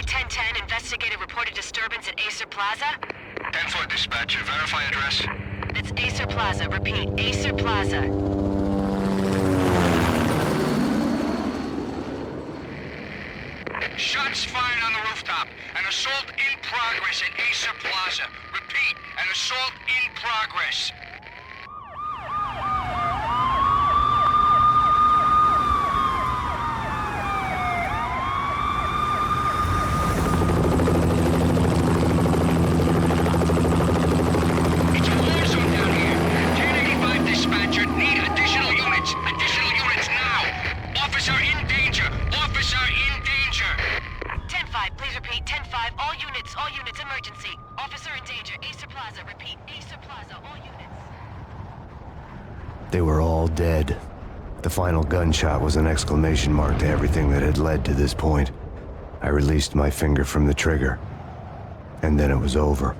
1010, investigated reported disturbance at Acer Plaza. 10-4 dispatcher, verify address. It's Acer Plaza, repeat, Acer Plaza. Shots fired on the rooftop. An assault in progress at Acer Plaza. Repeat, an assault in progress. It's a war zone down here. 1085 dispatcher, need additional units. Additional units now. Officer in danger. Officer in danger. 10-5, please repeat, 10-5, all units, emergency. Officer in danger, Acer Plaza, repeat, Acer Plaza, all units. They were all dead. The final gunshot was an exclamation mark to everything that had led to this point. I released my finger from the trigger, and then it was over.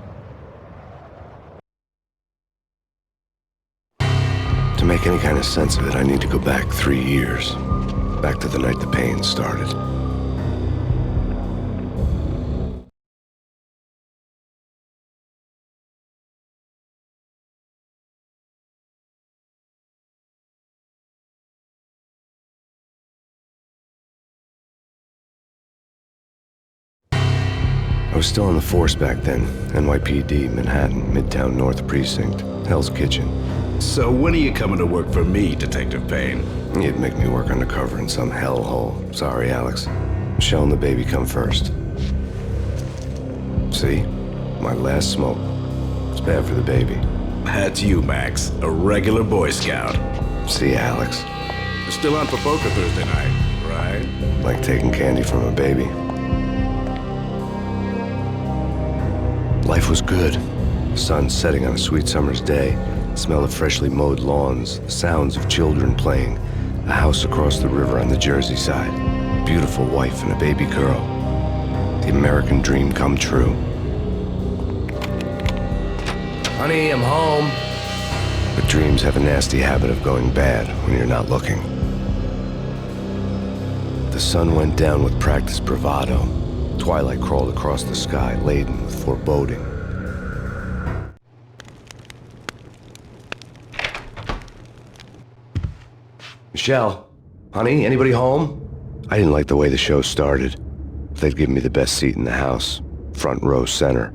To make any kind of sense of it, I need to go back 3 years. Back to the night the Payne started. I was still on the force back then. NYPD, Manhattan, Midtown North Precinct, Hell's Kitchen. So when are you coming to work for me, Detective Payne? You'd make me work undercover in some hellhole. Sorry, Alex. Michelle and the baby come first. See? My last smoke. It's bad for the baby. That's you, Max. A regular Boy Scout. See, Alex. You're still on for poker Thursday night, right? Like taking candy from a baby. Life was good. The sun setting on a sweet summer's day. The smell of freshly mowed lawns. The sounds of children playing. A house across the river on the Jersey side. A beautiful wife and a baby girl. The American dream come true. Honey, I'm home. But dreams have a nasty habit of going bad when you're not looking. The sun went down with practiced bravado. Twilight crawled across the sky, laden with foreboding. Michelle, honey, anybody home? I didn't like the way the show started. They'd given me the best seat in the house, front row center.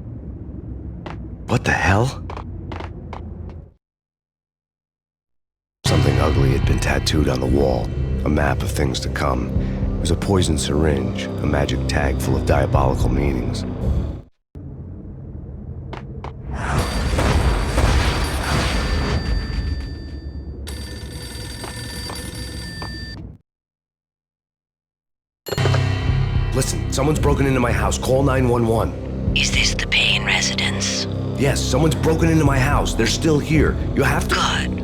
What the hell? Something ugly had been tattooed on the wall, a map of things to come. It was a poison syringe, a magic tag full of diabolical meanings. Listen, someone's broken into my house. Call 911. Is this the Payne residence? Yes, someone's broken into my house. They're still here. You have to... Good.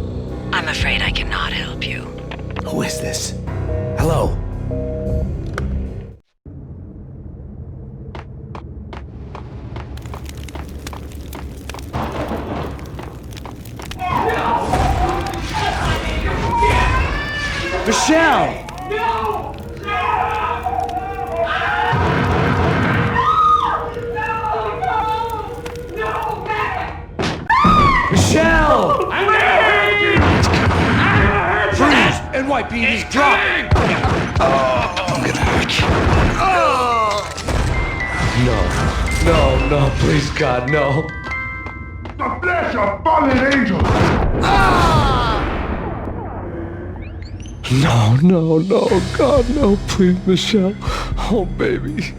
I'm afraid I cannot help you. Who is this? Hello? Michelle! No! Michelle! Freeze! NYPD's dropping! Don't get hurt. No, please, God, no. The flesh of fallen angels! No, God, no, please, Michelle. Oh, baby.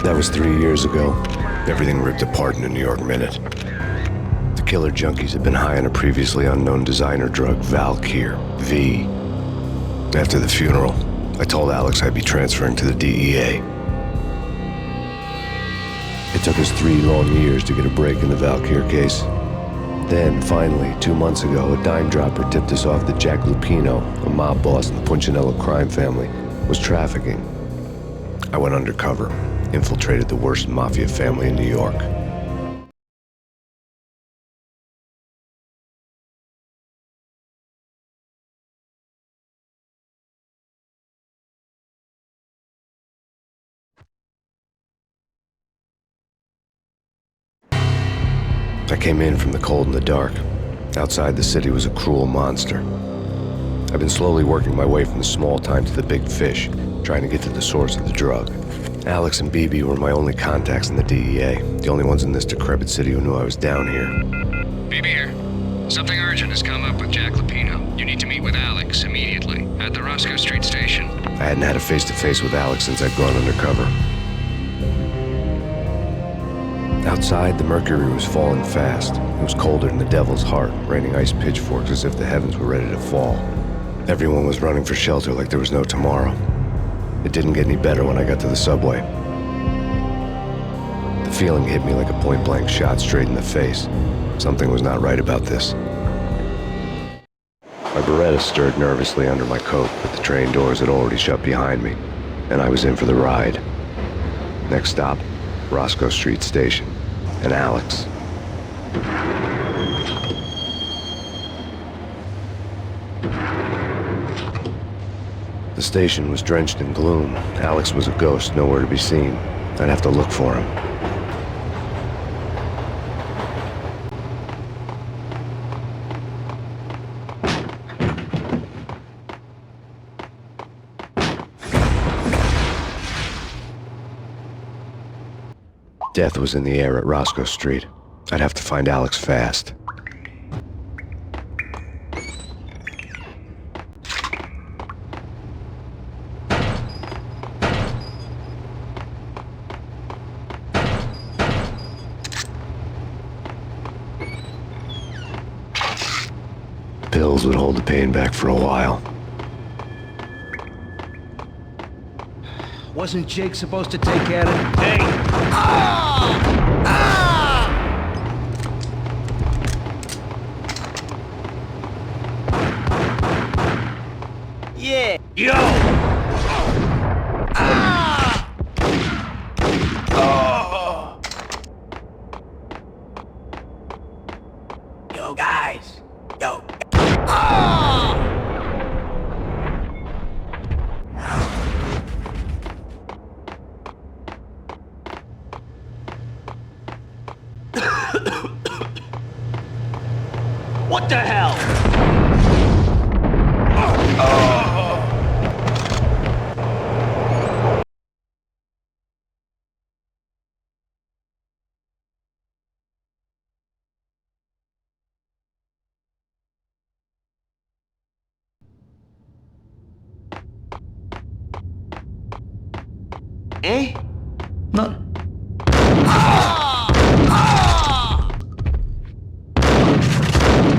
That was 3 years ago. Everything ripped apart in a New York minute. The killer junkies had been high on a previously unknown designer drug, Valkyr, V. After the funeral, I told Alex I'd be transferring to the DEA. It took us 3 long years to get a break in the Valkyr case. Then, finally, 2 months ago, a dime dropper tipped us off that Jack Lupino, a mob boss in the Punchinello crime family, was trafficking. I went undercover, infiltrated the worst mafia family in New York. I came in from the cold and the dark. Outside the city was a cruel monster. I've been slowly working my way from the small time to the big fish, trying to get to the source of the drug. Alex and BB were my only contacts in the DEA, the only ones in this decrepit city who knew I was down here. BB here. Something urgent has come up with Jack Lupino. You need to meet with Alex immediately at the Roscoe Street station. I hadn't had a face-to-face with Alex since I'd gone undercover. Outside, the mercury was falling fast. It was colder than the devil's heart, raining ice pitchforks as if the heavens were ready to fall. Everyone was running for shelter like there was no tomorrow. It didn't get any better when I got to the subway. The feeling hit me like a point-blank shot straight in the face. Something was not right about this. My Beretta stirred nervously under my coat, but the train doors had already shut behind me, and I was in for the ride. Next stop, Roscoe Street Station, and Alex. The station was drenched in gloom. Alex was a ghost, nowhere to be seen. I'd have to look for him. Death was in the air at Roscoe Street. I'd have to find Alex fast. Pills would hold the pain back for a while. Wasn't Jake supposed to take care of it? Hey! Ah! Ah! Yeah! Yo! Ah! Oh! Yo, guys! Yo! Ah! What the hell? Eh? No.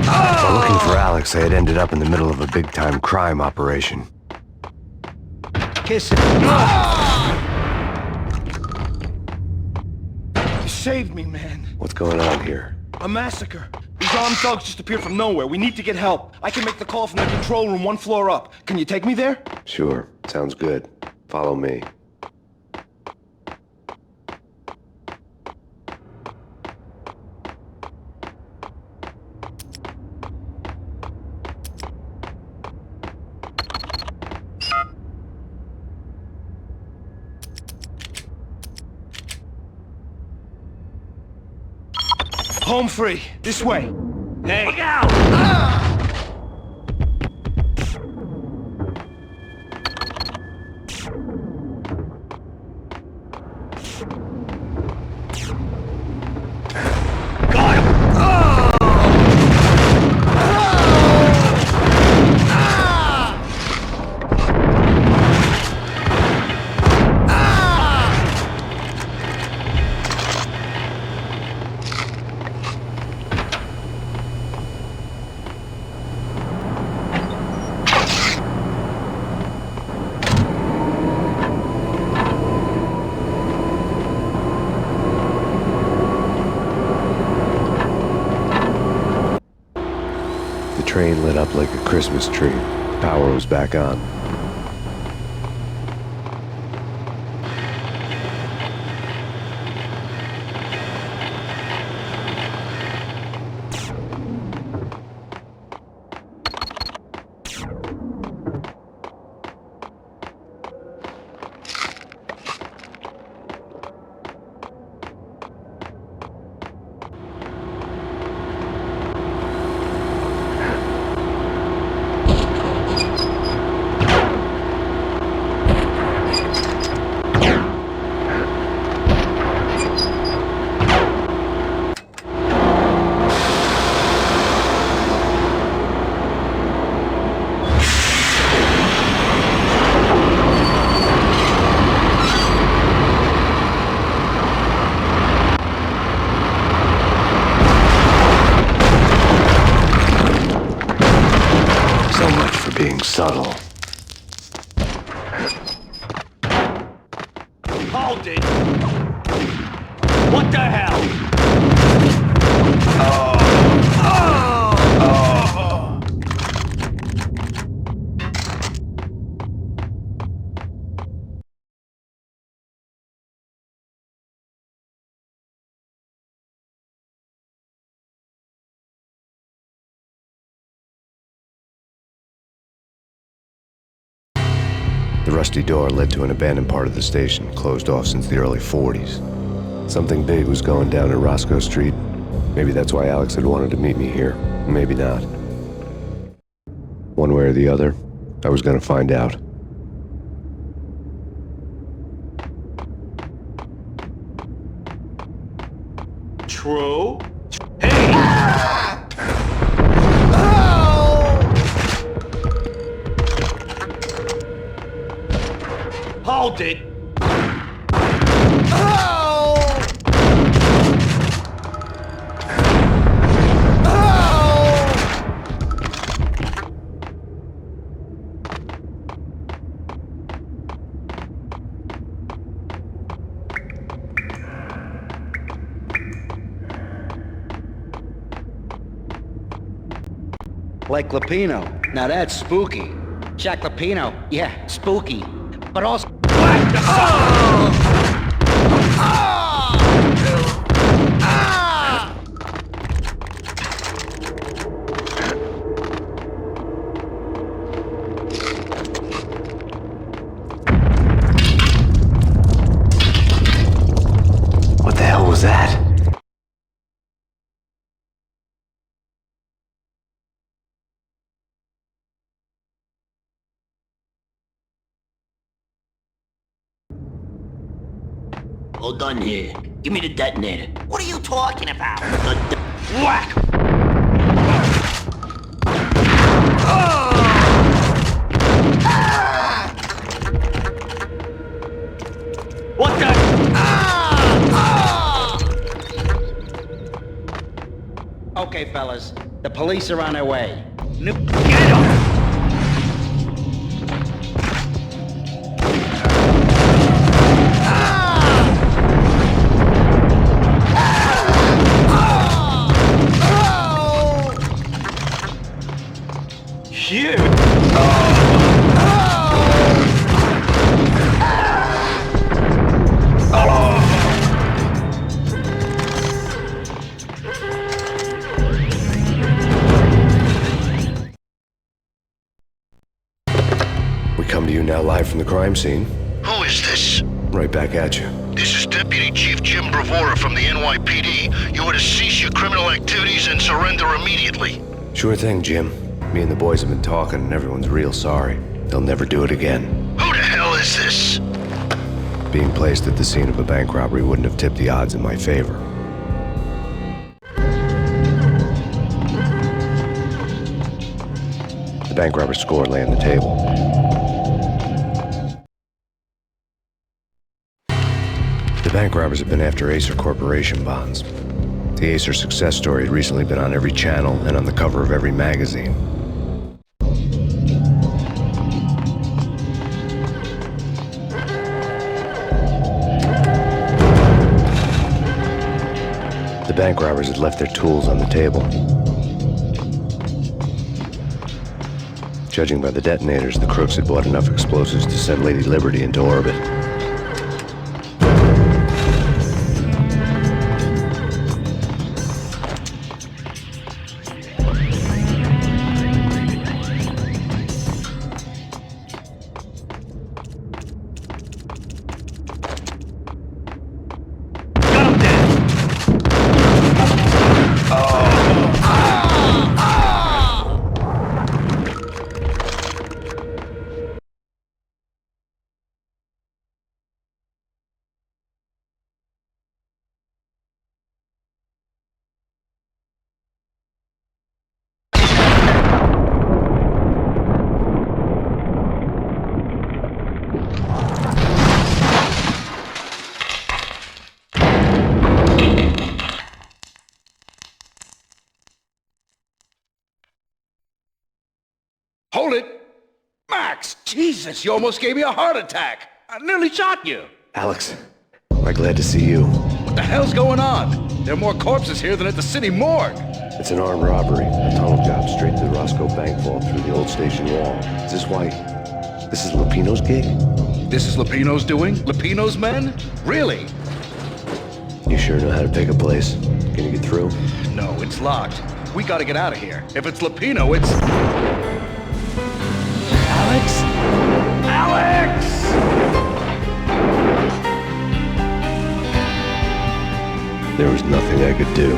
While looking for Alex, I had ended up in the middle of a big-time crime operation. Kiss it. You saved me, man. What's going on here? A massacre. These armed thugs just appeared from nowhere. We need to get help. I can make the call from the control room 1 floor up. Can you take me there? Sure, sounds good. Follow me. Home free. This way. Hey. Look out! train lit up like a Christmas tree. Power was back on. Being subtle. Hold it! What the hell? The rusty door led to an abandoned part of the station, closed off since the early 40s. Something big was going down at Roscoe Street. Maybe that's why Alex had wanted to meet me here. Maybe not. One way or the other, I was gonna find out. True? Hey! Hold it! Like Lapino. Now that's spooky. Jack Lapino, yeah, spooky. But also... What the hell was that? Hold on here. Give me the detonator. What are you talking about? Whack! What the? Okay, fellas. The police are on their way. Get him! Shoot! We come to you now live from the crime scene. Who is this? Right back at you. This is Deputy Chief Jim Bravura from the NYPD. You are to cease your criminal activities and surrender immediately. Sure thing, Jim. Me and the boys have been talking and everyone's real sorry. They'll never do it again. Who the hell is this? Being placed at the scene of a bank robbery wouldn't have tipped the odds in my favor. The bank robber's score lay on the table. The bank robbers have been after Acer Corporation bonds. The Acer success story had recently been on every channel and on the cover of every magazine. The bank robbers had left their tools on the table. Judging by the detonators, the crooks had bought enough explosives to send Lady Liberty into orbit. Hold it! Max! Jesus, you almost gave me a heart attack! I nearly shot you! Alex, I'm glad to see you. What the hell's going on? There are more corpses here than at the city morgue! It's an armed robbery. A tunnel job straight to the Roscoe Bank vault through the old station wall. Is this why... This is Lupino's gig? This is Lupino's doing? Lupino's men? Really? You sure know how to pick a place? Can you get through? No, it's locked. We gotta get out of here. If it's Lupino, it's... Alex? Alex! There was nothing I could do.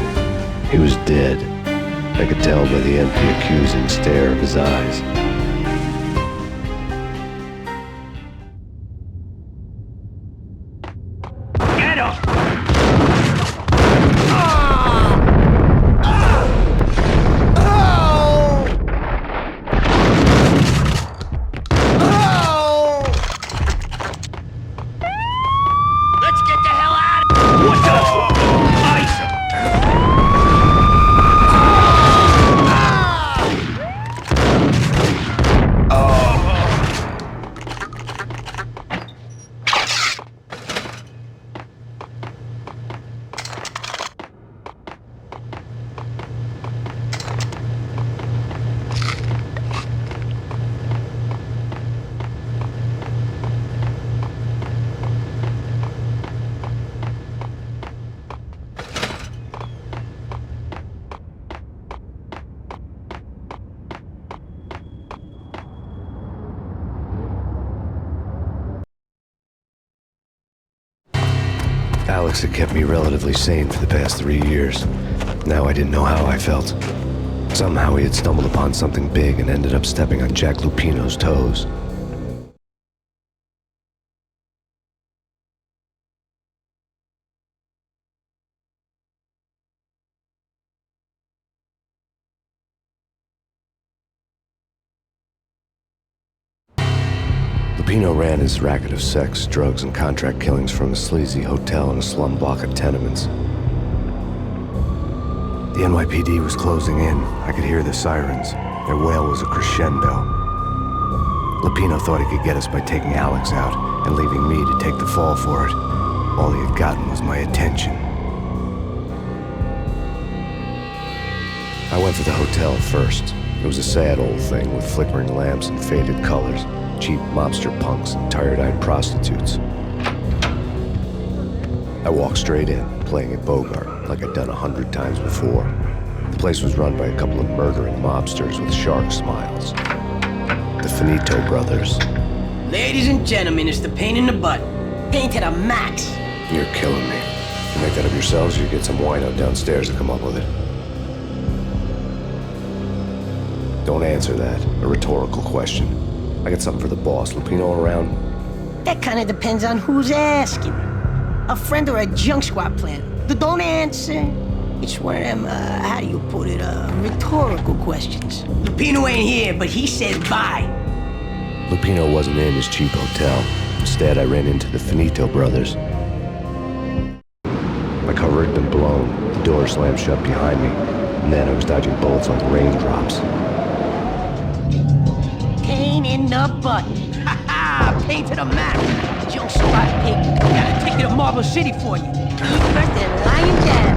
He was dead. I could tell by the empty, accusing stare of his eyes. Get him! Let's get the hell out of here! What the? Ice him! Alex had kept me relatively sane for the past 3 years. Now I didn't know how I felt. Somehow he had stumbled upon something big and ended up stepping on Jack Lupino's toes. Lupino ran his racket of sex, drugs, and contract killings from a sleazy hotel in a slum block of tenements. The NYPD was closing in. I could hear the sirens. Their wail was a crescendo. Lupino thought he could get us by taking Alex out and leaving me to take the fall for it. All he had gotten was my attention. I went for the hotel first. It was a sad old thing with flickering lamps and faded colors. Cheap mobster punks and tired-eyed prostitutes. I walked straight in, playing it Bogart, like I'd done 100 times before. The place was run by a couple of murdering mobsters with shark smiles. The Finito brothers. Ladies and gentlemen, it's the Payne in the butt. Payne to the max. You're killing me. You make that up yourselves, or you get some wino downstairs to come up with it? Don't answer that. A rhetorical question. I got something for the boss. Lupino around? That kind of depends on who's asking. A friend or a junk squad plan. Don't answer. It's one of them, how do you put it, rhetorical questions. Lupino ain't here, but he said bye. Lupino wasn't in his cheap hotel. Instead, I ran into the Finito brothers. My cover had been blown. The door slammed shut behind me. And then I was dodging bullets like raindrops. Payne in the butt. Ha ha! Payne to the max. Junk squad pig. Got a ticket to Marble City for you. First and lie him down.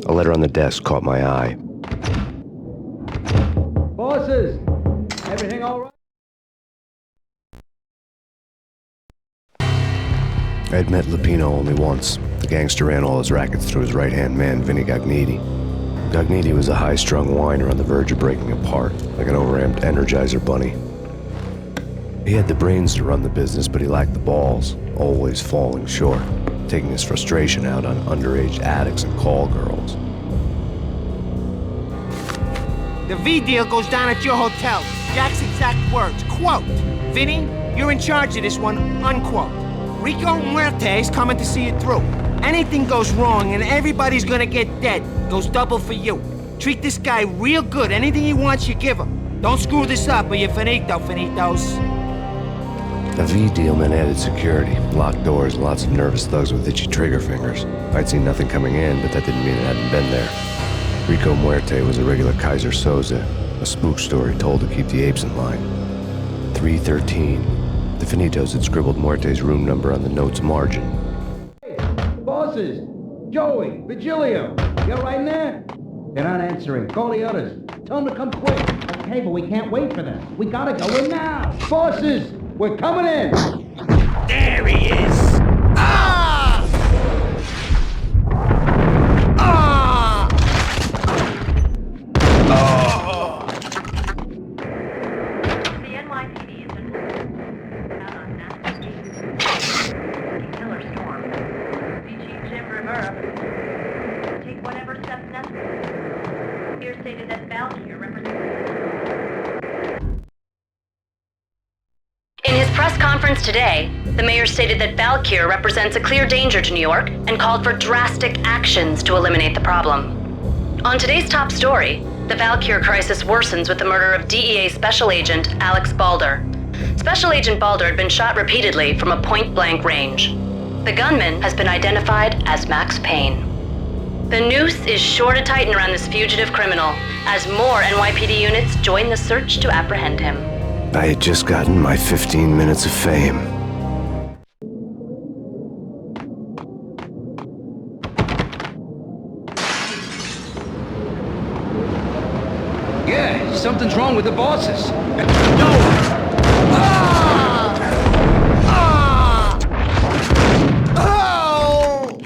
A letter on the desk caught my eye. Bosses! Everything all right? I had met Lupino only once. The gangster ran all his rackets through his right-hand man, Vinny Gagniti. Gagniti was a high-strung whiner on the verge of breaking apart, like an overamped Energizer bunny. He had the brains to run the business, but he lacked the balls, always falling short, taking his frustration out on underage addicts and call girls. The V deal goes down at your hotel. Jack's exact words, quote, "Vinny, you're in charge of this one," unquote. Rico Muerte's coming to see it through. Anything goes wrong and everybody's gonna get dead. Goes double for you. Treat this guy real good. Anything he wants, you give him. Don't screw this up or you're finito, finitos. A V deal meant added security, locked doors, and lots of nervous thugs with itchy trigger fingers. I'd seen nothing coming in, but that didn't mean it hadn't been there. Rico Muerte was a regular Kaiser Soze, a spook story told to keep the apes in line. 313. The Finitos had scribbled Muerte's room number on the note's margin. Hey, bosses! Joey, Vigilio, you right in there? They're not answering. Call the others. Tell them to come quick. Okay, but we can't wait for them. We gotta go in now. Bosses, we're coming in. There he is! Ah! Ah! The NYPD has been out on nasty killer storm. Chief Jim Rivera, take whatever steps necessary. Here stated that Valkyrie represents. In his press conference today, the mayor stated that Valkyrie represents a clear danger to New York and called for drastic actions to eliminate the problem. On today's top story, the Valkyrie crisis worsens with the murder of DEA Special Agent Alex Balder. Special Agent Balder had been shot repeatedly from a point-blank range. The gunman has been identified as Max Payne. The noose is sure to tighten around this fugitive criminal as more NYPD units join the search to apprehend him. I had just gotten my 15 minutes of fame. Yeah, something's wrong with the bosses. No! Ah! Ah! Oh!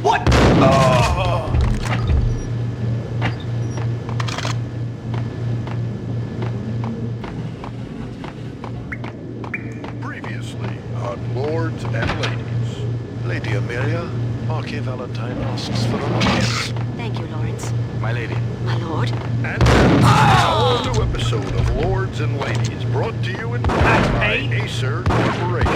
What? Oh! Previously on Lords and Ladies. Lady Amelia, Marquis Valentine asks for an audience. Thank you, Lawrence. My lady. My lord. And now, a new episode of Lords and Ladies, brought to you in part by Acer Corporation.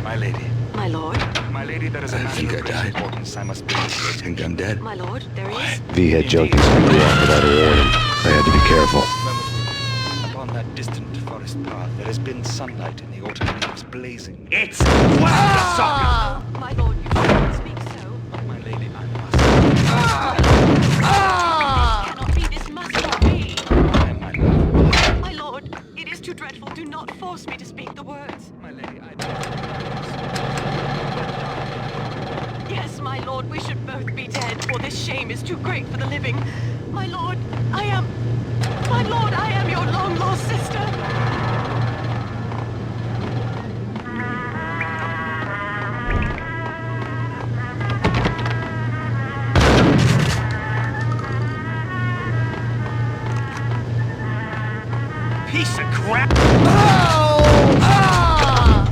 My lady. My lord. My lady, there is a matter of great importance I must bring to you. I think I'm dead. My lord, there he is. V had junkies sneak me off without a warning. I had to be careful. Upon that distant forest path, there has been sunlight in the autumn leaves blazing. It's ah! My lord, you shouldn't speak so. But my lady, I must. This cannot be. This must not be. I, my lord. My lord, it is too dreadful. Do not force me to speak the words. My lady, I... Yes, my lord, we should both be dead, for this shame is too great for the living. My lord, I am your long-lost sister. Piece of crap! Oh! Ah!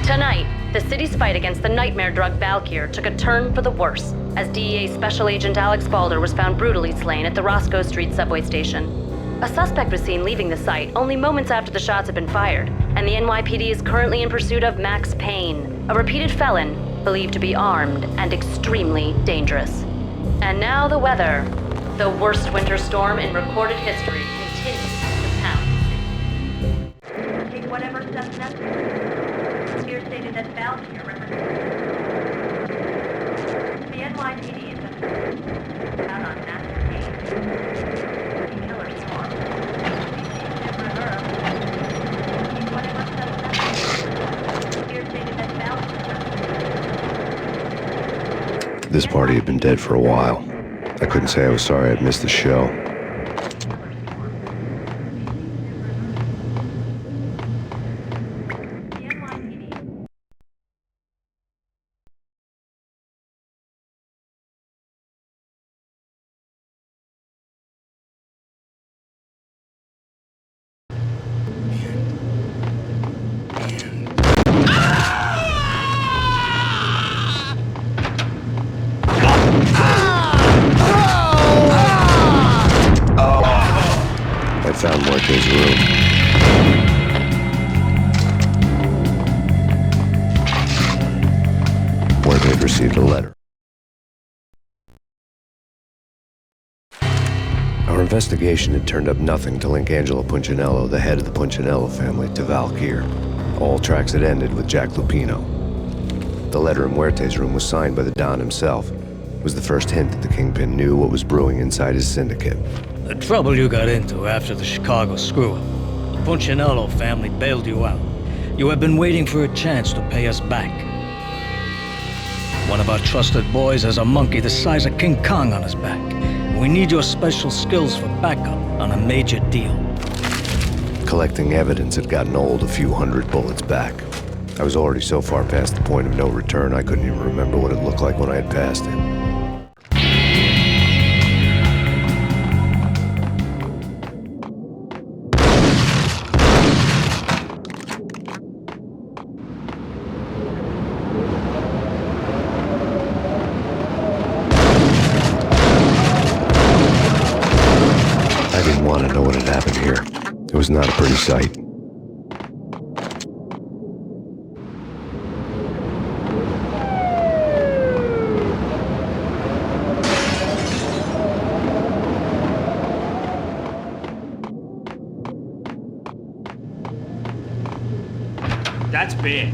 Tonight, the city's fight against the nightmare drug Valkyrie took a turn for the worse. as DEA Special Agent Alex Balder was found brutally slain at the Roscoe Street subway station. A suspect was seen leaving the site only moments after the shots had been fired, and the NYPD is currently in pursuit of Max Payne, a repeated felon believed to be armed and extremely dangerous. And now the weather. The worst winter storm in recorded history continues to pound. Take whatever steps necessary. Here stated that Valkyrie represents the NYPD is out on Max Payne. Killer storm. Take whatever steps necessary. Here stated that Valkyrie. This party had been dead for a while. I couldn't say I was sorry I'd missed the show. I found Muerte's room. Muerte had received a letter. Our investigation had turned up nothing to link Angelo Punchinello, the head of the Punchinello family, to Valkyr. All tracks had ended with Jack Lupino. The letter in Muerte's room was signed by the Don himself. It was the first hint that the Kingpin knew what was brewing inside his syndicate. The trouble you got into after the Chicago screw-up. The Punchinello family bailed you out. You have been waiting for a chance to pay us back. One of our trusted boys has a monkey the size of King Kong on his back. We need your special skills for backup on a major deal. Collecting evidence had gotten old a few hundred bullets back. I was already so far past the point of no return, I couldn't even remember what it looked like when I had passed it. I didn't want to know what had happened here. It was not a pretty sight. That's bad.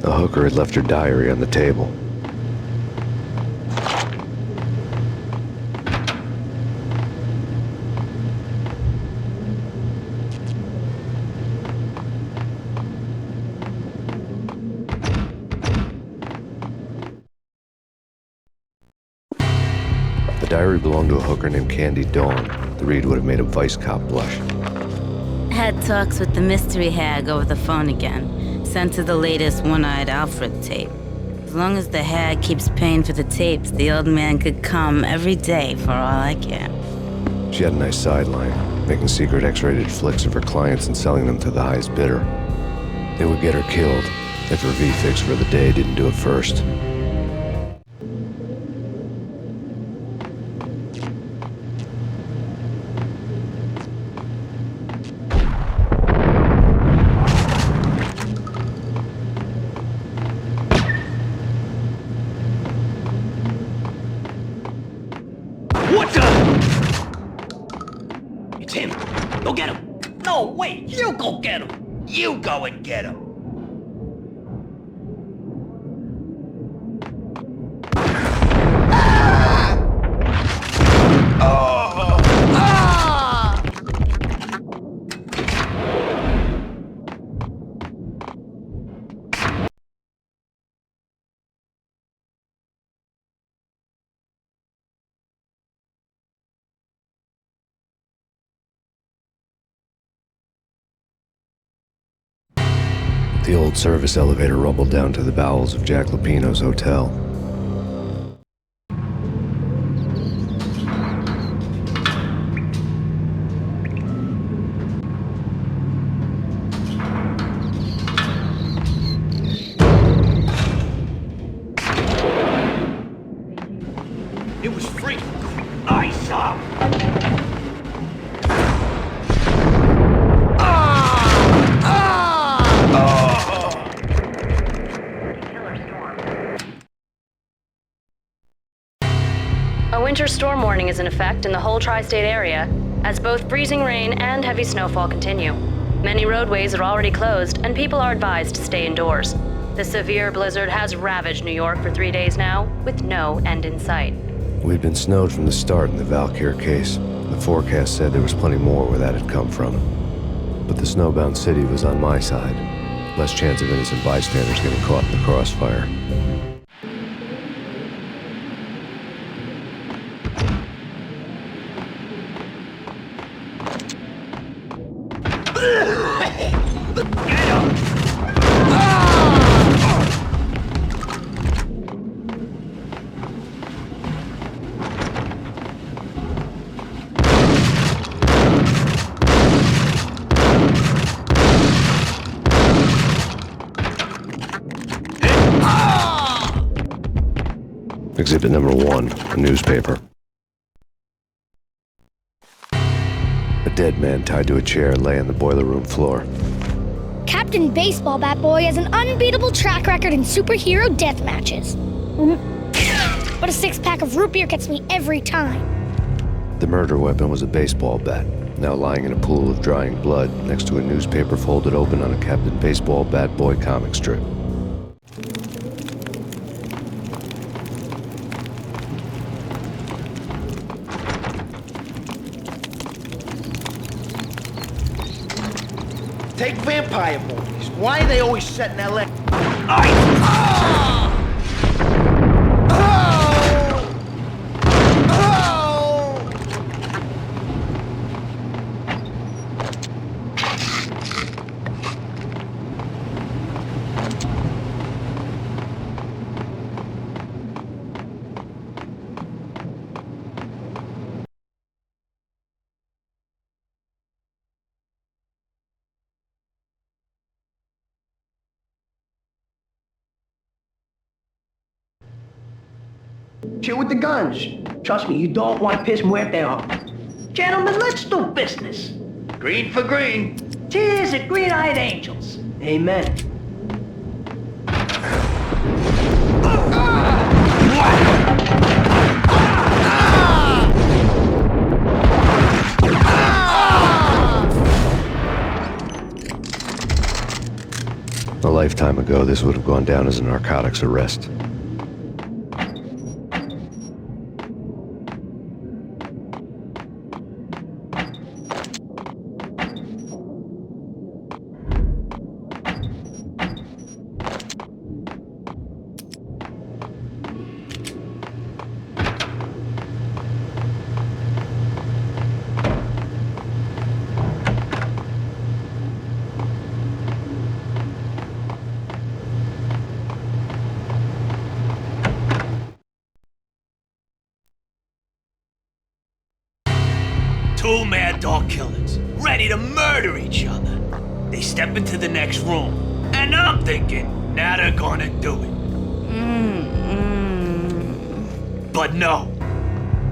The hooker had left her diary on the table. The diary belonged to a hooker named Candy Dawn. The read would have made a vice cop blush. Had talks with the mystery hag over the phone again. Sent to the latest One-Eyed Alfred tape. As long as the hag keeps paying for the tapes, the old man could come every day for all I care. She had a nice sideline, making secret X-rated flicks of her clients and selling them to the highest bidder. They would get her killed if her V-Fix for the day didn't do it first. What the? It's him. Go get him. No, wait. You go get him. You go and get him. Ah! Oh! Ah! The old service elevator rumbled down to the bowels of Jack Lupino's hotel. It was free. Ice up! A winter storm warning is in effect in the whole tri-state area, as both freezing rain and heavy snowfall continue. Many roadways are already closed, and people are advised to stay indoors. The severe blizzard has ravaged New York for 3 days now, with no end in sight. We'd been snowed from the start in the Valkyr case. The forecast said there was plenty more where that had come from. But the snowbound city was on my side. Less chance of innocent bystanders getting caught in the crossfire. Exhibit number 1, a newspaper. A dead man tied to a chair lay on the boiler room floor. Captain Baseball Bat Boy has an unbeatable track record in superhero death matches. But a 6-pack of root beer gets me every time. The murder weapon was a baseball bat, now lying in a pool of drying blood next to a newspaper folded open on a Captain Baseball Bat Boy comic strip. Take vampire movies. Why are they always set in L.A.? Chill with the guns. Trust me, you don't want to piss Muerte off. Gentlemen, let's do business. Green for green. Cheers at green-eyed angels. Amen. A lifetime ago, this would have gone down as a narcotics arrest. Two mad dog killers, ready to murder each other. They step into the next room, and I'm thinking, now they're gonna do it. But no.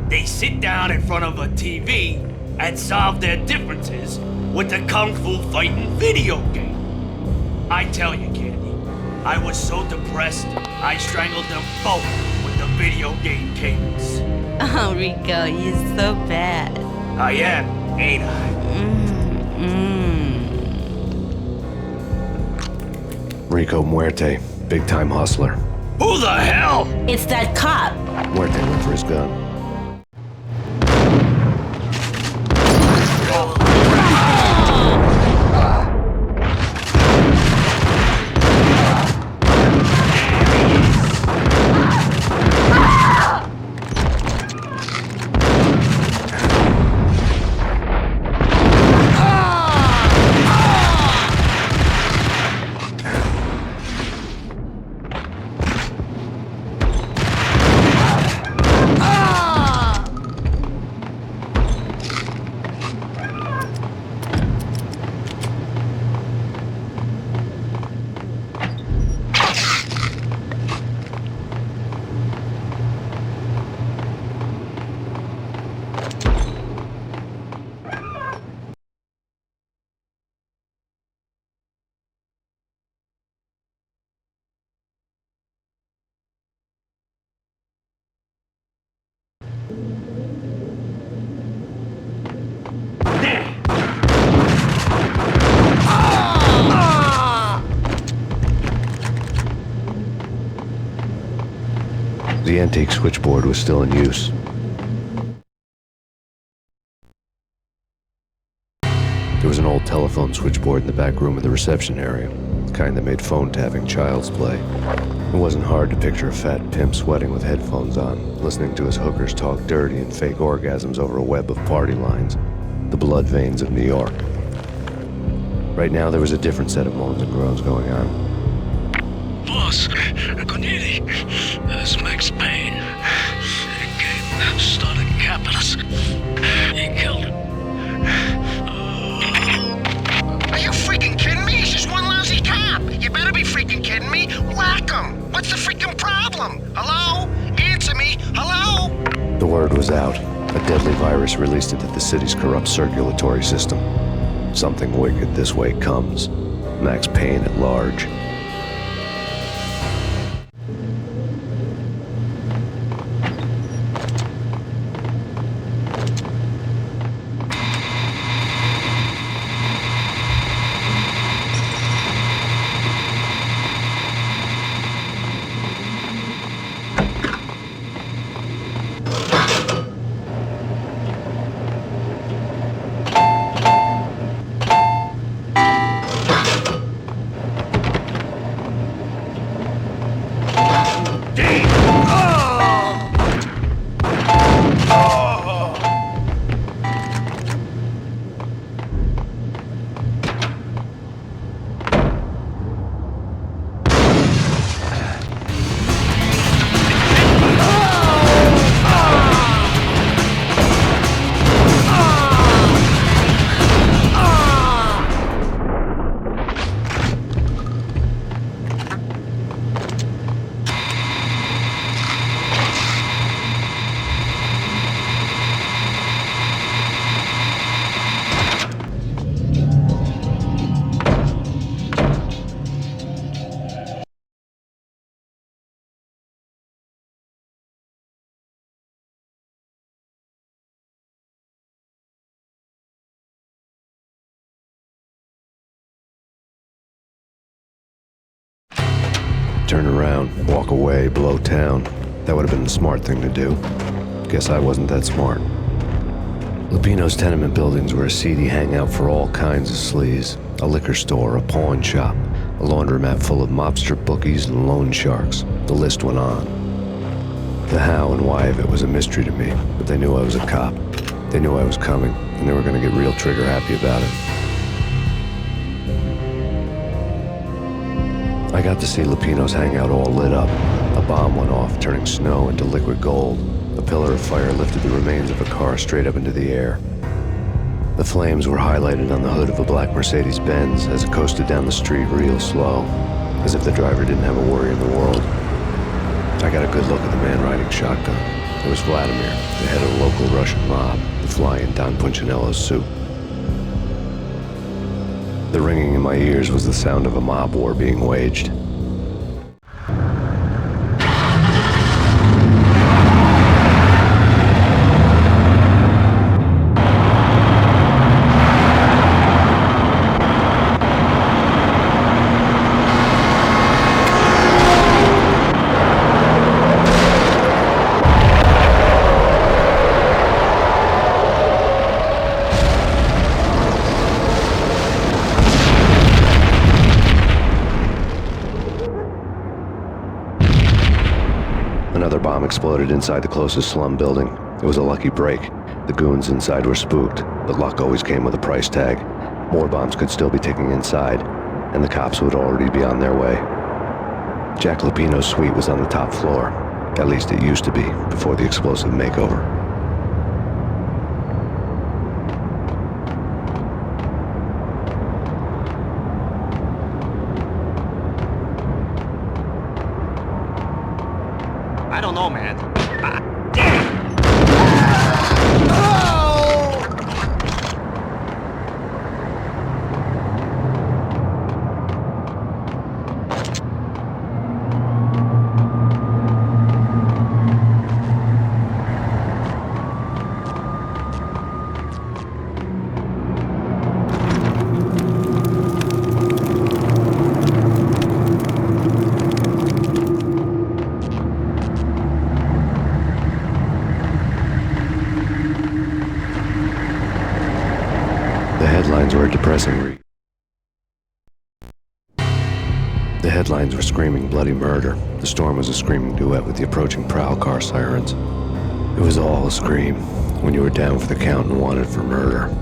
They sit down in front of a TV and solve their differences with the Kung Fu fighting video game. I tell you, Candy, I was so depressed, I strangled them both with the video game cables. Oh, Rico, you're so bad. I am, ain't I? Rico Muerte, big-time hustler. Who the hell? It's that cop. Muerte went for his gun. The antique switchboard was still in use. There was an old telephone switchboard in the back room of the reception area, the kind that made phone tapping child's play. It wasn't hard to picture a fat pimp sweating with headphones on, listening to his hookers talk dirty and fake orgasms over a web of party lines, the blood veins of New York. Right now, there was a different set of moans and groans going on. Boss, good evening. This is Max Payne. He started Capitalist. He killed him. Are you freaking kidding me? He's just one lousy cop. You better be freaking kidding me. Whack him. What's the freaking problem? Hello? Answer me. Hello? The word was out. A deadly virus released into the city's corrupt circulatory system. Something wicked this way comes. Max Payne at large. Turn around, walk away, blow town. That would have been the smart thing to do. Guess I wasn't that smart. Lupino's tenement buildings were a seedy hangout for all kinds of sleaze. A liquor store, a pawn shop, a laundromat full of mobster bookies and loan sharks. The list went on. The how and why of it was a mystery to me, but they knew I was a cop. They knew I was coming, and they were going to get real trigger happy about it. I got to see Lupino's hangout all lit up. A bomb went off, turning snow into liquid gold. A pillar of fire lifted the remains of a car straight up into the air. The flames were highlighted on the hood of a black Mercedes-Benz as it coasted down the street real slow, as if the driver didn't have a worry in the world. I got a good look at the man riding shotgun. It was Vladimir, the head of the local Russian mob, the fly in Don Punchinello's suit. The ringing in my ears was the sound of a mob war being waged. Another bomb exploded inside the closest slum building. It was a lucky break. The goons inside were spooked, but luck always came with a price tag. More bombs could still be ticking inside, and the cops would already be on their way. Jack Lupino's suite was on the top floor. At least it used to be, before the explosive makeover. I don't know, man. depressing The headlines were screaming bloody murder. The storm was a screaming duet with the approaching prowl car sirens. It was all a scream when you were down for the count and wanted for murder.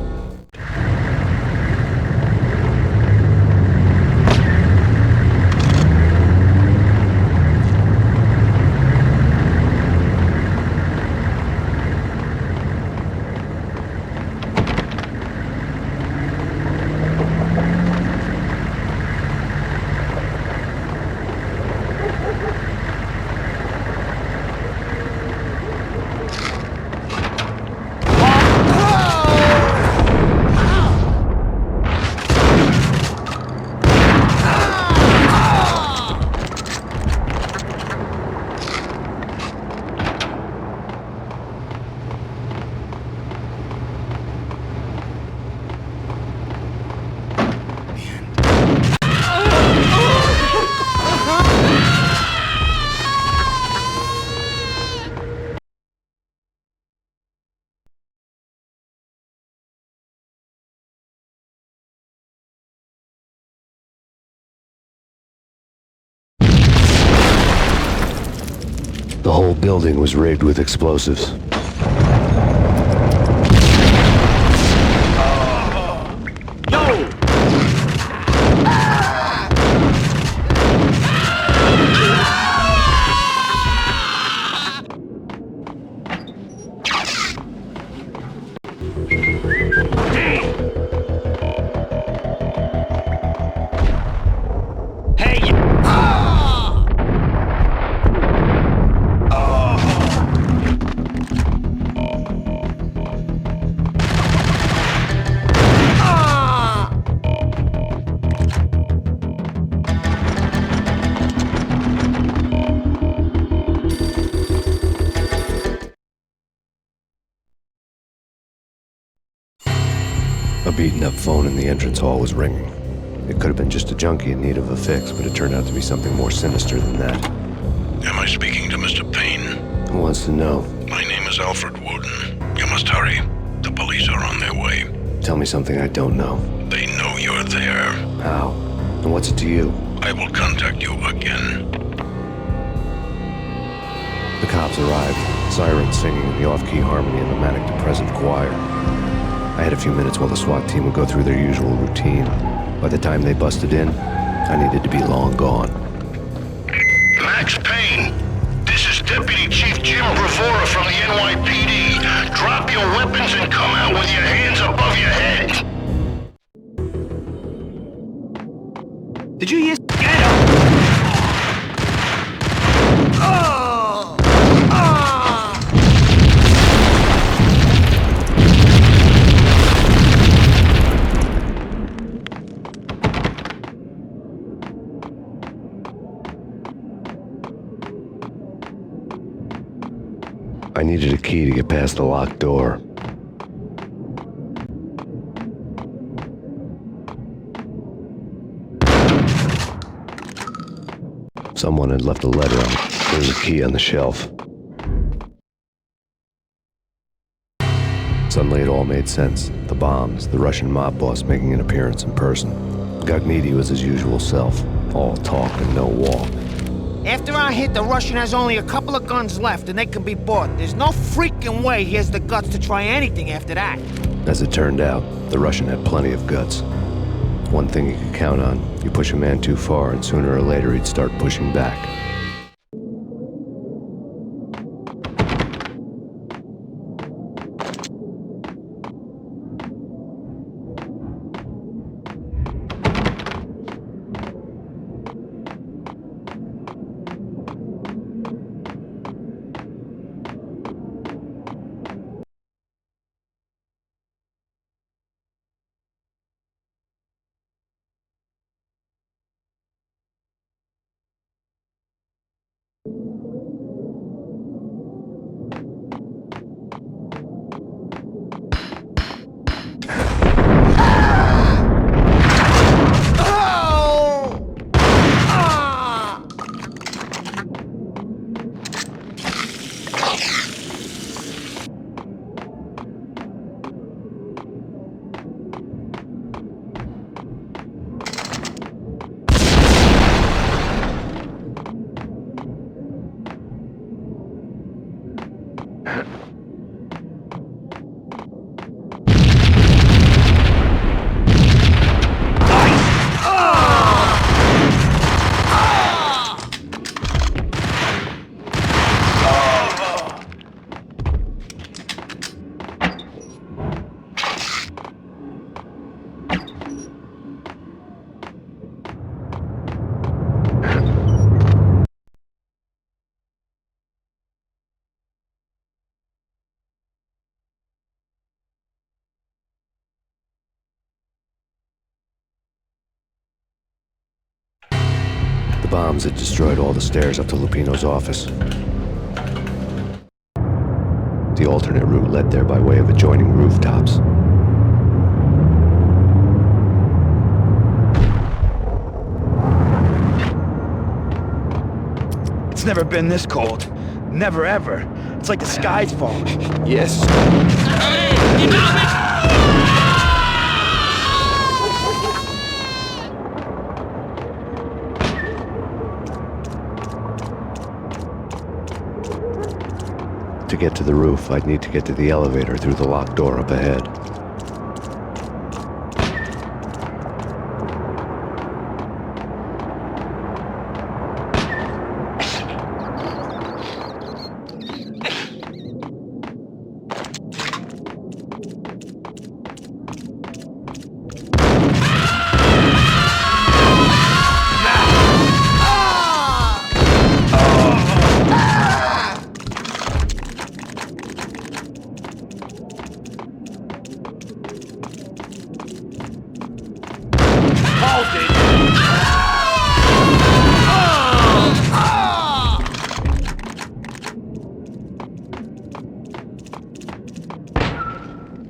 The whole building was rigged with explosives. A beaten-up phone in the entrance hall was ringing. It could have been just a junkie in need of a fix, but it turned out to be something more sinister than that. Am I speaking to Mr. Payne? Who wants to know? My name is Alfred Woden. You must hurry. The police are on their way. Tell me something I don't know. They know you're there. How? And what's it to you? I will contact you again. The cops arrived, sirens singing in the off-key harmony of a manic-depressive choir. I had a few minutes while the SWAT team would go through their usual routine. By the time they busted in, I needed to be long gone. Max Payne, this is Deputy Chief Jim Bravura from the NYPD. Drop your weapons and come out with your hands above your head. Did you hear? Get up! I needed a key to get past the locked door. Someone had left a letter on it. There was a key on the shelf. Suddenly it all made sense. The bombs, the Russian mob boss making an appearance in person. Gagniti was his usual self. All talk and no walk. After our hit, the Russian has only a couple of guns left and they can be bought. There's no freaking way he has the guts to try anything after that. As it turned out, the Russian had plenty of guts. One thing you could count on, you push a man too far and sooner or later he'd start pushing back. The bombs had destroyed all the stairs up to Lupino's office. The alternate route led there by way of adjoining rooftops. It's never been this cold. Never ever. It's like the sky's falling. Yes. To get to the roof, I'd need to get to the elevator through the locked door up ahead.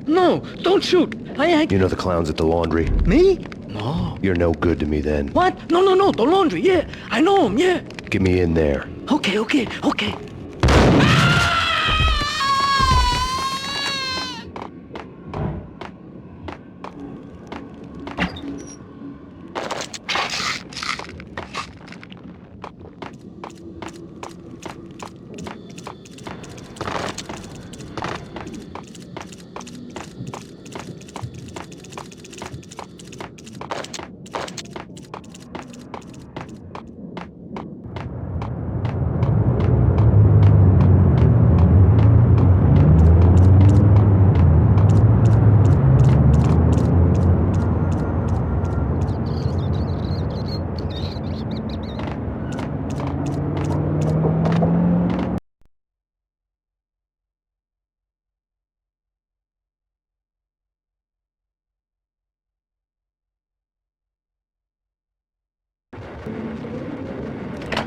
No, don't shoot. You know the clowns at the laundry? Me? No. You're no good to me then. What? No, the laundry, yeah. I know him, yeah. Get me in there. Okay.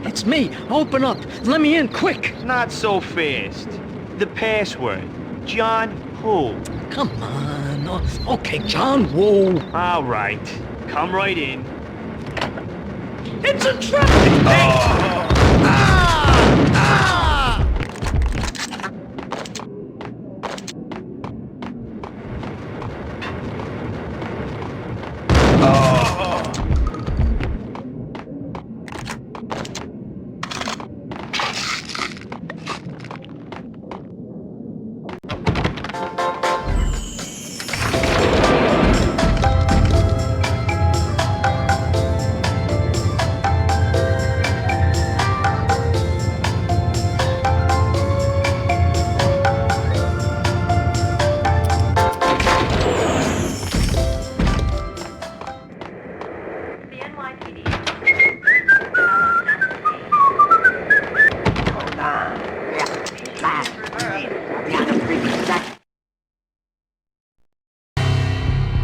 It's me. Open up. Let me in, quick. Not so fast. The password. John who? Come on. Okay, John Woo. All right. Come right in. It's a trap!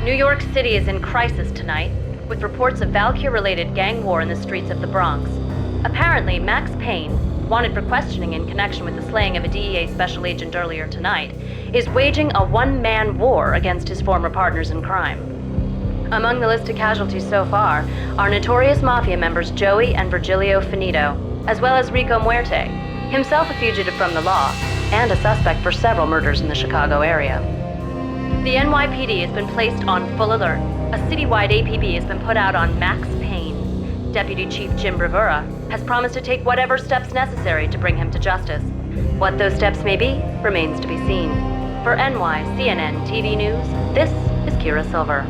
New York City is in crisis tonight, with reports of Valkyr-related gang war in the streets of the Bronx. Apparently, Max Payne, wanted for questioning in connection with the slaying of a DEA special agent earlier tonight, is waging a one-man war against his former partners in crime. Among the list of casualties so far are notorious mafia members Joey and Virgilio Finito, as well as Rico Muerte, himself a fugitive from the law, and a suspect for several murders in the Chicago area. The NYPD has been placed on full alert. A citywide APB has been put out on Max Payne. Deputy Chief Jim Bravura has promised to take whatever steps necessary to bring him to justice. What those steps may be remains to be seen. For NYCNN TV News, this is Kira Silver.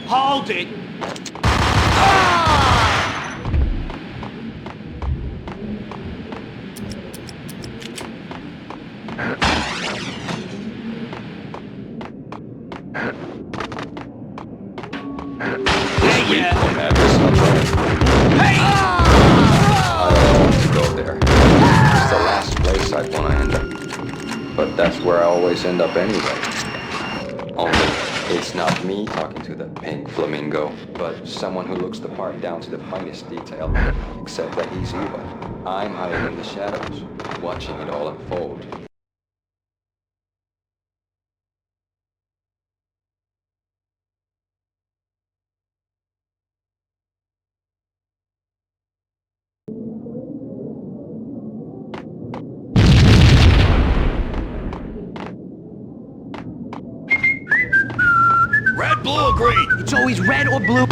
Hold it! But that's where I always end up anyway. Only It's not me talking to the pink flamingo, but someone who looks the part down to the finest detail, except that he's evil. I'm hiding in the shadows, watching it all unfold. Red, blue, or green? It's always red or blue.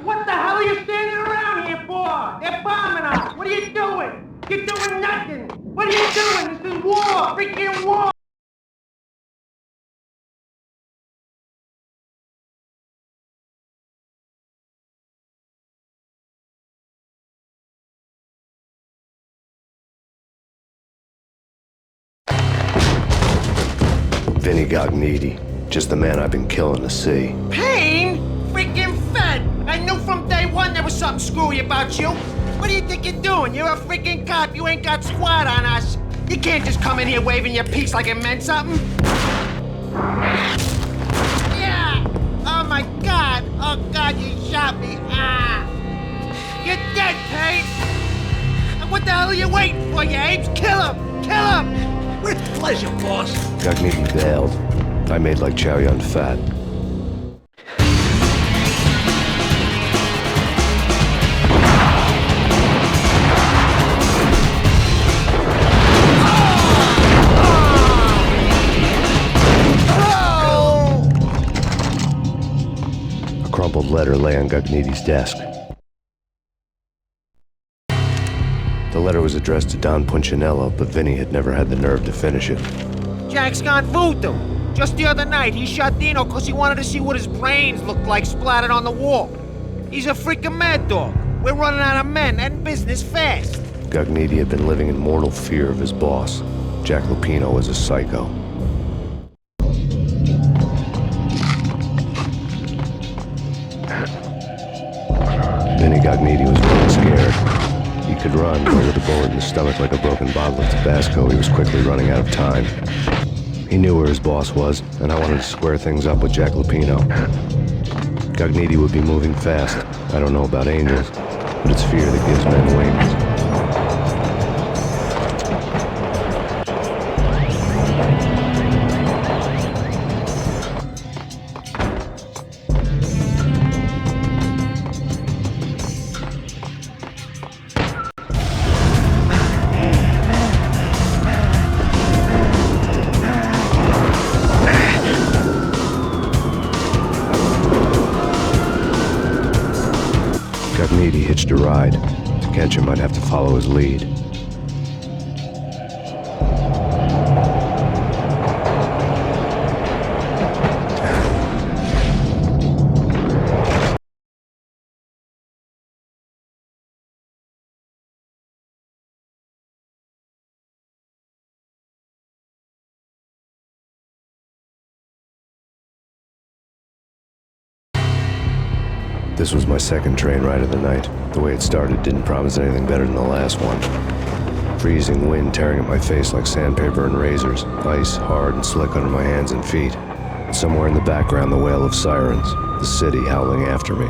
What the hell are you standing around here for? They're bombing us. What are you doing? You're doing nothing. What are you doing? This is war. Freaking war. Vinny Gognitti, just the man I've been killing to see. Payne? Freaking fed! I knew from day one there was something screwy about you. What do you think you're doing? You're a freaking cop. You ain't got squat on us. You can't just come in here waving your piece like it meant something. Yeah! Oh my God! Oh God, you shot me! Ah! You're dead, Payne! And what the hell are you waiting for, you apes? Kill him! Kill him! With pleasure, boss. Gognitti bailed. I made like Chow Yun Fat. A crumpled letter lay on Gognitti's desk. The letter was addressed to Don Punchinello, but Vinny had never had the nerve to finish it. Jack's gone voodoo. Just the other night, he shot Dino because he wanted to see what his brains looked like splattered on the wall. He's a freaking mad dog. We're running out of men and business fast. Gognitti had been living in mortal fear of his boss. Jack Lupino was a psycho. Vinny Gognitti was really scared. He could run, but with a bullet in his stomach like a broken bottle of Tabasco, he was quickly running out of time. He knew where his boss was, and I wanted to square things up with Jack Lupino. Gognitti would be moving fast. I don't know about angels, but it's fear that gives men wings. Gognitti hitched a ride. To catch him, I'd have to follow his lead. This was my second train ride of the night. The way it started didn't promise anything better than the last one. Freezing wind tearing at my face like sandpaper and razors, ice hard and slick under my hands and feet. Somewhere in the background, the wail of sirens, the city howling after me.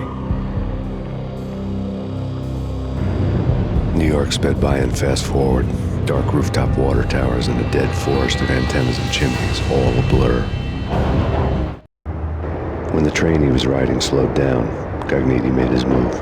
New York sped by in fast forward. Dark rooftop water towers and a dead forest of antennas and chimneys, all a blur. When the train he was riding slowed down, Gognitti made his move.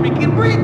freaking rich!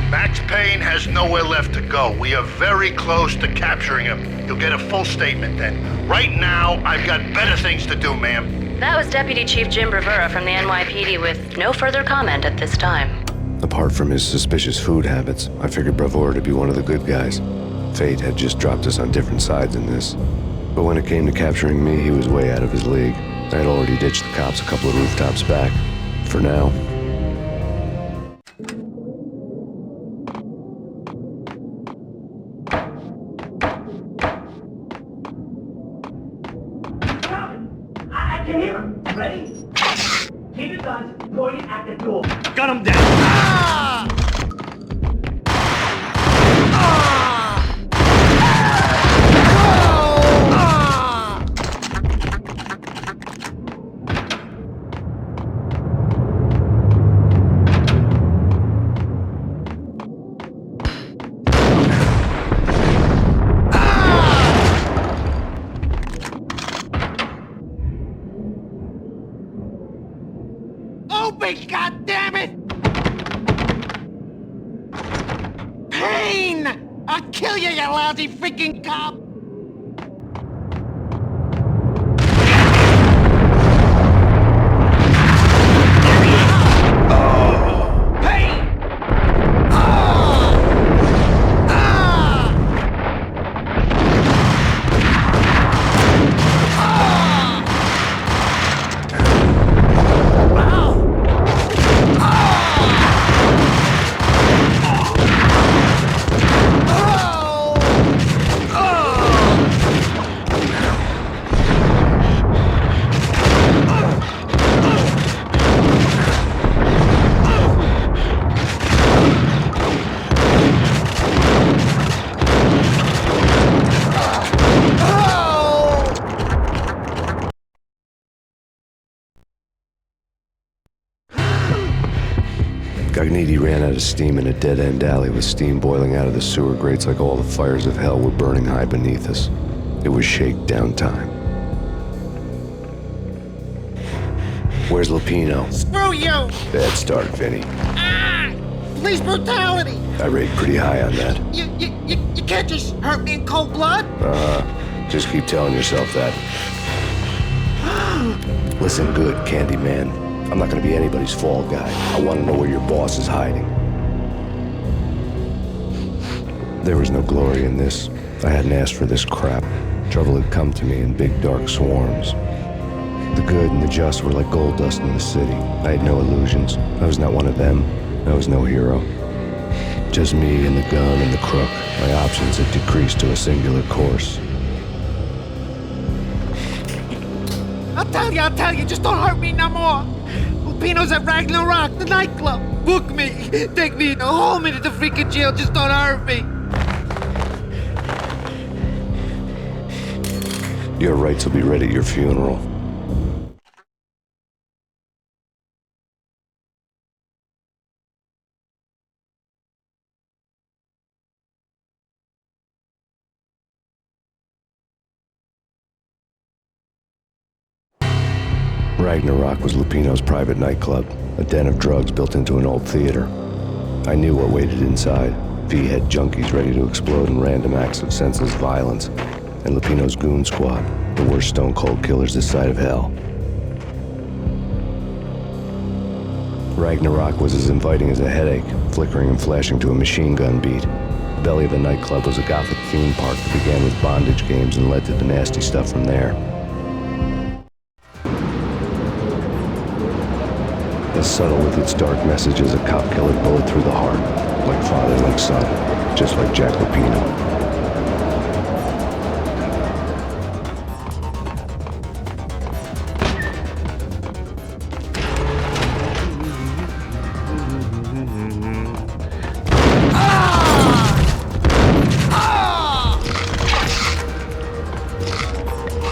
Max Payne has nowhere left to go. We are very close to capturing him. You'll get a full statement then. Right now, I've got better things to do, ma'am. That was Deputy Chief Jim Bravura from the NYPD with no further comment at this time. Apart from his suspicious food habits, I figured Bravura to be one of the good guys. Fate had just dropped us on different sides in this. But when it came to capturing me, he was way out of his league. I had already ditched the cops a couple of rooftops back. For now. I can hear him. Ready? Keep your guns pointed at the door. Gun him down! Open, goddammit! Payne! I'll kill you, you lousy freaking cop! Cogniti ran out of steam in a dead-end alley with steam boiling out of the sewer grates like all the fires of hell were burning high beneath us. It was shakedown time. Where's Lupino? Screw you! Bad start, Vinny. Police brutality! I rate pretty high on that. You can't just hurt me in cold blood? Just keep telling yourself that. Listen good, Candyman. I'm not gonna be anybody's fall guy. I want to know where your boss is hiding. There was no glory in this. I hadn't asked for this crap. Trouble had come to me in big dark swarms. The good and the just were like gold dust in the city. I had no illusions. I was not one of them. I was no hero. Just me and the gun and the crook. My options had decreased to a singular course. I'll tell you, just don't hurt me no more. Lupino's at Ragnarok, the nightclub. Book me, take me, hold me to the freaking jail, just don't hurt me. Your rights will be read at your funeral. Ragnarok was Lupino's private nightclub, a den of drugs built into an old theater. I knew what waited inside. V-head junkies ready to explode in random acts of senseless violence, and Lupino's goon squad, the worst stone-cold killers this side of hell. Ragnarok was as inviting as a headache, flickering and flashing to a machine gun beat. belly of the nightclub was a gothic theme park that began with bondage games and led to the nasty stuff from there. As subtle with its dark message as a cop-killer bullet through the heart, like father, like son, just like Jack Lupino.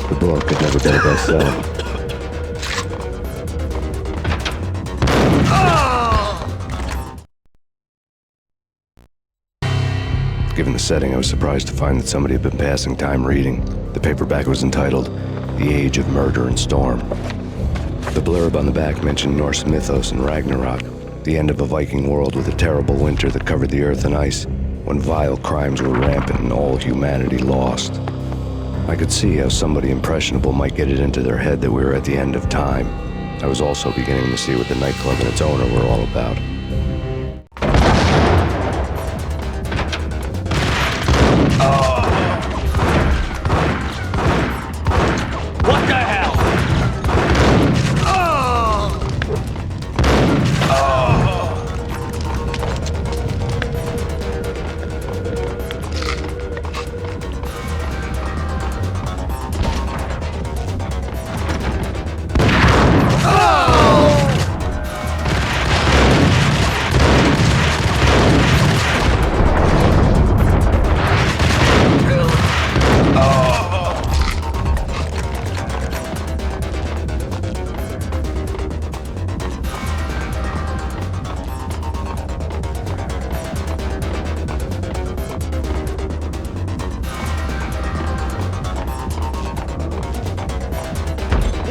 The book had never been a bestseller. Given the setting, I was surprised to find that somebody had been passing time reading. The paperback was entitled, The Age of Murder and Storm. The blurb on the back mentioned Norse mythos and Ragnarok, the end of a Viking world with a terrible winter that covered the earth in ice, when vile crimes were rampant and all humanity lost. I could see how somebody impressionable might get it into their head that we were at the end of time. I was also beginning to see what the nightclub and its owner were all about. What the hell?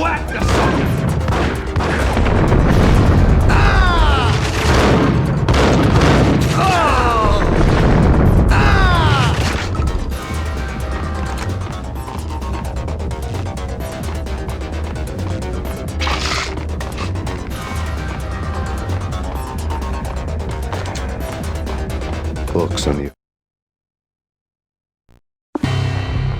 Whack the sucker! Books on the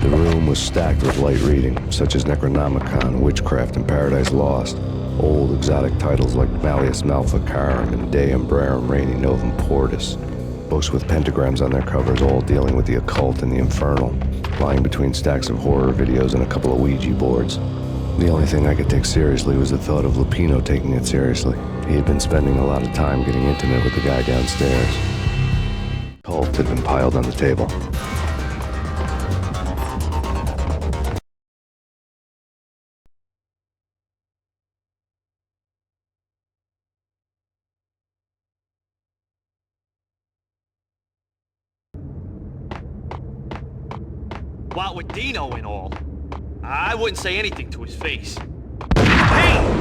room was stacked with light reading, such as Necronomicon, Witchcraft, and Paradise Lost. Old exotic titles like Malleus Maleficarum and De Umbrarum Reini Novum Portis. Books with pentagrams on their covers, all dealing with the occult and the infernal, lying between stacks of horror videos and a couple of Ouija boards. The only thing I could take seriously was the thought of Lupino taking it seriously. He had been spending a lot of time getting intimate with the guy downstairs. Cult had been piled on the table. What with Dino and all, I wouldn't say anything to his face. Hey!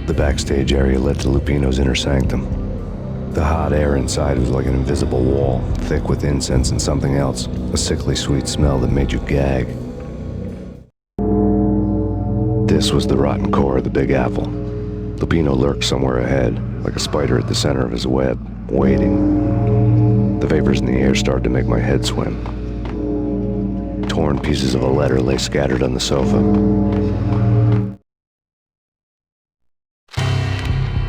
The backstage area led to Lupino's inner sanctum. The hot air inside was like an invisible wall, thick with incense and something else, a sickly sweet smell that made you gag. This was the rotten core of the Big Apple. Lupino lurked somewhere ahead, like a spider at the center of his web, waiting. The vapors in the air started to make my head swim. Torn pieces of a letter lay scattered on the sofa.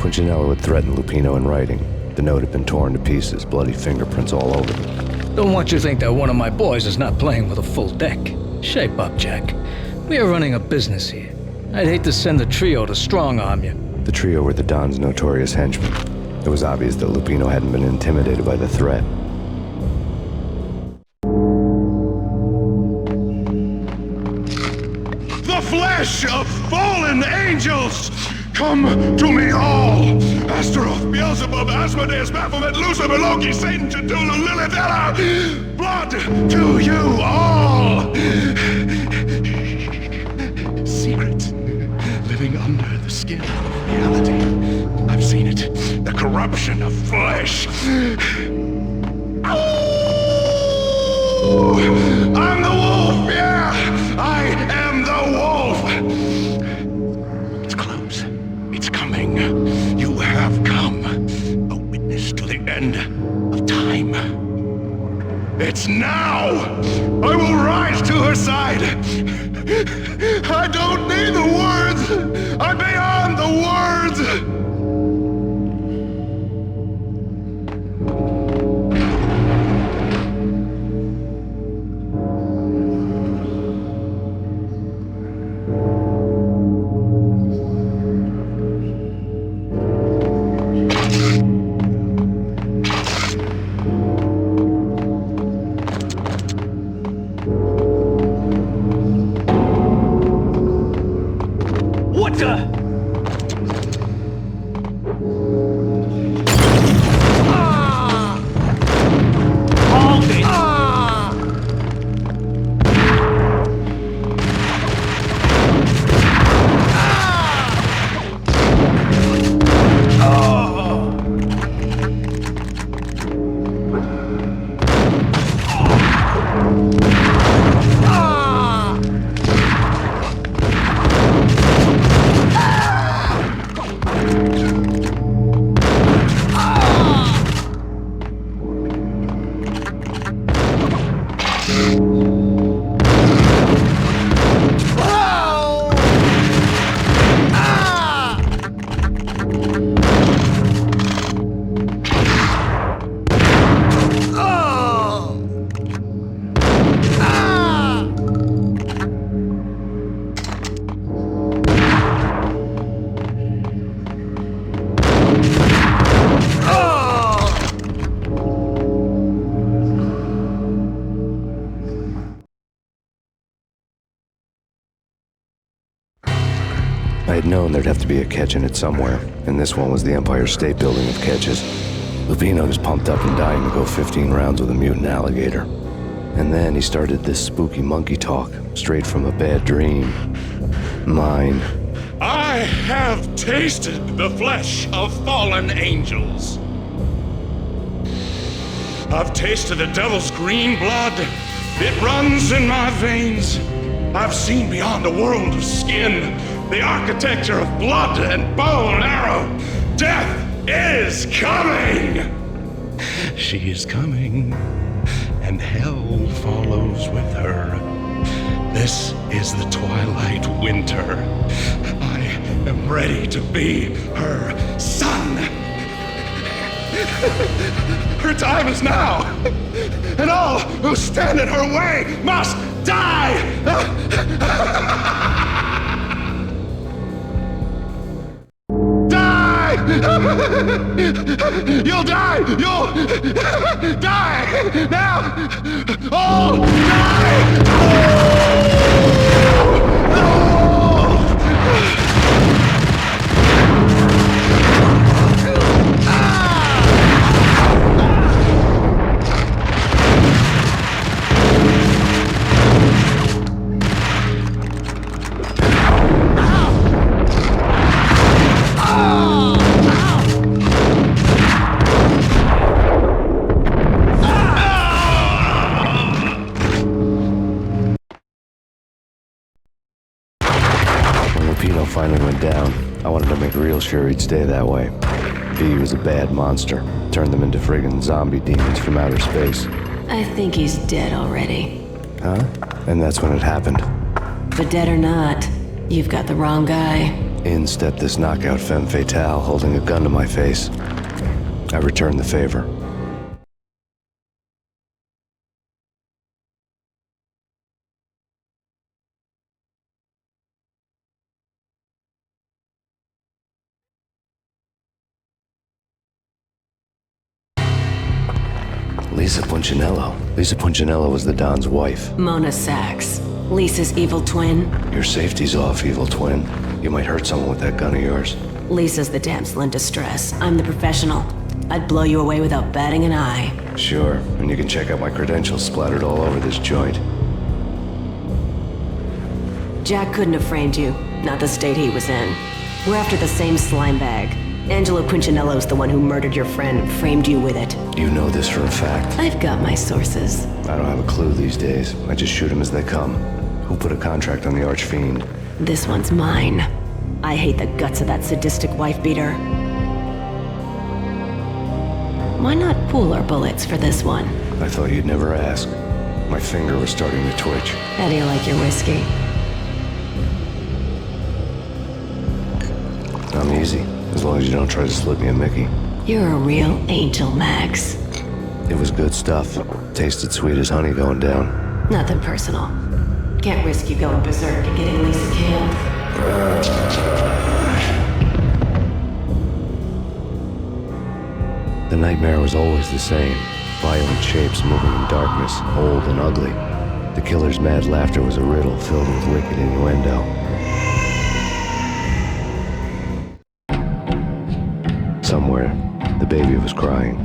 Punchinello had threatened Lupino in writing. The note had been torn to pieces, bloody fingerprints all over it. Don't want you to think that one of my boys is not playing with a full deck. Shape up, Jack. We are running a business here. I'd hate to send the trio to strong-arm you. The trio were the Don's notorious henchmen. It was obvious that Lupino hadn't been intimidated by the threat. The flesh of fallen angels! Come to me all! Astaroth, Beelzebub, Asmodeus, Baphomet, Lucifer, Loki, Satan, Cthulhu, Lilith, Ella! Blood to you all! Secret, living under the skin of reality. I've seen it. The corruption of flesh. Oh! I'm the wolf, yeah! I am the wolf! It's close. It's coming. You have come. A witness to the end of time. It's now! I will rise to her side! I don't need the words! I'm beyond the words! I had known there'd have to be a catch in it somewhere, and this one was the Empire State Building of catches. Lupino was pumped up and dying to go 15 rounds with a mutant alligator. And then he started this spooky monkey talk, straight from a bad dream. Mine. I have tasted the flesh of fallen angels. I've tasted the devil's green blood. It runs in my veins. I've seen beyond a world of skin, the architecture of blood and bow and arrow. Death is coming! She is coming, and hell follows with her. This is the twilight winter. I am ready to be her son. Her time is now, and all who stand in her way must die! You'll die! You'll die! Now! All die! sure he'd stay that way. V was a bad monster. Turned them into friggin' zombie demons from outer space. I think he's dead already. Huh? And that's when it happened. But dead or not, you've got the wrong guy. In stepped this knockout femme fatale, holding a gun to my face. I returned the favor. Lisa Punchinello was the Don's wife. Mona Sachs. Lisa's evil twin. Your safety's off, evil twin. You might hurt someone with that gun of yours. Lisa's the damsel in distress. I'm the professional. I'd blow you away without batting an eye. Sure, and you can check out my credentials splattered all over this joint. Jack couldn't have framed you. Not the state he was in. We're after the same slime bag. Angelo Punchinello's the one who murdered your friend and framed you with it. You know this for a fact. I've got my sources. I don't have a clue these days. I just shoot them as they come. Who put a contract on the Archfiend? This one's mine. I hate the guts of that sadistic wife-beater. Why not pool our bullets for this one? I thought you'd never ask. My finger was starting to twitch. How do you like your whiskey? I'm easy, as long as you don't try to slip me a Mickey. You're a real angel, Max. It was good stuff. Tasted sweet as honey going down. Nothing personal. Can't risk you going berserk and getting Lisa killed. The nightmare was always the same. Violent shapes moving in darkness, old and ugly. The killer's mad laughter was a riddle filled with wicked innuendo. Somewhere, the baby was crying.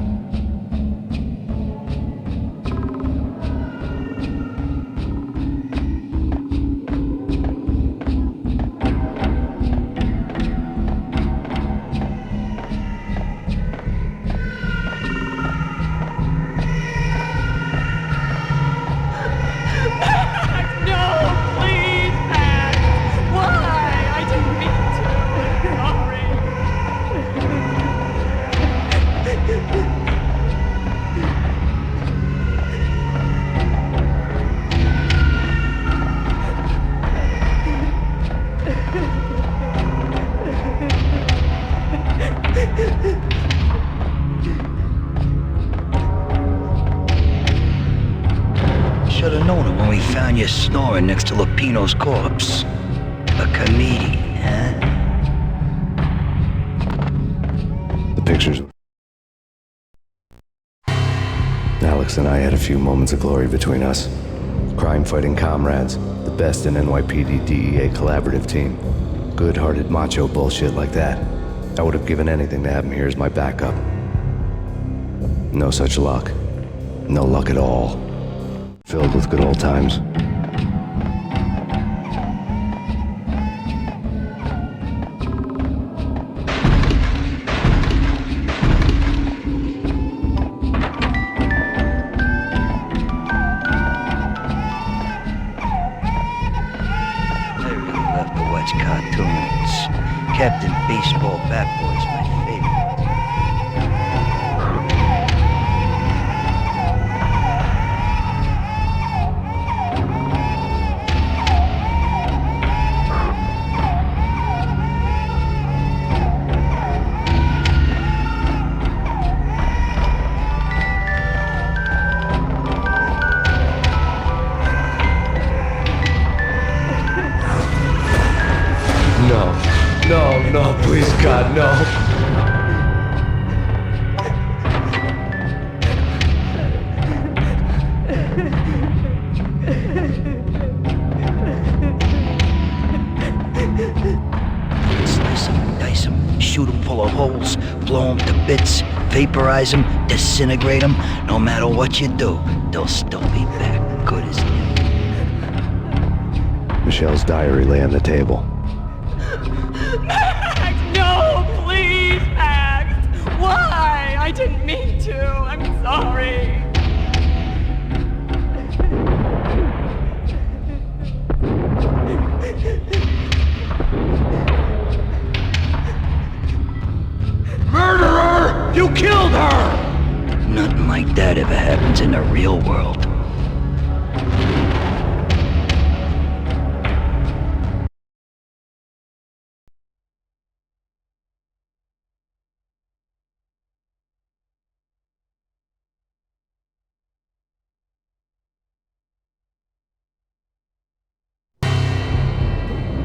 Should've known it when we found you snoring next to Lupino's corpse. A comedian, huh? The pictures. Alex and I had a few moments of glory between us. Crime-fighting comrades, the best in NYPD DEA collaborative team. Good-hearted macho bullshit like that. I would have given anything to have him here as my backup. No such luck. No luck at all. Filled with good old times. Cartoons. Captain Baseball Bat Boy's my favorite. No, please, God, no. Slice them, dice them, shoot them full of holes, blow them to bits, vaporize them, disintegrate them. No matter what you do, they'll still be back good as new. Michelle's diary lay on the table. Max, no, please, Max. Why? I didn't mean to. I'm sorry. killed her! Nothing like that ever happens in the real world.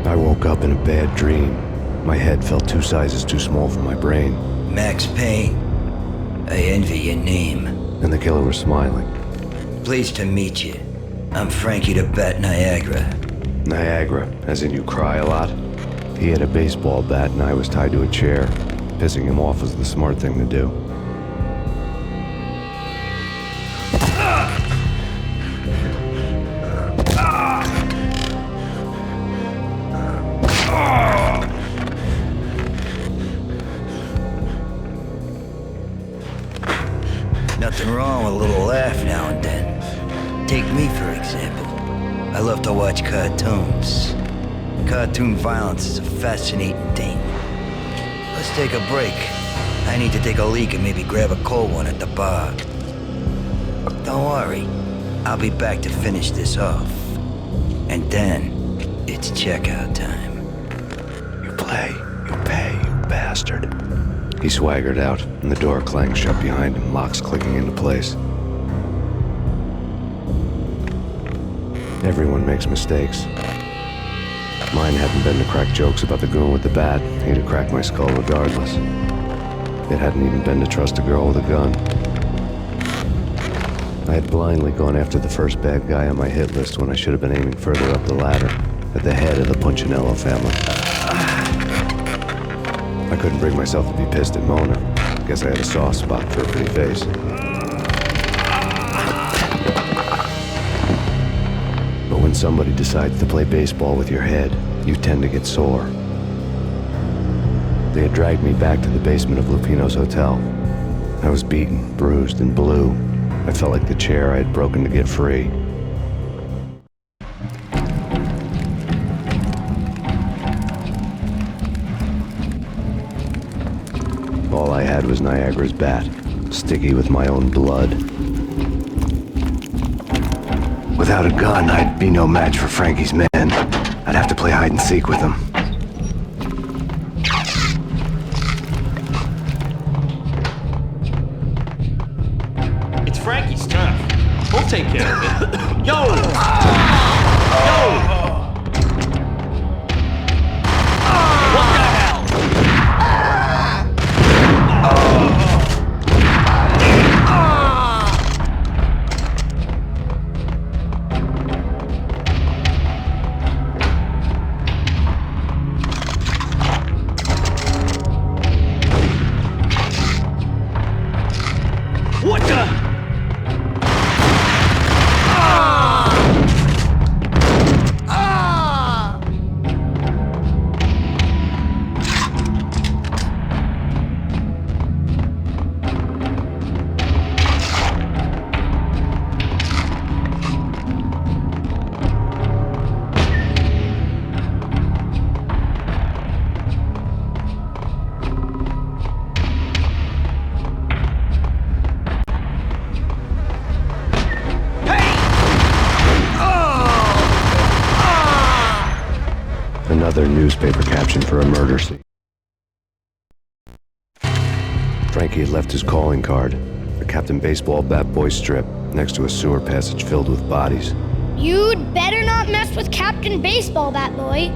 I woke up in a bad dream. My head felt 2 sizes too small for my brain. Max Payne. I envy your name. And the killer was smiling. Pleased to meet you. I'm Frankie the Bat Niagara. Niagara, as in you cry a lot? He had a baseball bat and I was tied to a chair. Pissing him off was the smart thing to do. Nothing wrong with a little laugh now and then. Take me, for example. I love to watch cartoons. Cartoon violence is a fascinating thing. Let's take a break. I need to take a leak and maybe grab a cold one at the bar. Don't worry. I'll be back to finish this off. And then, it's checkout time. You play, you pay, you bastard. He swaggered out, and the door clanged shut behind him, locks clicking into place. Everyone makes mistakes. Mine hadn't been to crack jokes about the goon with the bat. He'd have cracked my skull regardless. It hadn't even been to trust a girl with a gun. I had blindly gone after the first bad guy on my hit list when I should have been aiming further up the ladder, at the head of the Punchinello family. I couldn't bring myself to be pissed at Mona. Guess I had a soft spot for her pretty face. But when somebody decides to play baseball with your head, you tend to get sore. They had dragged me back to the basement of Lupino's hotel. I was beaten, bruised, and blue. I felt like the chair I had broken to get free. All I had was Niagara's bat, sticky with my own blood. Without a gun, I'd be no match for Frankie's men. I'd have to play hide and seek with them. It's Frankie's turn. We'll take care of it. Yo! Yo! What the hell? What the? Another newspaper caption for a murder scene. Frankie had left his calling card, a Captain Baseball Bat Boy strip, next to a sewer passage filled with bodies. You'd better not mess with Captain Baseball Bat Boy.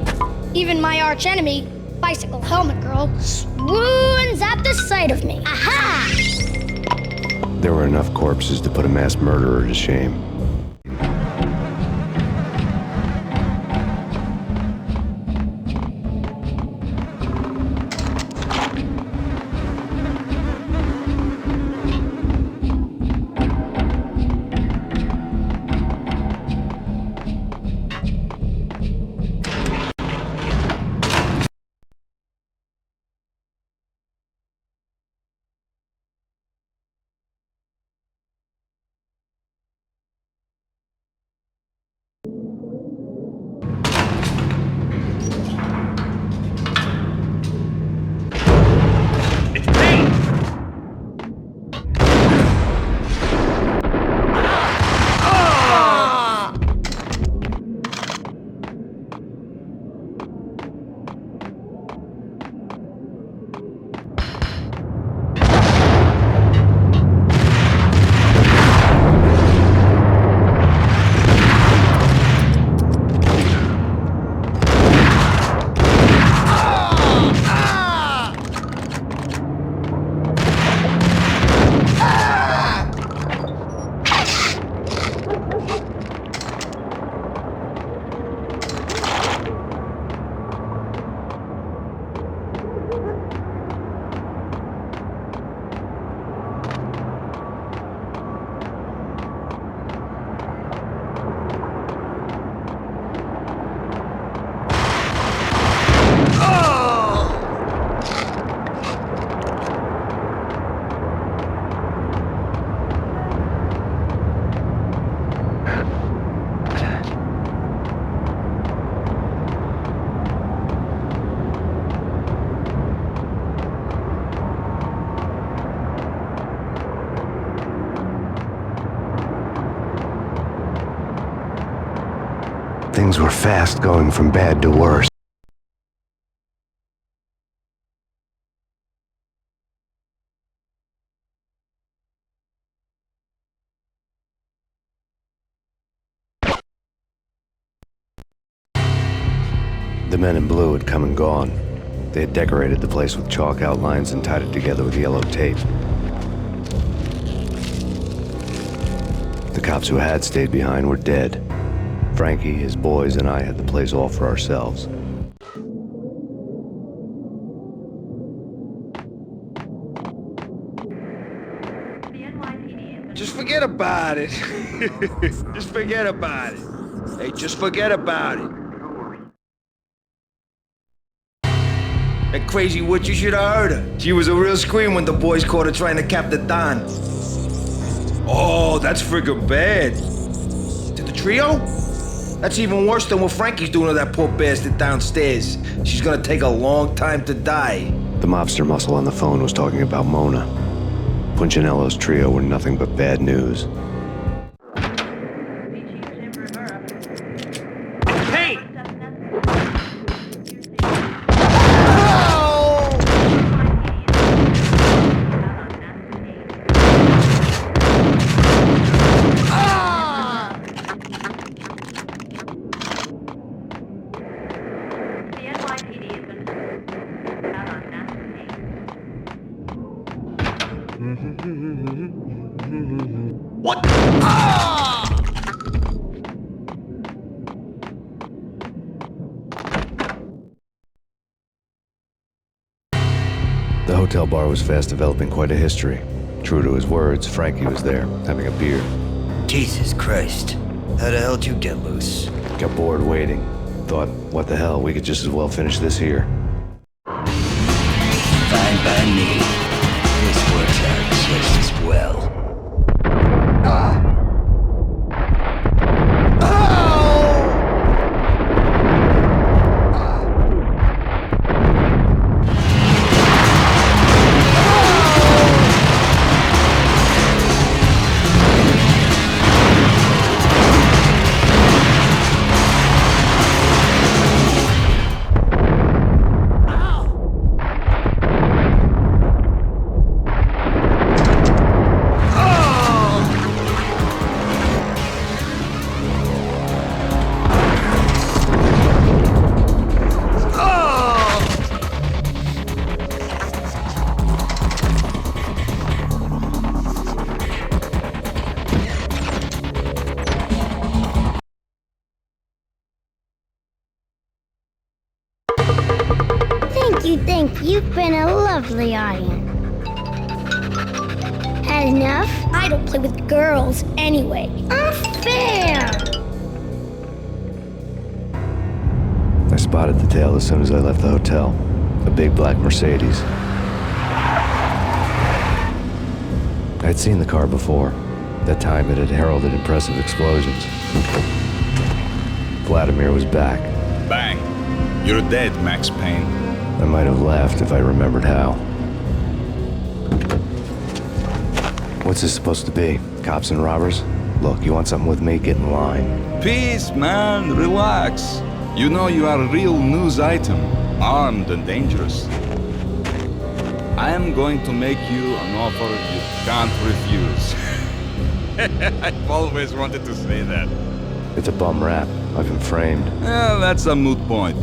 Even my archenemy, Bicycle Helmet Girl, swoons at the sight of me. Aha! There were enough corpses to put a mass murderer to shame. Things were fast going from bad to worse. The men in blue had come and gone. They had decorated the place with chalk outlines and tied it together with yellow tape. The cops who had stayed behind were dead. Frankie, his boys, and I had the place all for ourselves. Just forget about it. Just forget about it. Hey, just forget about it. That crazy witch, you should have heard her. She was a real scream when the boys caught her trying to cap the Don. Oh, that's friggin' bad. To the trio? That's even worse than what Frankie's doing to that poor bastard downstairs. She's gonna take a long time to die. The mobster muscle on the phone was talking about Mona. Punchinello's trio were nothing but bad news. What? Ah! The hotel bar was fast developing quite a history. True to his words, Frankie was there, having a beer. Jesus Christ. How the hell did you get loose? Got bored waiting. Thought, what the hell, we could just as well finish this here. Fine by me. This works out just as well. Thank you. You've been a lovely audience. Had enough? I don't play with girls anyway. Unfair! I spotted the tail as soon as I left the hotel. A big black Mercedes. I'd seen the car before. That time it had heralded impressive explosions. Vladimir was back. Bang. You're dead, Max Payne. I might have laughed if I remembered how. What's this supposed to be? Cops and robbers? Look, you want something with me? Get in line. Peace, man. Relax. You know you are a real news item. Armed and dangerous. I am going to make you an offer you can't refuse. I've always wanted to say that. It's a bum rap. I've been framed. Well, that's a moot point.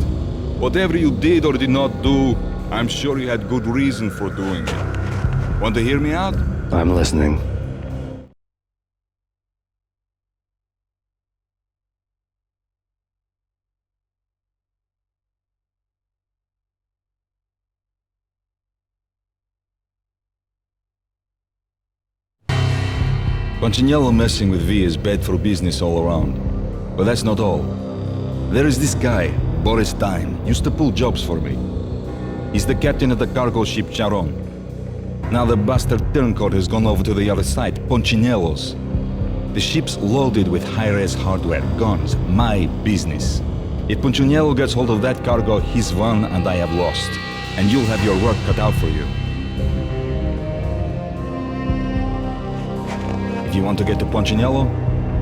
Whatever you did or did not do, I'm sure you had good reason for doing it. Want to hear me out? I'm listening. Punchinello messing with V is bad for business all around. But that's not all. There is this guy, Boris Dine, used to pull jobs for me. He's the captain of the cargo ship Charon. Now the bastard turncoat has gone over to the other side, Punchinello's. The ship's loaded with high-res hardware, guns, my business. If Punchinello gets hold of that cargo, he's won and I have lost. And you'll have your work cut out for you. If you want to get to Punchinello,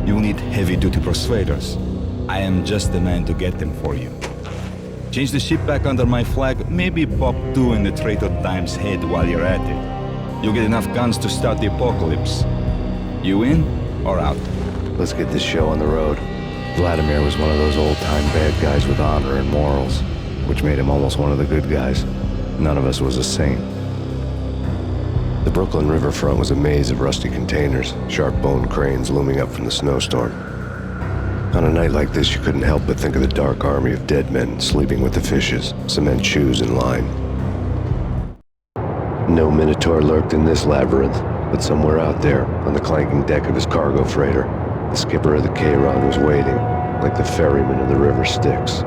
you'll need heavy-duty persuaders. I am just the man to get them for you. Change the ship back under my flag, maybe pop 2 in the Traitor Dime's head while you're at it. You'll get enough guns to start the apocalypse. You in or out? Let's get this show on the road. Vladimir was one of those old-time bad guys with honor and morals, which made him almost one of the good guys. None of us was a saint. The Brooklyn riverfront was a maze of rusty containers, sharp-boned cranes looming up from the snowstorm. On a night like this, you couldn't help but think of the dark army of dead men sleeping with the fishes, cement shoes in line. No Minotaur lurked in this labyrinth, but somewhere out there, on the clanking deck of his cargo freighter, the skipper of the K-Ron was waiting, like the ferryman of the river Styx.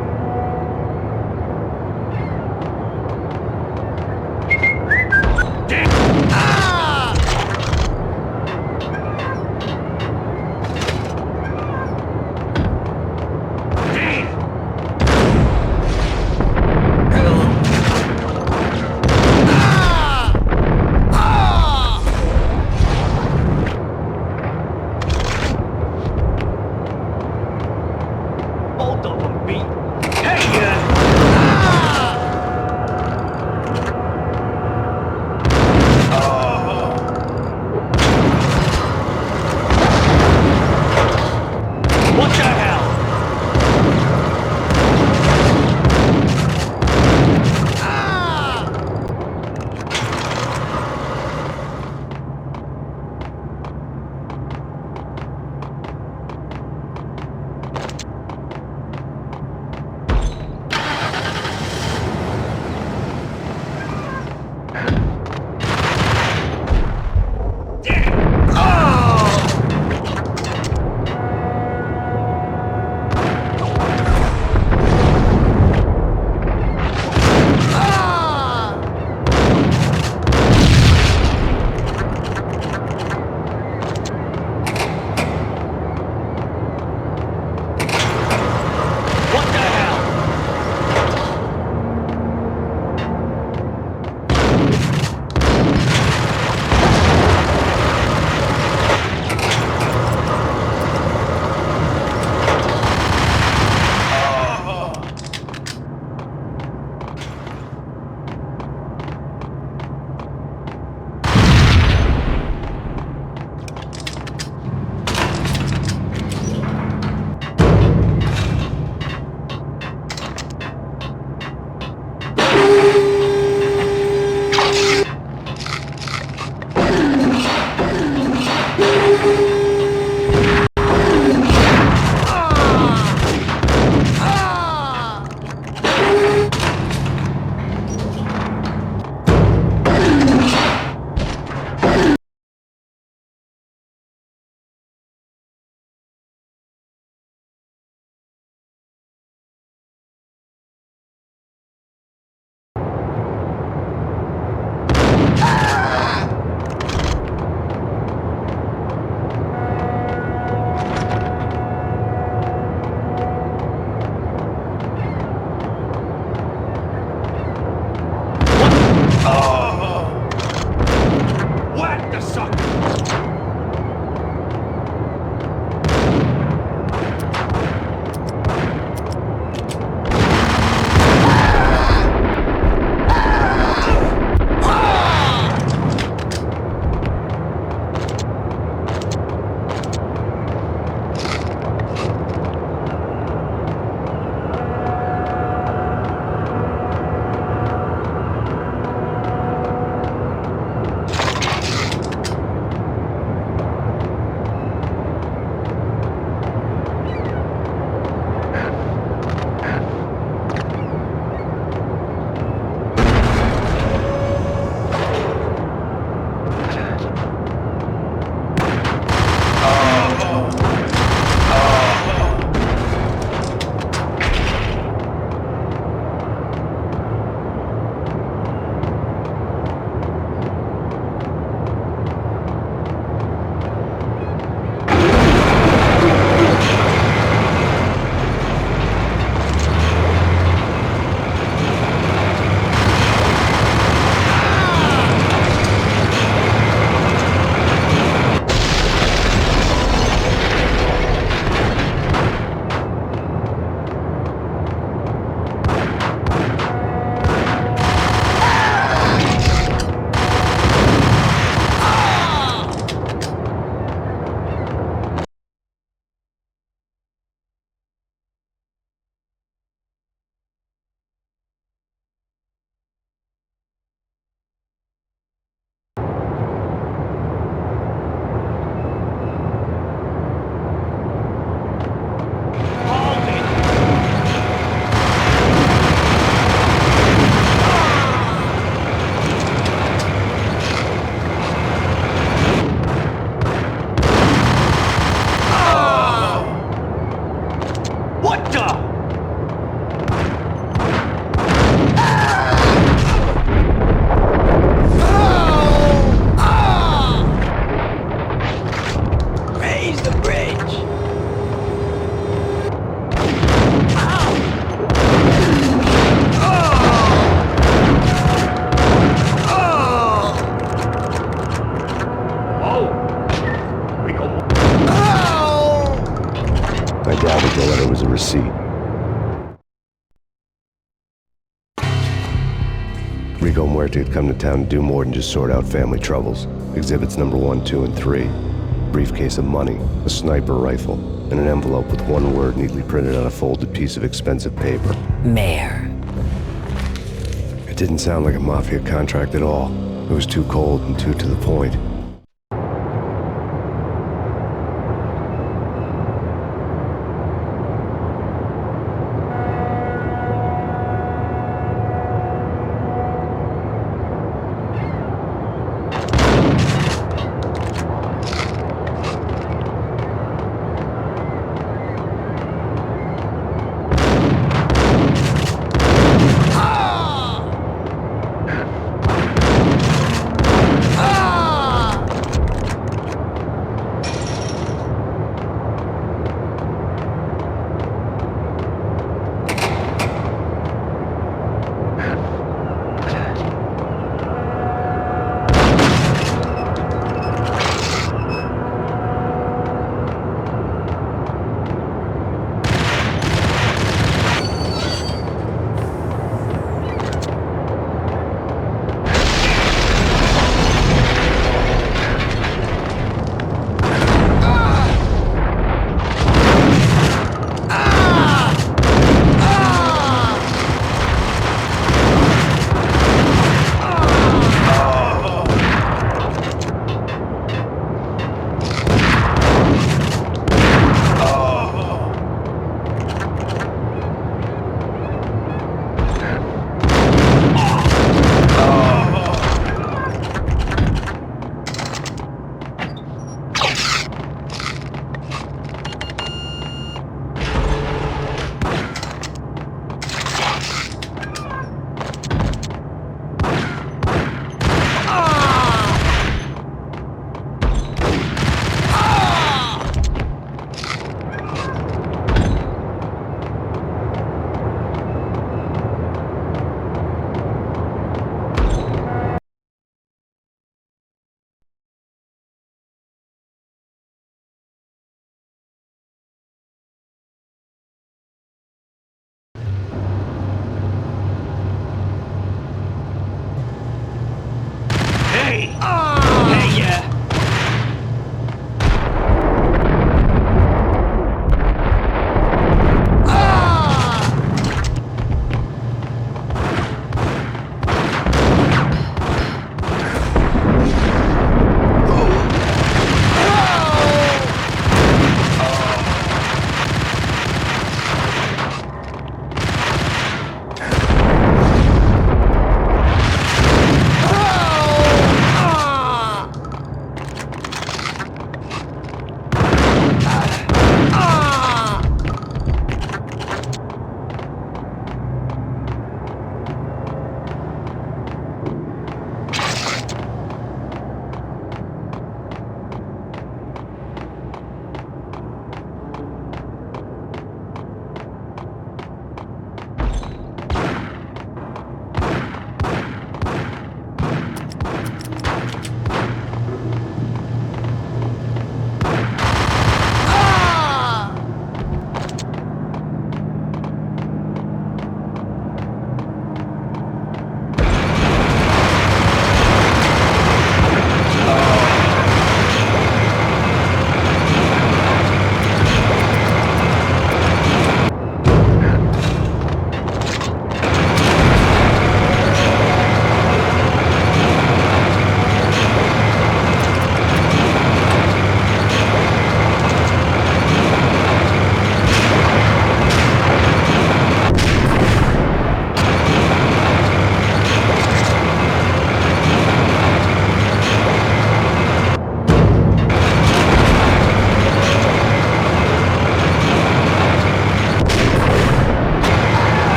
gathered the letter was a receipt. Rico Muerte had come to town to do more than just sort out family troubles. Exhibits number 1, 2, and 3. Briefcase of money, a sniper rifle, and an envelope with one word neatly printed on a folded piece of expensive paper. Mayor. It didn't sound like a mafia contract at all. It was too cold and too to the point.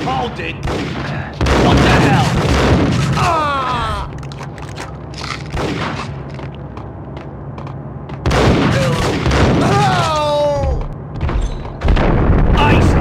Hold it! What the hell? Ah! Ice!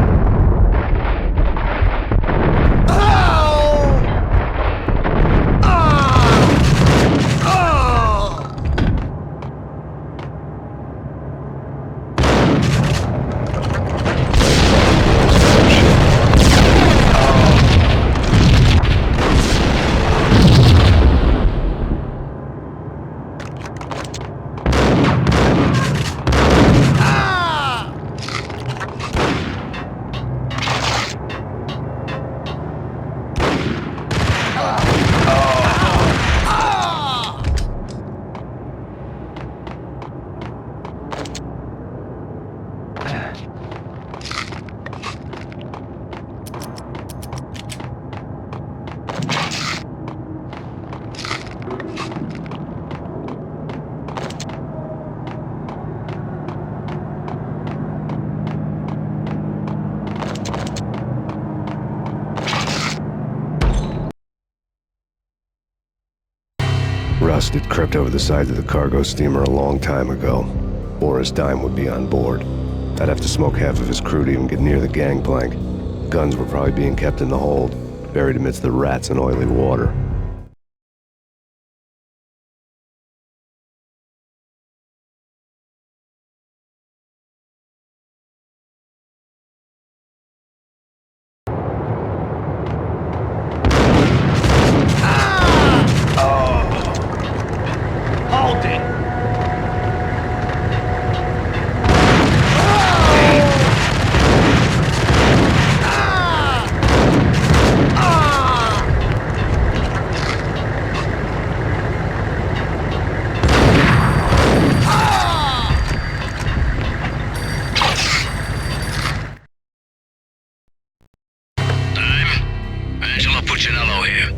Rust had crept over the sides of the cargo steamer a long time ago. Boris Dime would be on board. I'd have to smoke half of his crew to even get near the gangplank. Guns were probably being kept in the hold, buried amidst the rats and oily water. Hold it! Angelo Puccinello here.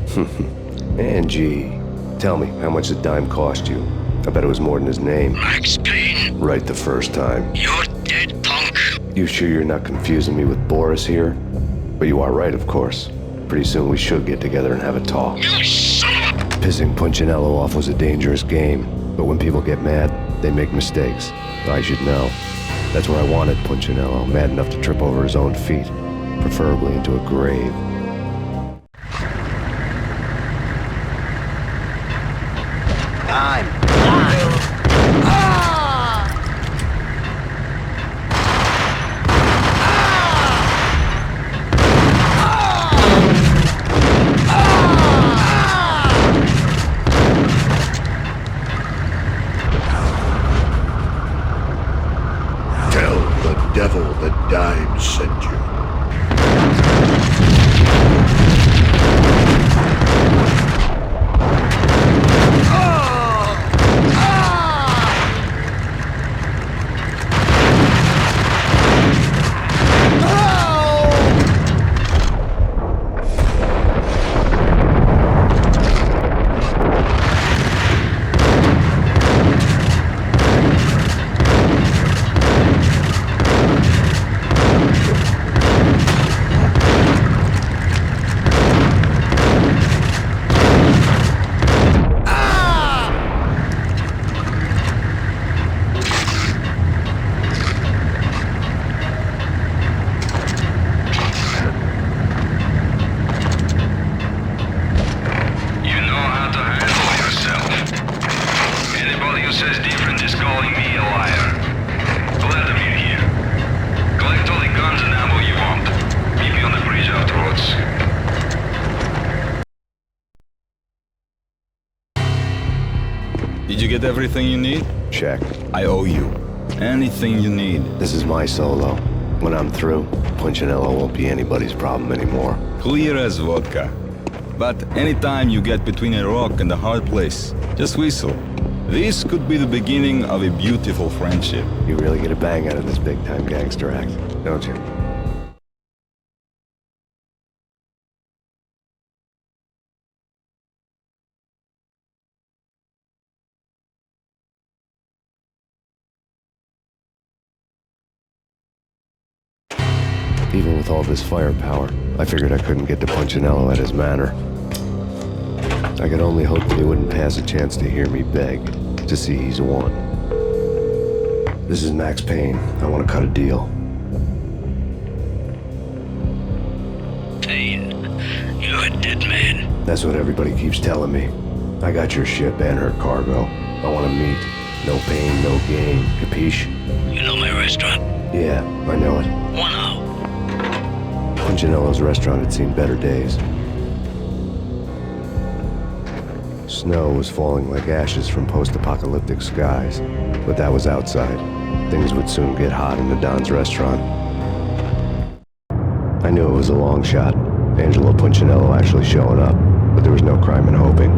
Angie, tell me, how much did Dime cost you? I bet it was more than his name. Max Payne. Right the first time. You're dead, punk. You sure you're not confusing me with Boris here? But you are right, of course. Pretty soon we should get together and have a talk. You son of a... Pissing Punchinello off was a dangerous game, but when people get mad, they make mistakes. I should know. That's where I wanted Punchinello, mad enough to trip over his own feet, preferably into a grave. Tell the devil that Dime sent you. Did you get everything you need? Check. I owe you. Anything you need. This is my solo. When I'm through, Punchinello won't be anybody's problem anymore. Clear as vodka. But anytime you get between a rock and a hard place, just whistle. This could be the beginning of a beautiful friendship. You really get a bang out of this big-time gangster act, don't you? Even with all this firepower, I figured I couldn't get to Punchinello at his manor. I could only hope that he wouldn't pass a chance to hear me beg to see he's won. This is Max Payne. I want to cut a deal. Payne, you're a dead man. That's what everybody keeps telling me. I got your ship and her cargo. I want to meet. No pain, no gain. Capiche? You know my restaurant? Yeah, I know it. One out. Punchinello's restaurant had seen better days. Snow was falling like ashes from post-apocalyptic skies, but that was outside. Things would soon get hot in the Don's restaurant. I knew it was a long shot, Angelo Punchinello actually showing up, but there was no crime in hoping.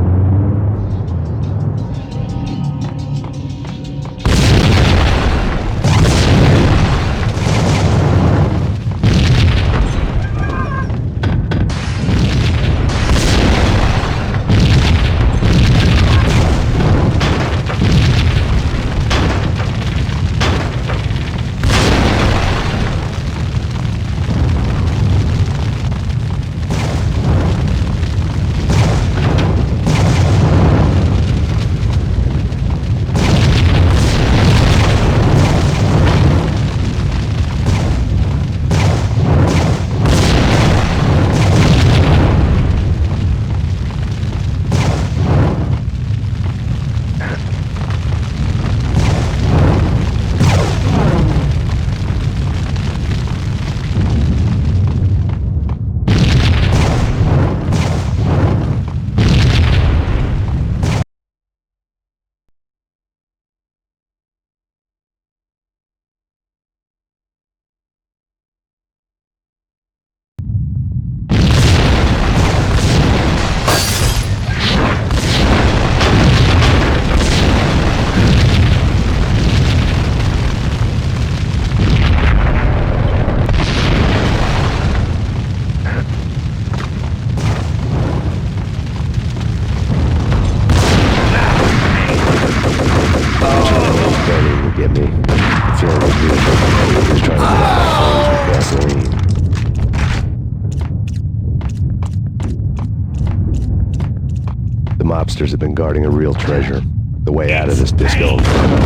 The mobsters have been guarding a real treasure. The way out of this disco inferno.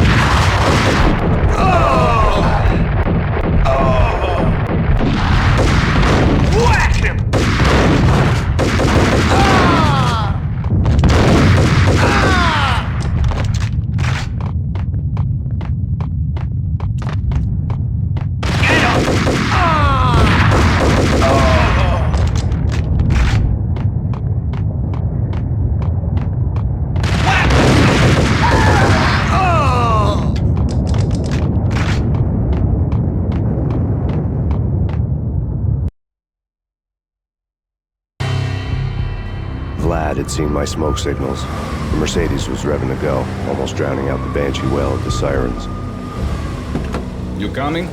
Whack him! Vlad had seen my smoke signals. The Mercedes was revving to go, almost drowning out the Banshee wail of the sirens. You coming?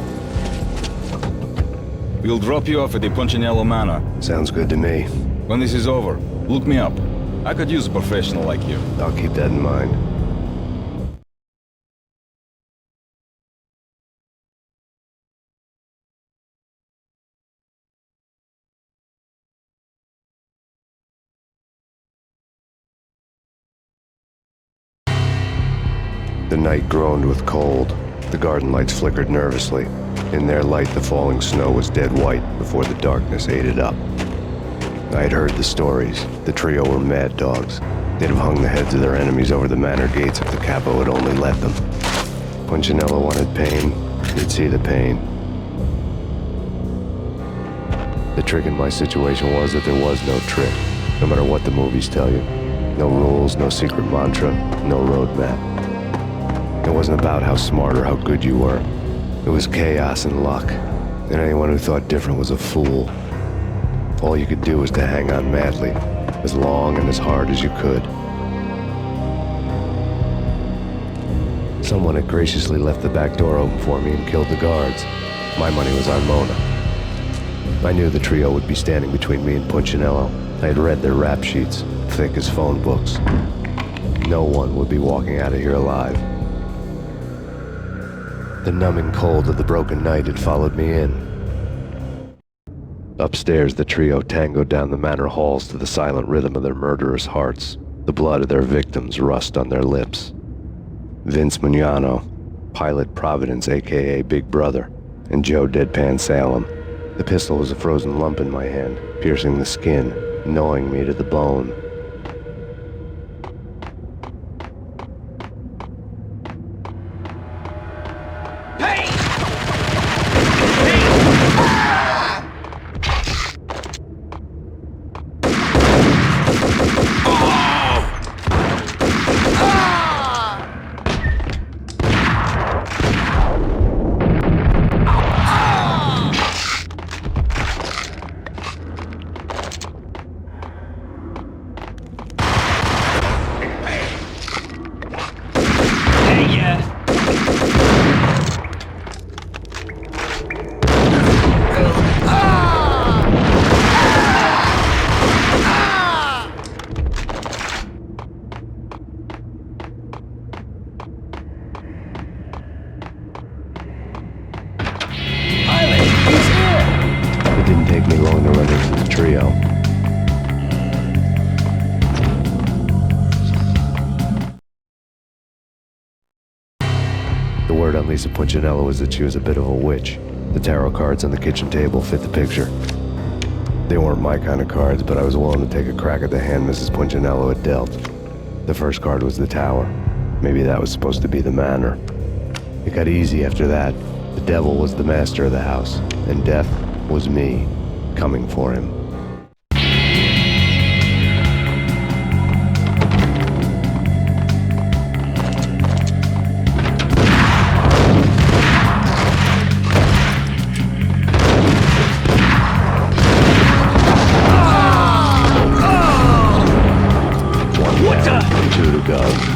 We'll drop you off at the Punchinello Manor. Sounds good to me. When this is over, look me up. I could use a professional like you. I'll keep that in mind. The night groaned with cold. The garden lights flickered nervously. In their light, the falling snow was dead white before the darkness ate it up. I had heard the stories. The trio were mad dogs. They'd have hung the heads of their enemies over the manor gates if the capo had only let them. Punchinello wanted Payne. He'd see the pain. The trick in my situation was that there was no trick, no matter what the movies tell you. No rules, no secret mantra, no roadmap. It wasn't about how smart or how good you were. It was chaos and luck, and anyone who thought different was a fool. All you could do was to hang on madly, as long and as hard as you could. Someone had graciously left the back door open for me and killed the guards. My money was on Mona. I knew the trio would be standing between me and Punchinello. I had read their rap sheets, thick as phone books. No one would be walking out of here alive. The numbing cold of the broken night had followed me in. Upstairs, the trio tangoed down the manor halls to the silent rhythm of their murderous hearts. The blood of their victims rust on their lips. Vince Mugnano, Pilot Providence, a.k.a. Big Brother, and Joe Deadpan Salem. The pistol was a frozen lump in my hand, piercing the skin, gnawing me to the bone. It didn't take me long to run into the trio. The word on Lisa Punchinello was that she was a bit of a witch. The tarot cards on the kitchen table fit the picture. They weren't my kind of cards, but I was willing to take a crack at the hand Mrs. Punchinello had dealt. The first card was the tower. Maybe that was supposed to be the manor. It got easy after that. The devil was the master of the house, and death was me, coming for him. One down, 2 to go.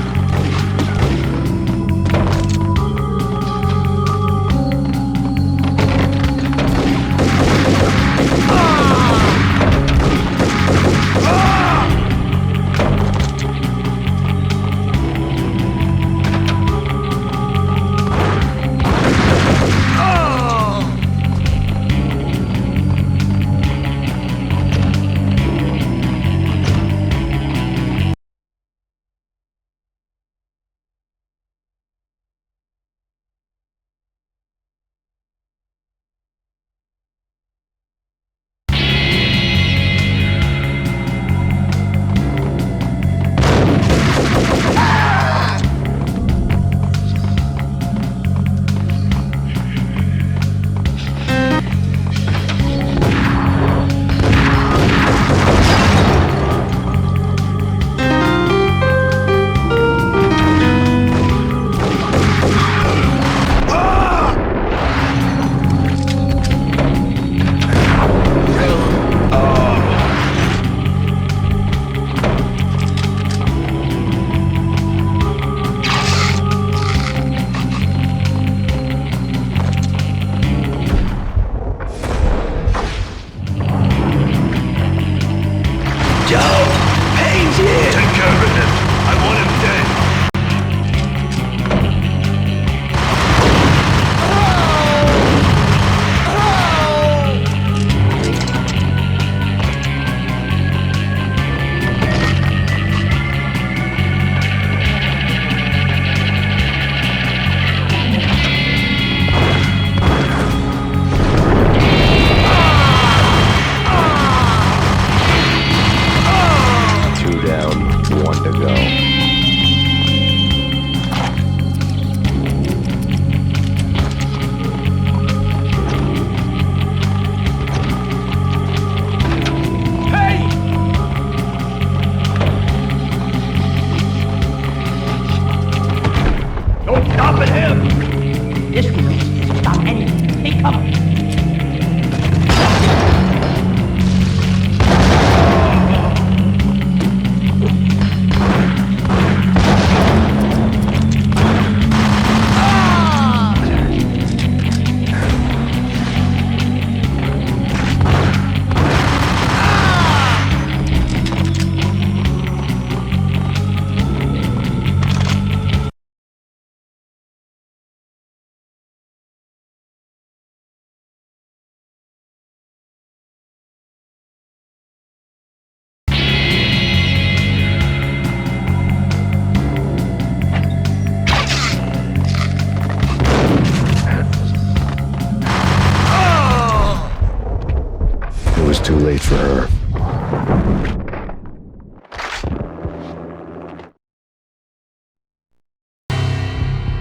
late for her.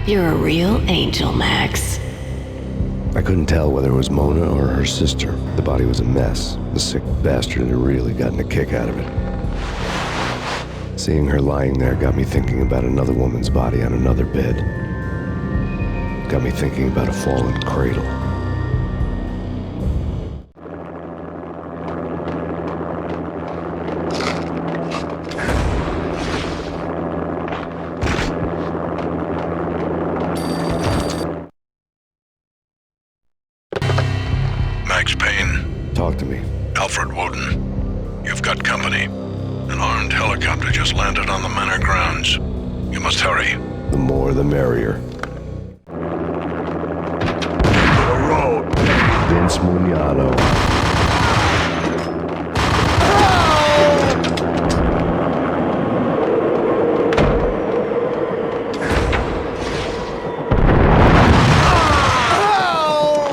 You're a real angel, Max. I couldn't tell whether it was Mona or her sister. The body was a mess. The sick bastard had really gotten a kick out of it. Seeing her lying there got me thinking about another woman's body on another bed. Got me thinking about a fallen cradle. Max Payne. Talk to me. Alfred Woden. You've got company. An armed helicopter just landed on the manor grounds. You must hurry. The more the merrier. Vince Mugnano.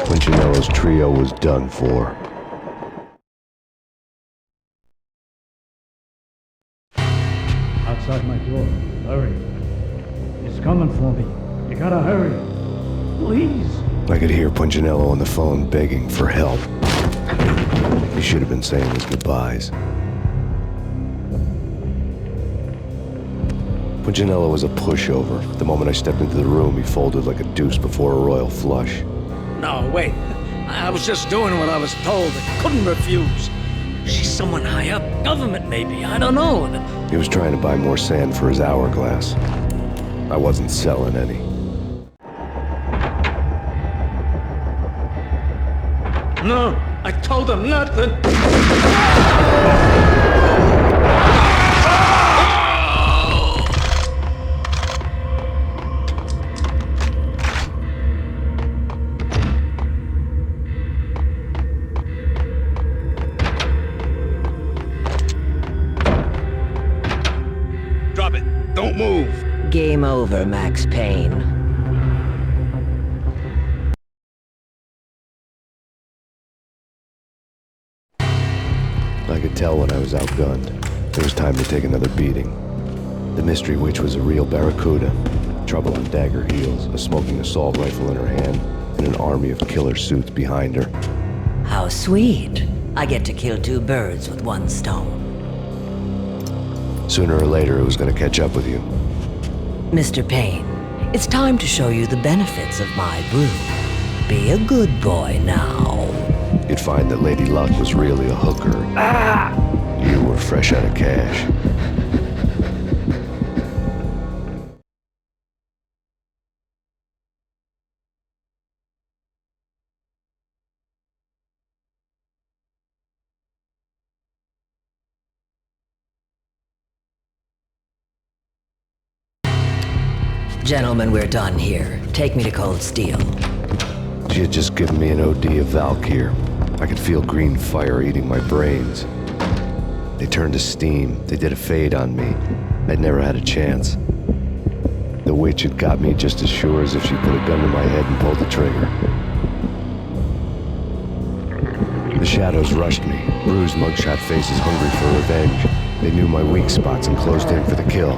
Punchinello's trio was done for. Outside my door. Hurry. He's coming for me. You gotta hurry. Please. I could hear Punchinello on the phone begging for help. He should have been saying his goodbyes. Punchinello was a pushover. The moment I stepped into the room, he folded like a deuce before a royal flush. No, wait. I was just doing what I was told. I couldn't refuse. She's someone high up. Government, maybe. I don't know. He was trying to buy more sand for his hourglass. I wasn't selling any. No, I told him nothing. Drop it. Don't move. Game over, Max Payne. I could tell when I was outgunned. It was time to take another beating. The mystery witch was a real barracuda. Trouble on dagger heels, a smoking assault rifle in her hand, and an army of killer suits behind her. How sweet. I get to kill two birds with one stone. Sooner or later, it was going to catch up with you. Mr. Payne, it's time to show you the benefits of my brew. Be a good boy now. You'd find that Lady Luck was really a hooker. You were fresh out of cash. Gentlemen, we're done here. Take me to Cold Steel. She had just given me an OD of Valkyr. I could feel green fire eating my brains. They turned to steam. They did a fade on me. I'd never had a chance. The witch had got me just as sure as if she put a gun to my head and pulled the trigger. The shadows rushed me, bruised mugshot faces hungry for revenge. They knew my weak spots and closed in for the kill.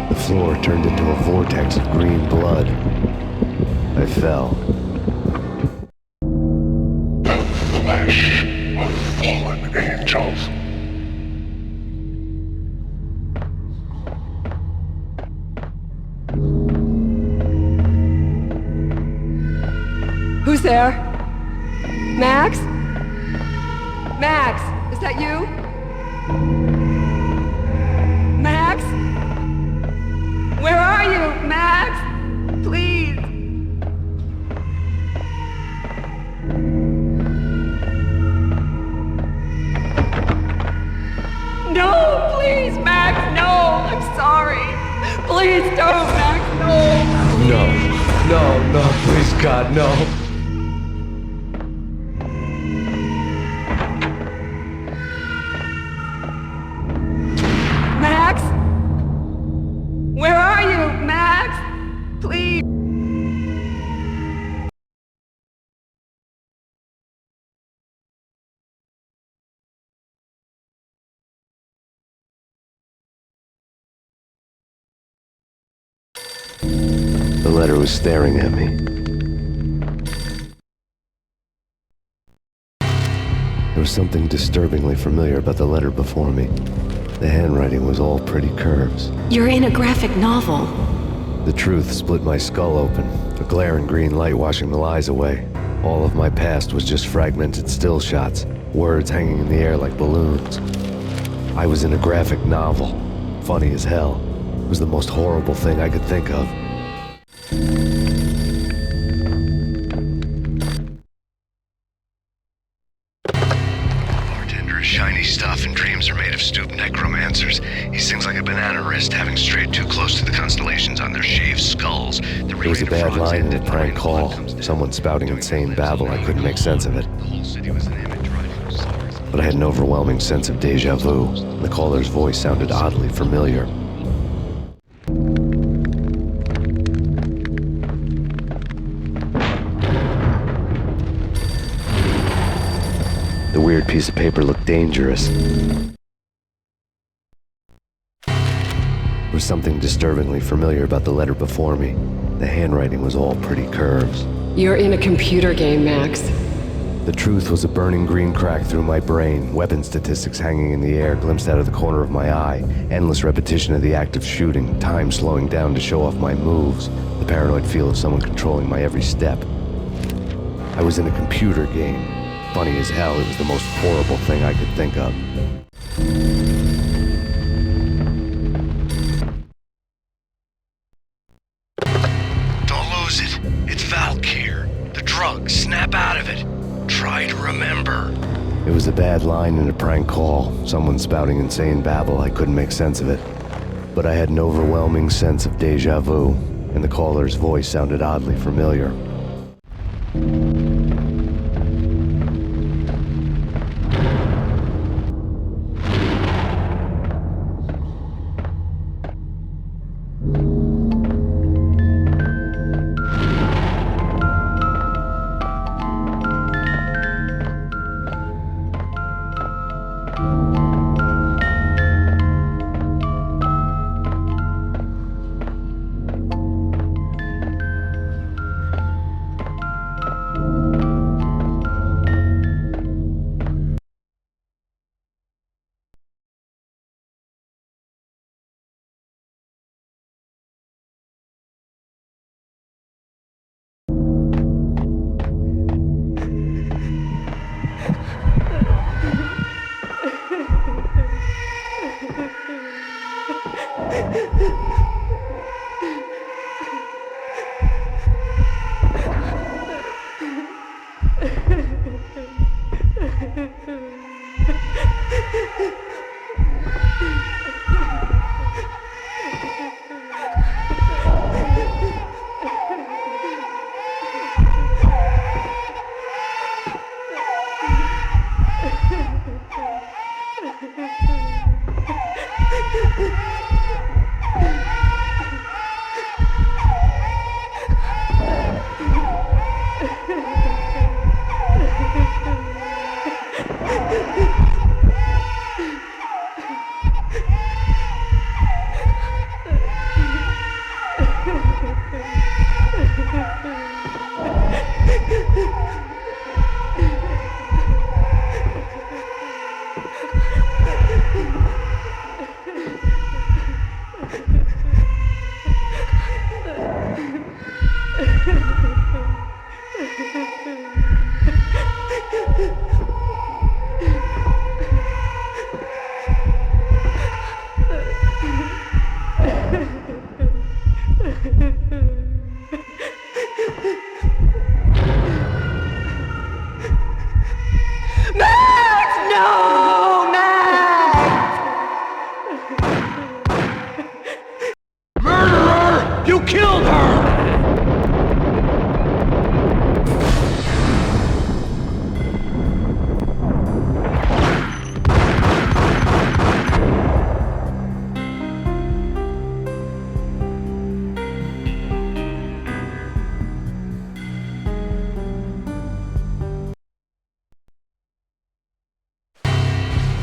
The floor turned into a vortex of green blood. I fell. Flesh of fallen angels. Who's there? Max? Max, is that you? Max? Where are you, Max? Please. No, please, Max, no. I'm sorry. Please don't, Max, no. No, please, God, no. was staring at me. There was something disturbingly familiar about the letter before me. The handwriting was all pretty curves. You're in a graphic novel. The truth split my skull open, a glaring green light washing the lies away. All of my past was just fragmented still shots, words hanging in the air like balloons. I was in a graphic novel. Funny as hell. It was the most horrible thing I could think of. Bartender is shiny stuff and dreams are made of stooped necromancers. He sings like a banana wrist, having strayed too close to the constellations on their shaved skulls. It was a bad line in a prank call. Someone spouting insane babble. I couldn't make sense of it. But I had an overwhelming sense of deja vu. The caller's voice sounded oddly familiar. The weird piece of paper looked dangerous. There was something disturbingly familiar about the letter before me. The handwriting was all pretty curves. You're in a computer game, Max. The truth was a burning green crack through my brain, weapon statistics hanging in the air, glimpsed out of the corner of my eye, endless repetition of the act of shooting, time slowing down to show off my moves, the paranoid feel of someone controlling my every step. I was in a computer game. Funny as hell, it was the most horrible thing I could think of. Don't lose it. It's Valkyr. The drug. Snap out of it. Try to remember. It was a bad line in a prank call. Someone spouting insane babble. I couldn't make sense of it. But I had an overwhelming sense of deja vu, and the caller's voice sounded oddly familiar.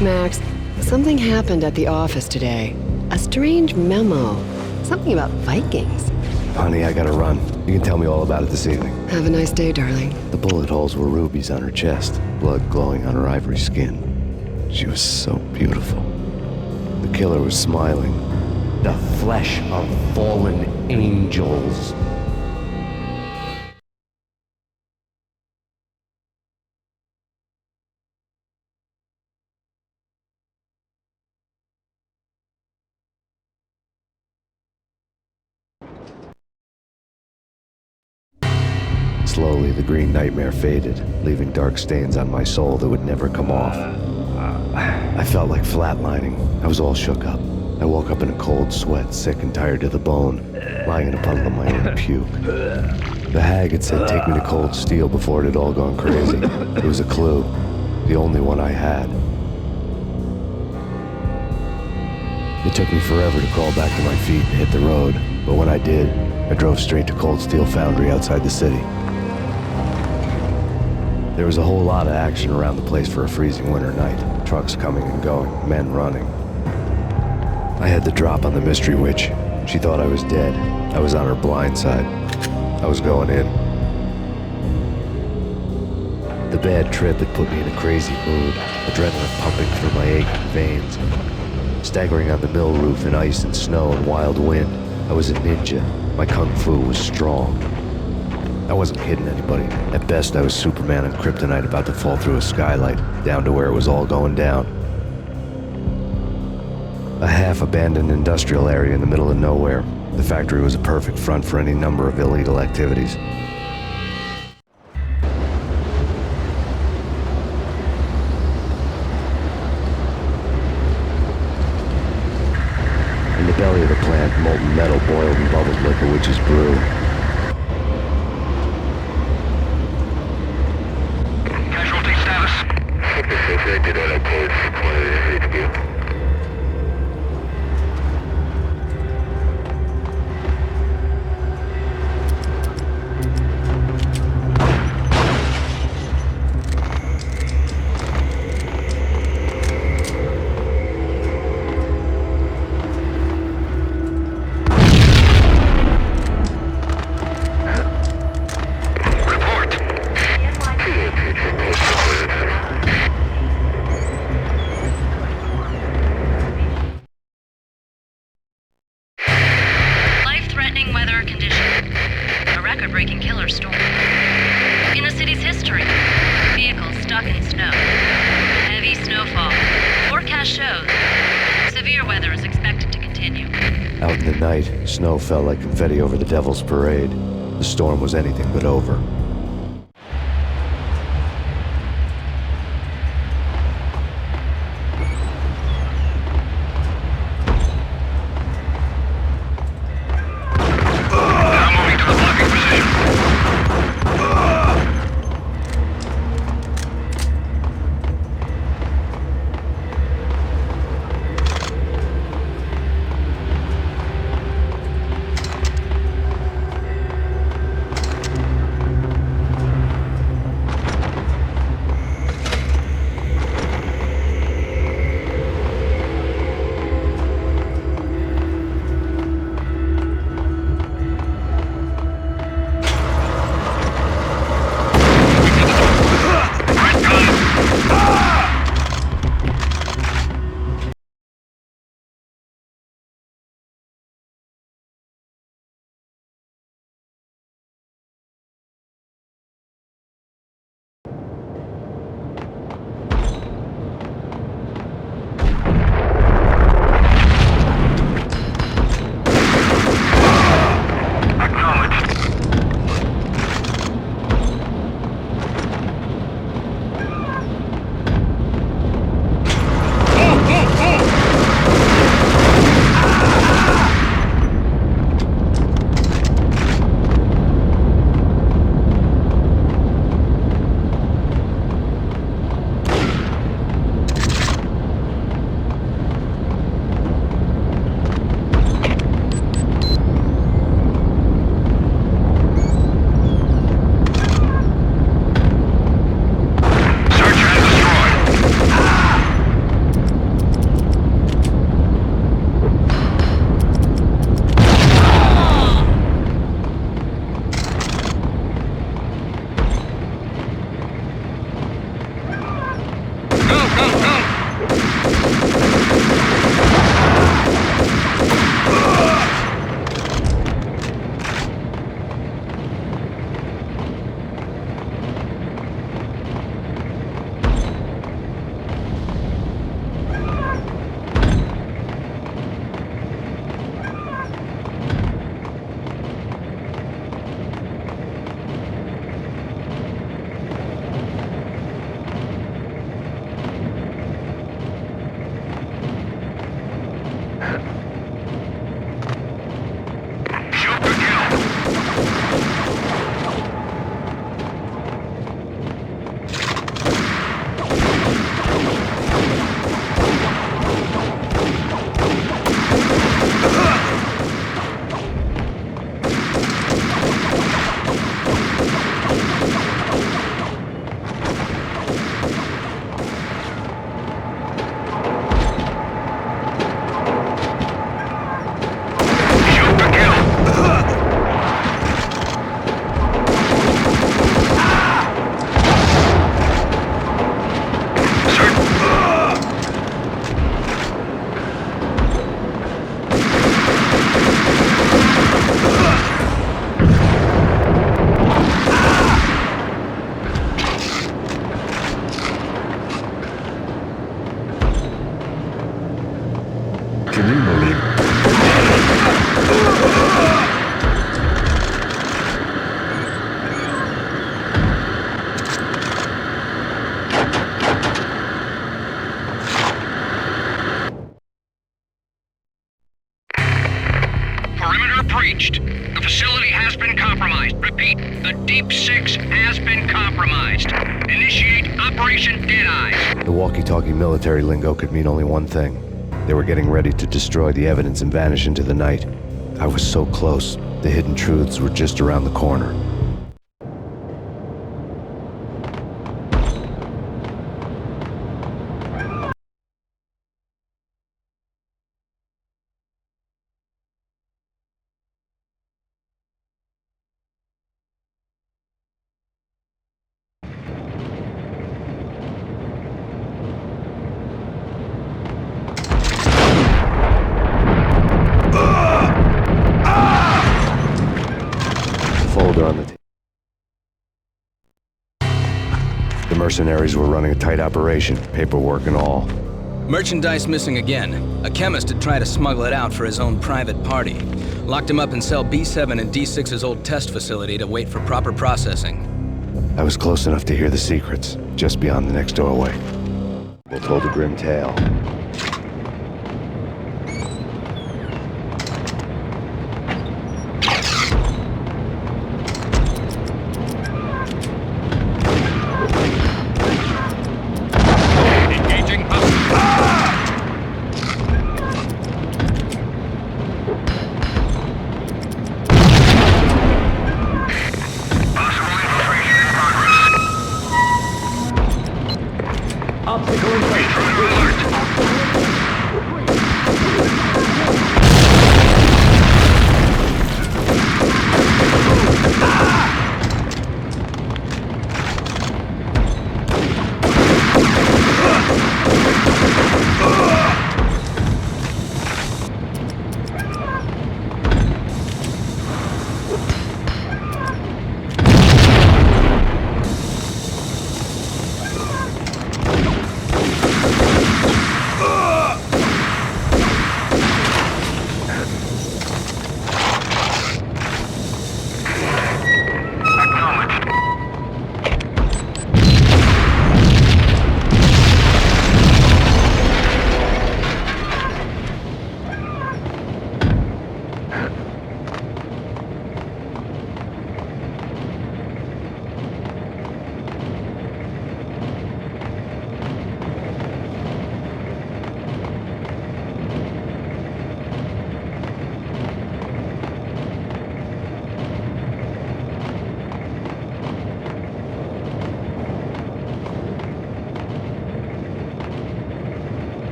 Max, something happened at the office today. A strange memo. Something about Vikings. Honey, I gotta run. You can tell me all about it this evening. Have a nice day, darling. The bullet holes were rubies on her chest, blood glowing on her ivory skin. She was so beautiful. The killer was smiling. The flesh of fallen angels. Slowly, the green nightmare faded, leaving dark stains on my soul that would never come off. I felt like flatlining. I was all shook up. I woke up in a cold sweat, sick and tired to the bone, lying in a puddle of my own puke. The hag had said take me to Cold Steel before it had all gone crazy. It was a clue, the only one I had. It took me forever to crawl back to my feet and hit the road, but when I did, I drove straight to Cold Steel Foundry outside the city. There was a whole lot of action around the place for a freezing winter night. Trucks coming and going, men running. I had the drop on the mystery witch. She thought I was dead. I was on her blind side. I was going in. The bad trip had put me in a crazy mood, adrenaline pumping through my aching veins. Staggering on the mill roof in ice and snow and wild wind, I was a ninja. My kung fu was strong. I wasn't kidding anybody. At best, I was Superman on kryptonite about to fall through a skylight, down to where it was all going down. A half-abandoned industrial area in the middle of nowhere. The factory was a perfect front for any number of illegal activities. In the belly of the plant, molten metal boiled and bubbled like a witch's brew. Casualty status? Life-threatening weather conditions. A record-breaking killer storm. In the city's history, vehicles stuck in snow. Heavy snowfall. Forecast shows severe weather is expected to continue. Out in the night, snow fell like confetti over the Devil's Parade. The storm was anything but over. Deep 6 has been compromised. Initiate Operation Deadeye. The walkie-talkie military lingo could mean only one thing. They were getting ready to destroy the evidence and vanish into the night. I was so close. The hidden truths were just around the corner. Folder on the table. The mercenaries were running a tight operation, paperwork and all. Merchandise missing again. A chemist had tried to smuggle it out for his own private party. Locked him up in cell B7 in D6's old test facility to wait for proper processing. I was close enough to hear the secrets, just beyond the next doorway. They told a grim tale.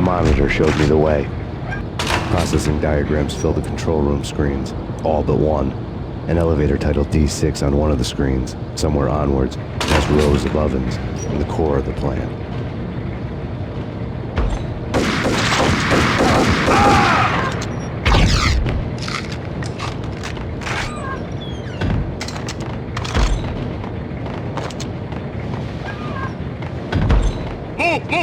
monitor showed me the way. Processing diagrams filled the control room screens, all but one. An elevator titled D6 on one of the screens, somewhere onwards, past rows of ovens, in the core of the plant. Move!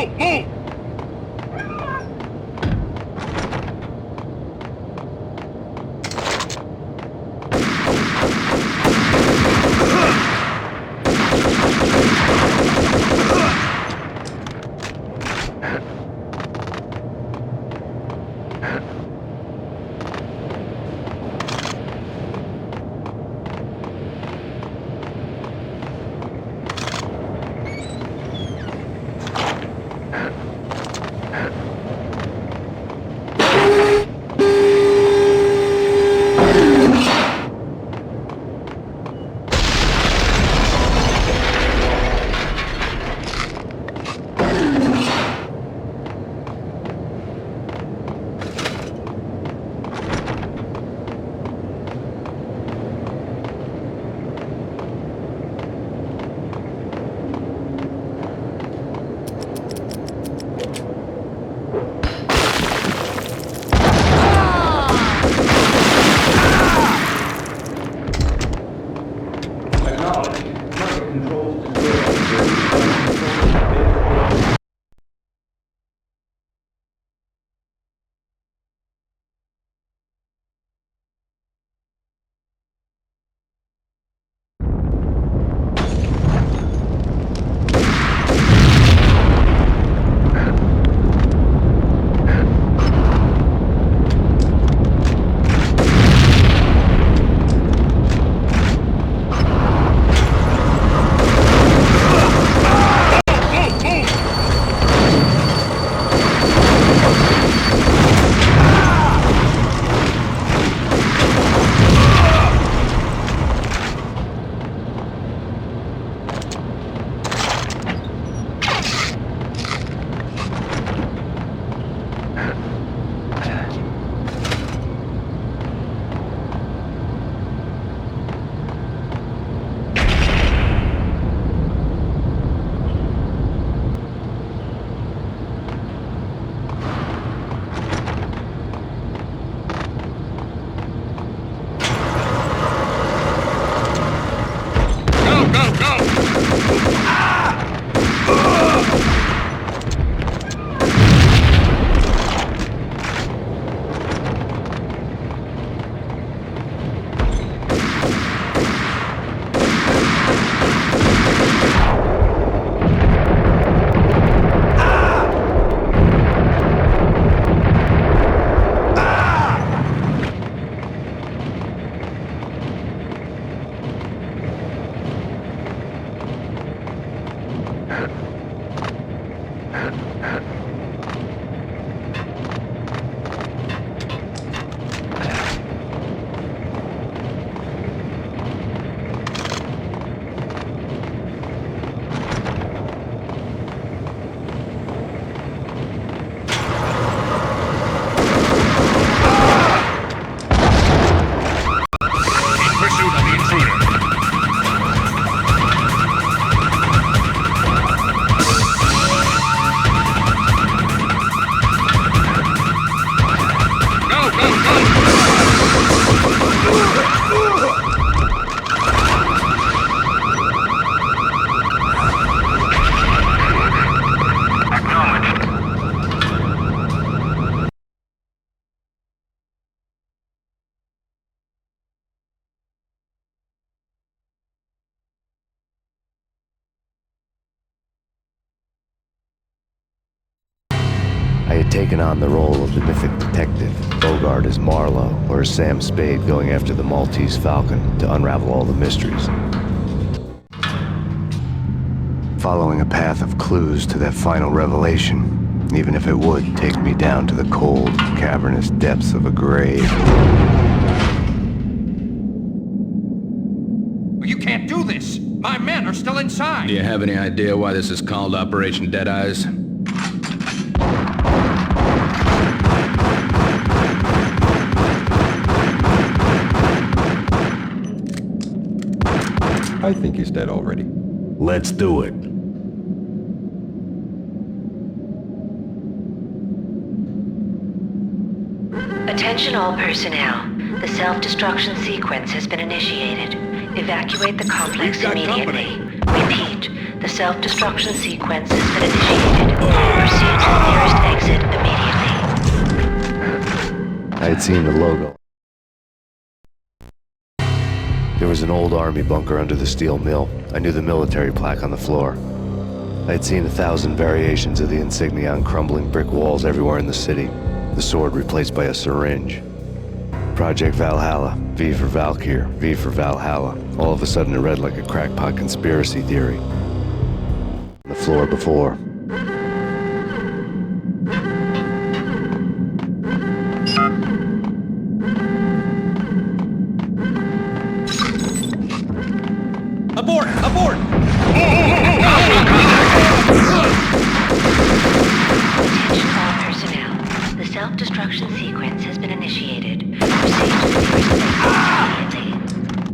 I had taken on the role of the mythic detective, Bogart as Marlowe, or as Sam Spade going after the Maltese Falcon to unravel all the mysteries. Following a path of clues to that final revelation, even if it would take me down to the cold, cavernous depths of a grave. You can't do this! My men are still inside! Do you have any idea why this is called Operation Dead Eyes? I think he's dead already. Let's do it. Attention all personnel. The self-destruction sequence has been initiated. Evacuate the complex immediately. Repeat, the self-destruction sequence has been initiated. Proceed to the nearest exit immediately. I had seen the logo. There was an old army bunker under the steel mill. I knew the military plaque on the floor. I had seen 1,000 variations of the insignia on crumbling brick walls everywhere in the city. The sword replaced by a syringe. Project Valhalla, V for Valkyr, V for Valhalla. All of a sudden it read like a crackpot conspiracy theory. The floor before. Abort! Abort! Attention all personnel. The self-destruction sequence has been initiated. Proceed to the nearest exit immediately.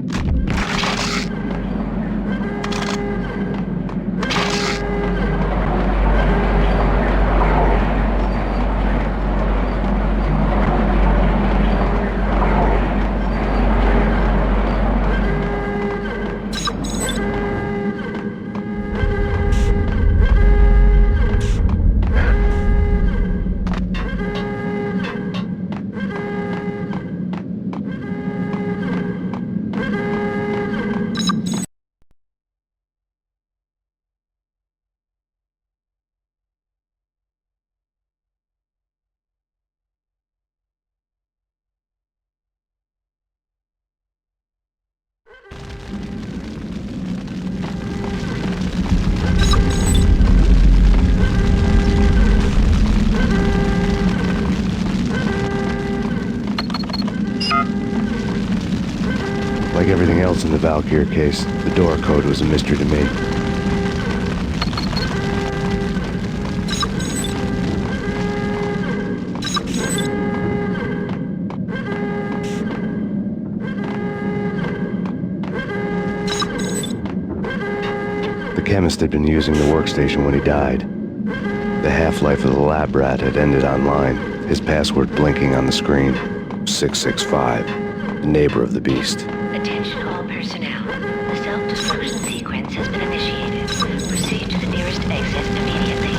Like everything else in the Valkyr case, the door code was a mystery to me. The chemist had been using the workstation when he died. The half-life of the lab rat had ended online, his password blinking on the screen. 665, the neighbor of the beast. Attention all personnel. The self-destruction sequence has been initiated. Proceed to the nearest exit immediately.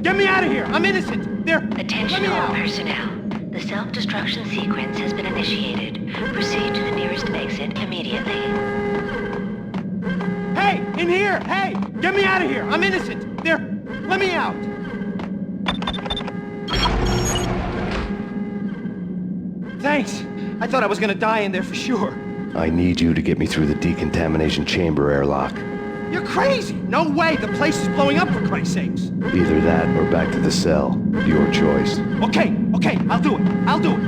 Get me out of here! I'm innocent! There! Attention all personnel. The self-destruction sequence has been initiated. Proceed to the nearest exit immediately. Hey! In here! Hey! Get me out of here! I'm innocent! There! Let me out! Thanks! I thought I was gonna die in there for sure. I need you to get me through the decontamination chamber airlock. You're crazy! No way! The place is blowing up, for Christ's sakes! Either that or back to the cell. Your choice. Okay, I'll do it. I'll do it.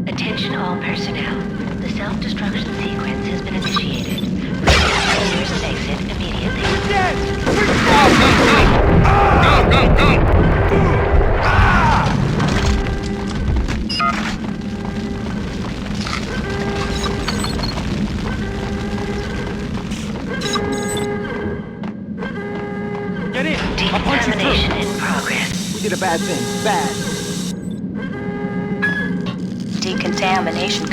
Attention all personnel. The self-destruction sequence has been initiated. Proceed to the nearest exit immediately. We're dead! Get in! I'll punch you Decontamination through. in progress. We did a bad thing. Bad. Decontamination.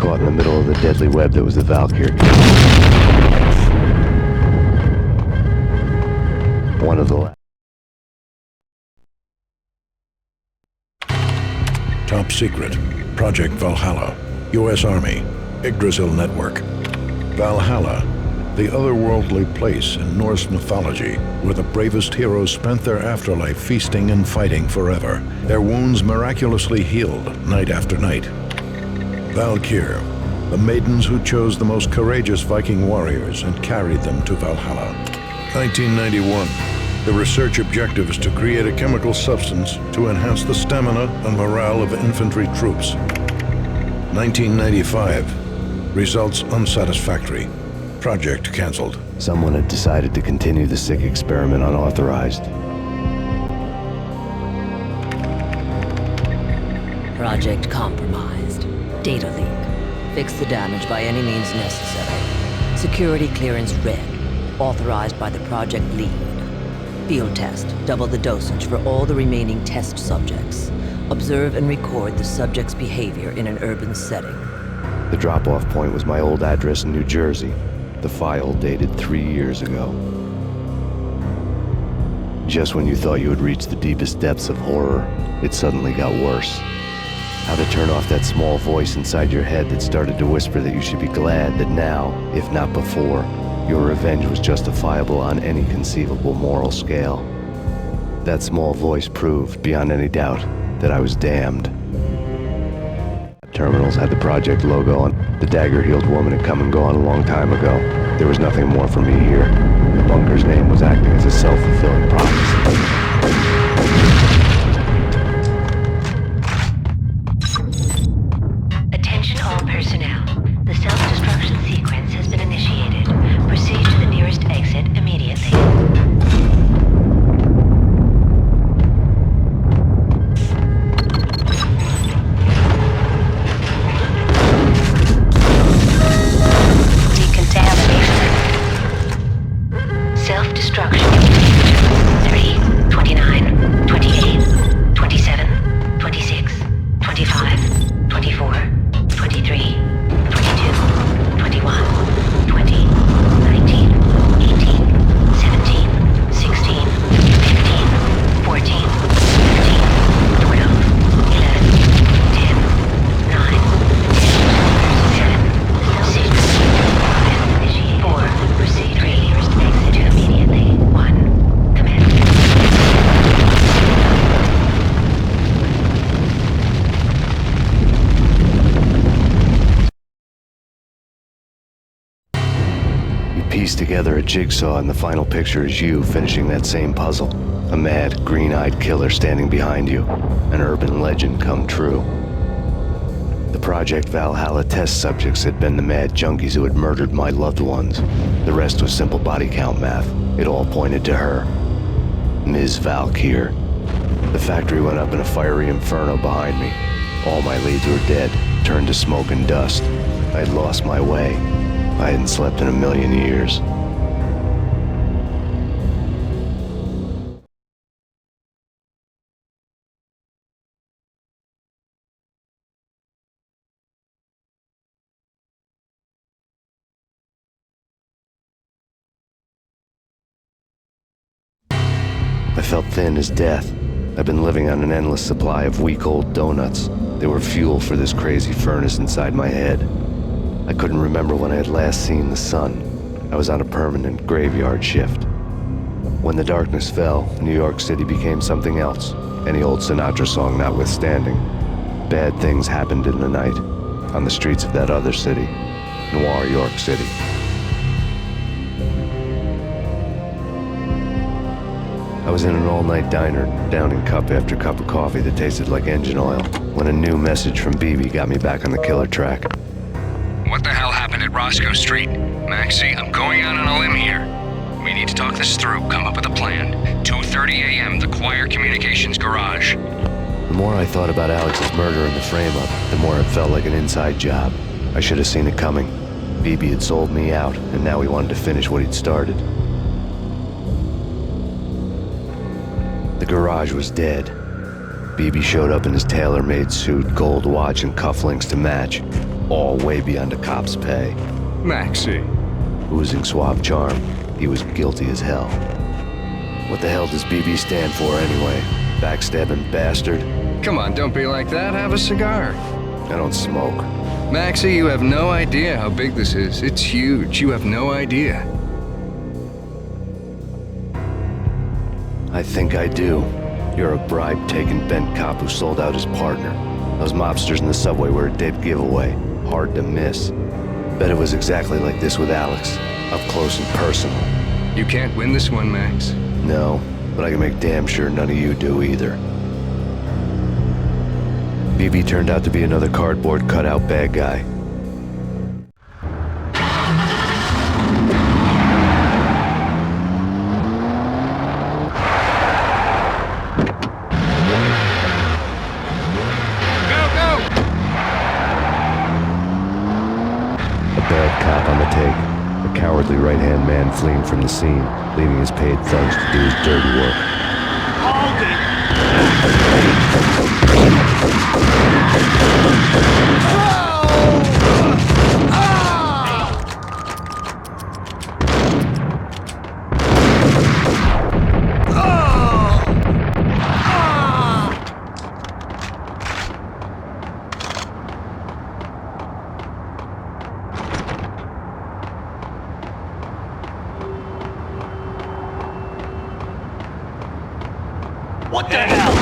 caught in the middle of the deadly web that was the Valkyrie. One of the last. Top secret. Project Valhalla. U.S. Army. Yggdrasil Network. Valhalla, the otherworldly place in Norse mythology where the bravest heroes spent their afterlife feasting and fighting forever, their wounds miraculously healed night after night. Valkyr, the maidens who chose the most courageous Viking warriors and carried them to Valhalla. 1991. The research objective is to create a chemical substance to enhance the stamina and morale of infantry troops. 1995. Results unsatisfactory. Project cancelled. Someone had decided to continue the sick experiment unauthorized. Project compromised. Data leak. Fix the damage by any means necessary. Security clearance red. Authorized by the project lead. Field test. Double the dosage for all the remaining test subjects. Observe and record the subject's behavior in an urban setting. The drop-off point was my old address in New Jersey. The file dated 3 years ago. Just when you thought you had reached the deepest depths of horror, it suddenly got worse. How to turn off that small voice inside your head that started to whisper that you should be glad that now, if not before, your revenge was justifiable on any conceivable moral scale. That small voice proved, beyond any doubt, that I was damned. Terminals had the project logo on. The dagger-heeled woman had come and gone a long time ago. There was nothing more for me here. The bunker's name was acting as a self-fulfilling prophecy. Attention all personnel. The self-destruction sequence has been initiated. Proceed to the nearest exit immediately. Self-destruction. 3, 29, 28, 27, 26, 25, 24, 23, 22, 21, 20, 19, 18, 17, 16, 15, 14, 15, 12, 11, 10, 9, 10, 7, 6, 5, 4, proceed, 3, exit immediately, 1, commence. Piece together a jigsaw, and the final picture is you finishing that same puzzle. A mad, green-eyed killer standing behind you. An urban legend come true. The Project Valhalla test subjects had been the mad junkies who had murdered my loved ones. The rest was simple body count math. It all pointed to her. Ms. Valkyr. The factory went up in a fiery inferno behind me. All my leads were dead, turned to smoke and dust. I had lost my way. I hadn't slept in a million years. I felt thin as death. I've been living on an endless supply of week-old donuts. They were fuel for this crazy furnace inside my head. I couldn't remember when I had last seen the sun. I was on a permanent graveyard shift. When the darkness fell, New York City became something else, any old Sinatra song notwithstanding. Bad things happened in the night, on the streets of that other city, Noir York City. I was in an all-night diner, downing cup after cup of coffee that tasted like engine oil, when a new message from BB got me back on the killer track. What the hell happened at Roscoe Street? Maxie, I'm going out on a limb here. We need to talk this through, come up with a plan. 2:30 a.m., the Choir Communications Garage. The more I thought about Alex's murder and the frame-up, the more it felt like an inside job. I should have seen it coming. BB had sold me out, and now he wanted to finish what he'd started. The garage was dead. BB showed up in his tailor-made suit, gold watch, and cufflinks to match. All way beyond a cop's pay. Maxie. Oozing suave charm, he was guilty as hell. What the hell does BB stand for anyway? Backstabbing bastard? Come on, don't be like that. Have a cigar. I don't smoke. Maxie, you have no idea how big this is. It's huge. You have no idea. I think I do. You're a bribe-taking bent cop who sold out his partner. Those mobsters in the subway were a dead giveaway. Hard to miss. Bet it was exactly like this with Alex. Up close and personal. You can't win this one, Max. No, but I can make damn sure none of you do either. BB turned out to be another cardboard cutout bad guy. A cowardly right-hand man fleeing from the scene, leaving his paid thugs to do his dirty work. Hold it! What the hell?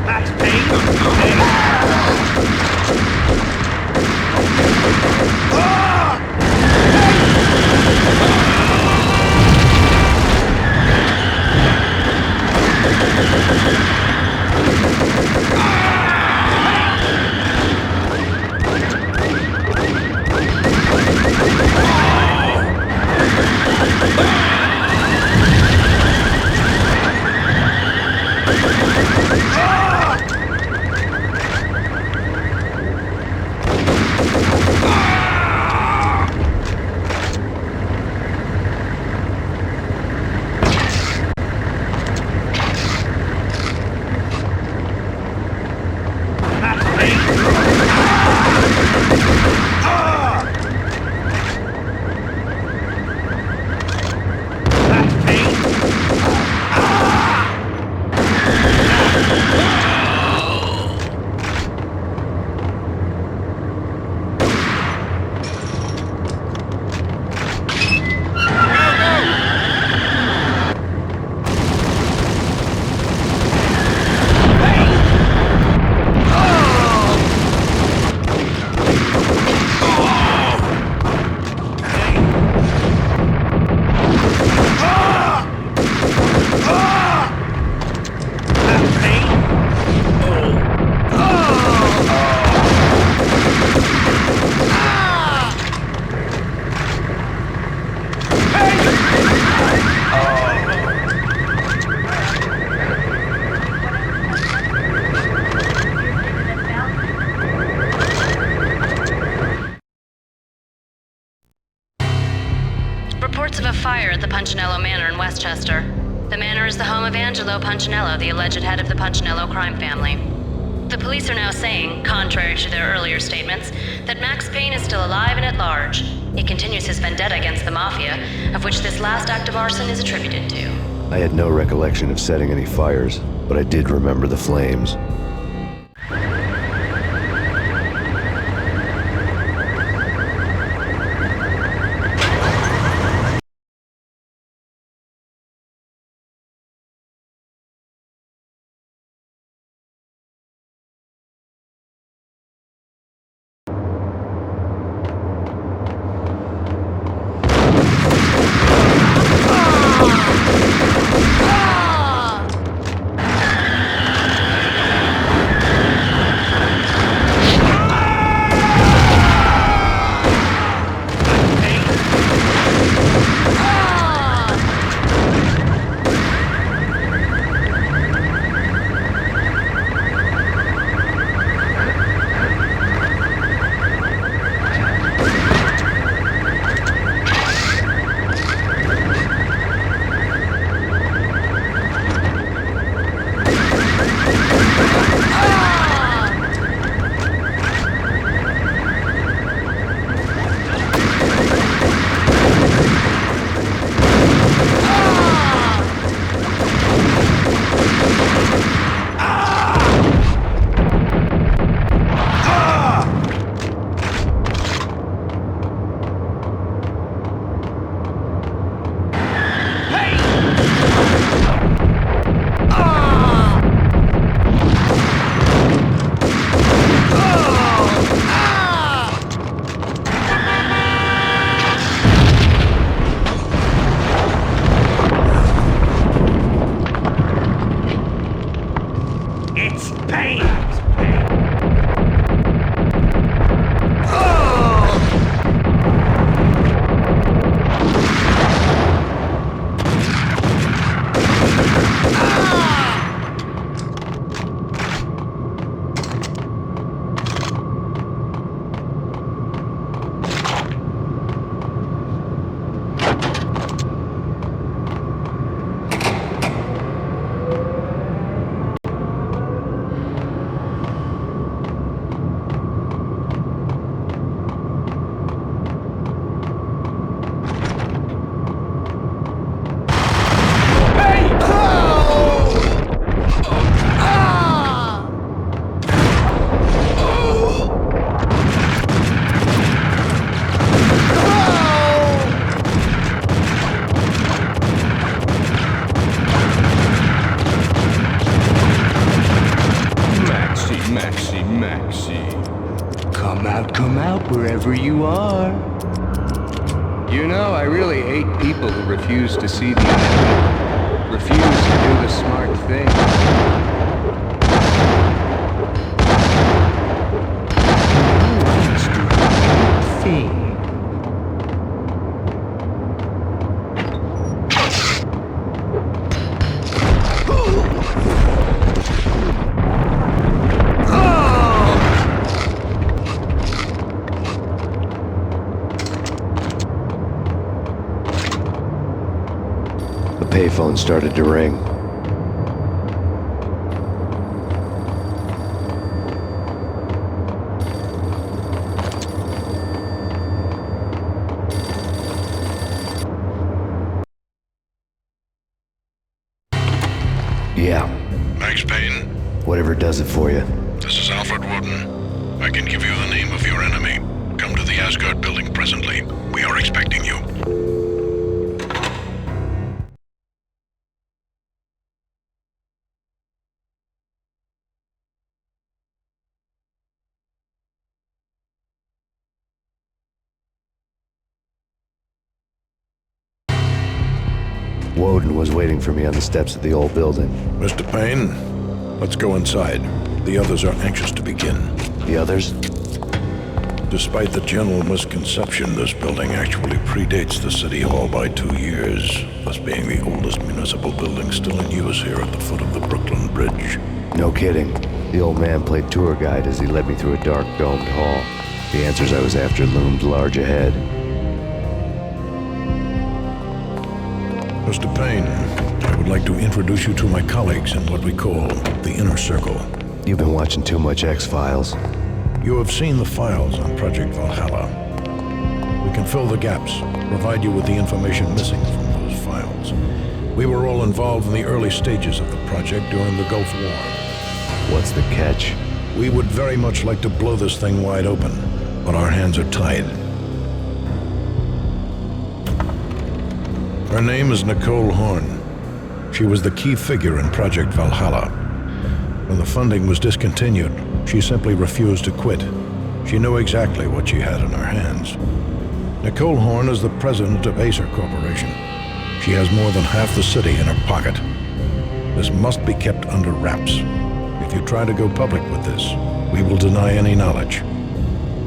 Max Payne? Reports of a fire at the Punchinello Manor in Westchester. The manor is the home of Angelo Punchinello, the alleged head of the Punchinello crime family. The police are now saying, contrary to their earlier statements, that Max Payne is still alive and at large. He continues his vendetta against the Mafia, of which this last act of arson is attributed to. I had no recollection of setting any fires, but I did remember the flames. It's Payne! Come out wherever you are. You know, I really hate people who refuse to see the inevitable, refuse to do the smart thing. Let's do the right thing. Payphone started to ring. Yeah. Max Payne? Whatever does it for you. This is Alfred Woden. I can give you the name of your enemy. Come to the Asgard building presently. We are expecting you. Woden was waiting for me on the steps of the old building. Mr. Payne, let's go inside. The others are anxious to begin. The others? Despite the general misconception, this building actually predates the City Hall by 2 years, thus being the oldest municipal building still in use here at the foot of the Brooklyn Bridge. No kidding. The old man played tour guide as he led me through a dark domed hall. The answers I was after loomed large ahead. Mr. Payne, I would like to introduce you to my colleagues in what we call the Inner Circle. You've been watching too much X-Files. You have seen the files on Project Valhalla. We can fill the gaps, provide you with the information missing from those files. We were all involved in the early stages of the project during the Gulf War. What's the catch? We would very much like to blow this thing wide open, but our hands are tied. Her name is Nicole Horn. She was the key figure in Project Valhalla. When the funding was discontinued, she simply refused to quit. She knew exactly what she had in her hands. Nicole Horn is the president of Acer Corporation. She has more than half the city in her pocket. This must be kept under wraps. If you try to go public with this, we will deny any knowledge.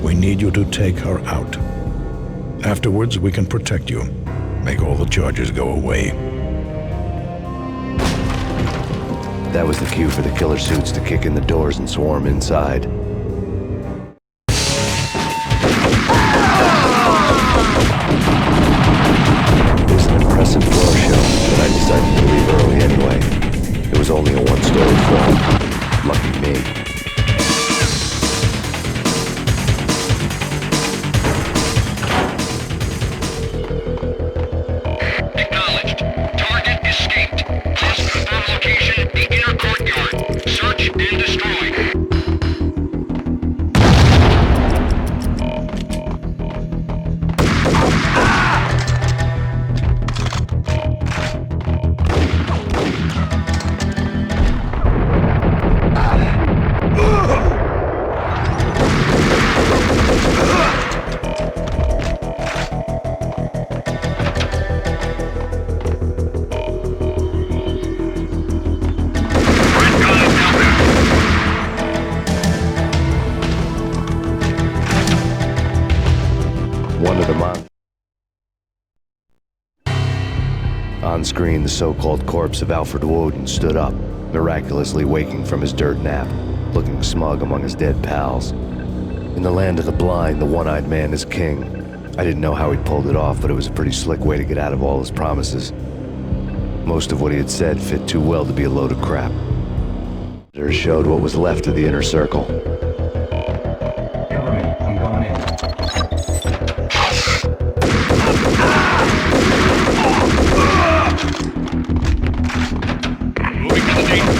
We need you to take her out. Afterwards, we can protect you. Make all the charges go away. That was the cue for the killer suits to kick in the doors and swarm inside. It was an impressive floor show, but I decided to leave early anyway. It was only a one-story floor. Lucky me. On screen, the so-called corpse of Alfred Woden stood up, miraculously waking from his dirt nap, looking smug among his dead pals. In the land of the blind, the one-eyed man is king. I didn't know how he'd pulled it off, but it was a pretty slick way to get out of all his promises. Most of what he had said fit too well to be a load of crap. It showed what was left of the inner circle. Government, I'm going in. Moving to the danger.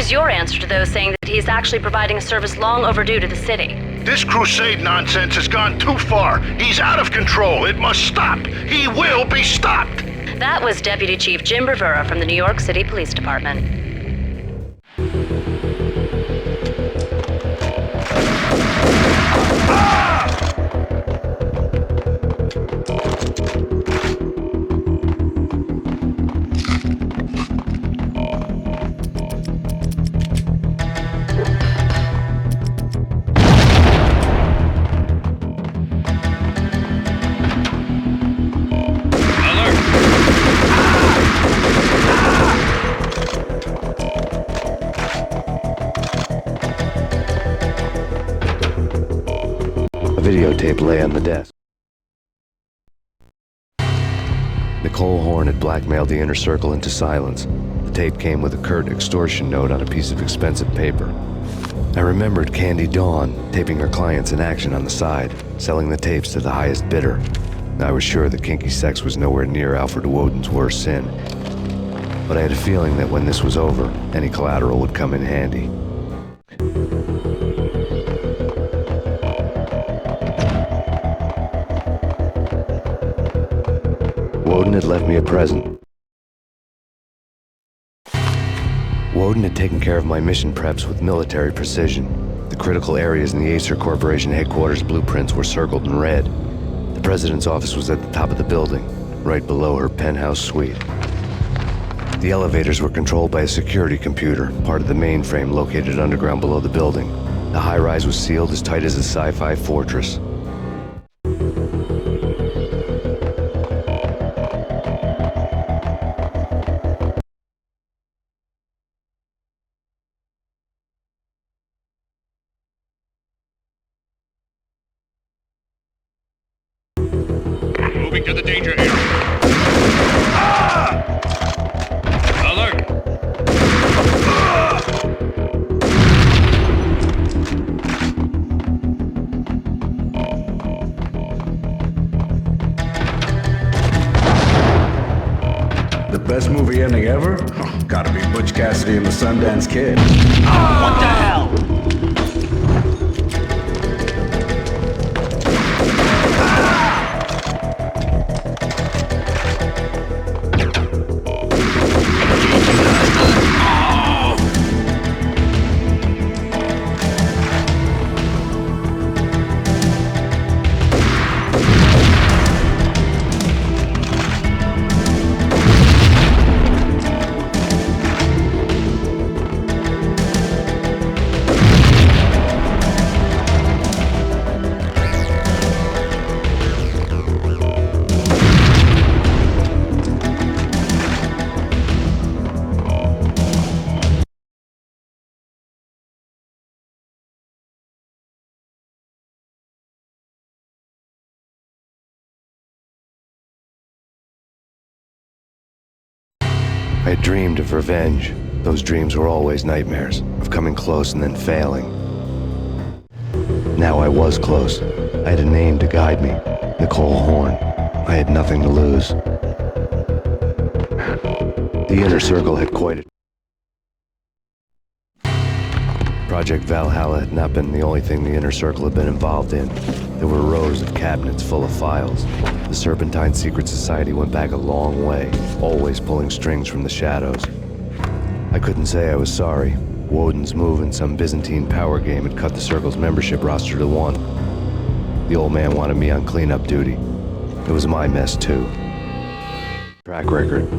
Your answer to those saying that he is actually providing a service long overdue to the city? This crusade nonsense has gone too far. He's out of control. It must stop. He will be stopped. That was Deputy Chief Jim Bravura from the New York City Police Department. Videotape lay on the desk. Nicole Horn had blackmailed the inner circle into silence. The tape came with a curt extortion note on a piece of expensive paper. I remembered Candy Dawn taping her clients in action on the side, selling the tapes to the highest bidder. I was sure that kinky sex was nowhere near Alfred Woden's worst sin. But I had a feeling that when this was over, any collateral would come in handy. Woden had left me a present. Woden had taken care of my mission preps with military precision. The critical areas in the Acer Corporation headquarters blueprints were circled in red. The president's office was at the top of the building, right below her penthouse suite. The elevators were controlled by a security computer, part of the mainframe located underground below the building. The high-rise was sealed as tight as a sci-fi fortress. Moving to the danger area. Alert! The best movie ending ever? Gotta be Butch Cassidy and the Sundance Kid. What the hell? I had dreamed of revenge. Those dreams were always nightmares, of coming close and then failing. Now I was close. I had a name to guide me, Nicole Horn. I had nothing to lose. The Inner Circle had quite a... Project Valhalla had not been the only thing the Inner Circle had been involved in. There were rows of cabinets full of files. The Serpentine Secret Society went back a long way, always pulling strings from the shadows. I couldn't say I was sorry. Woden's move in some Byzantine power game had cut the Circle's membership roster to 1. The old man wanted me on cleanup duty. It was my mess, too. Track record.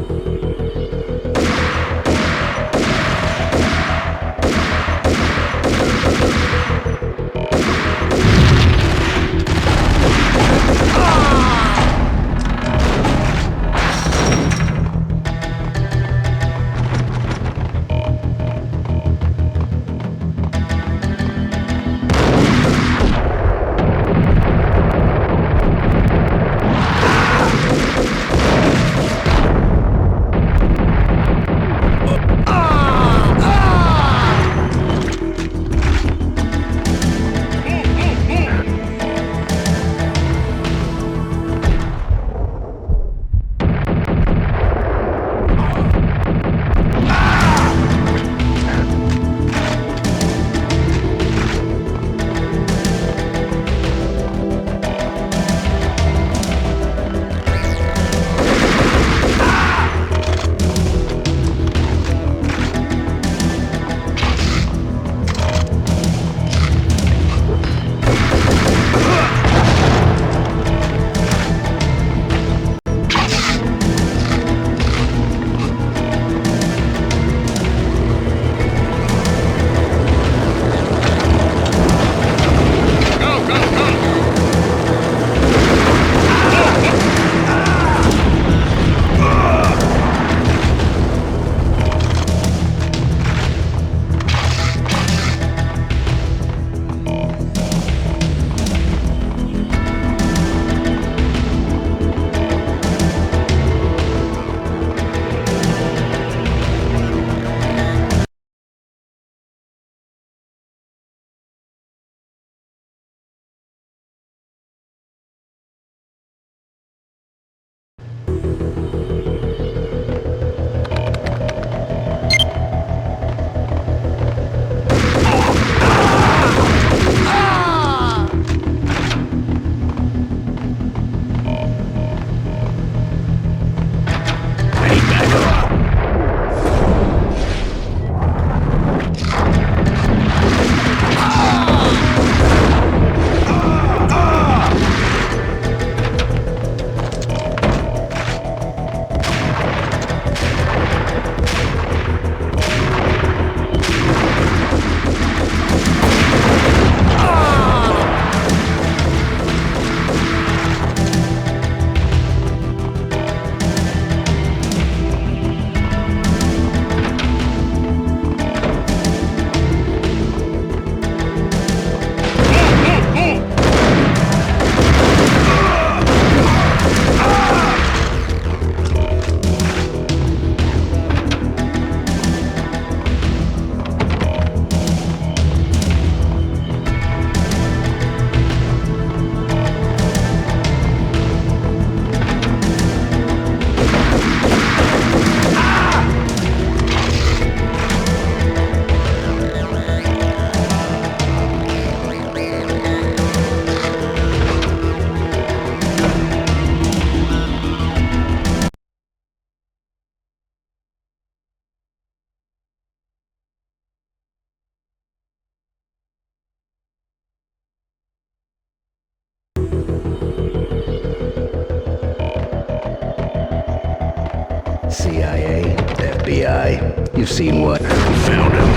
CIA, FBI, you've seen what? Found him.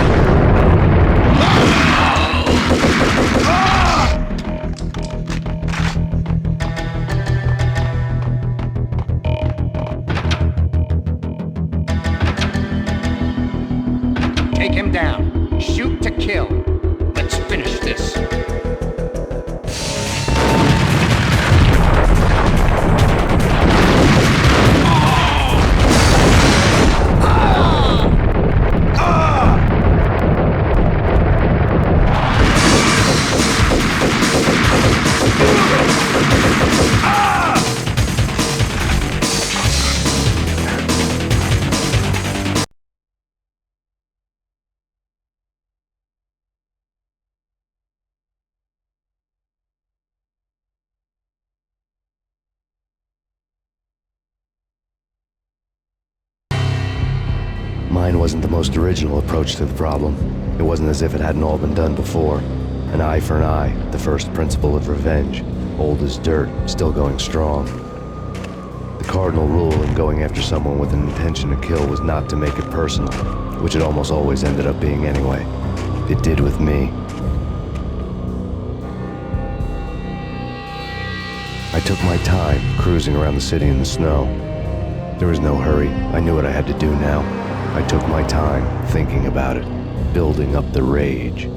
Take him down. Shoot to kill. Let's finish this. Mine wasn't the most original approach to the problem. It wasn't as if it hadn't all been done before. An eye for an eye, the first principle of revenge. Old as dirt, still going strong. The cardinal rule in going after someone with an intention to kill was not to make it personal, which it almost always ended up being anyway. It did with me. I took my time, cruising around the city in the snow. There was no hurry. I knew what I had to do now. I took my time, thinking about it, building up the rage.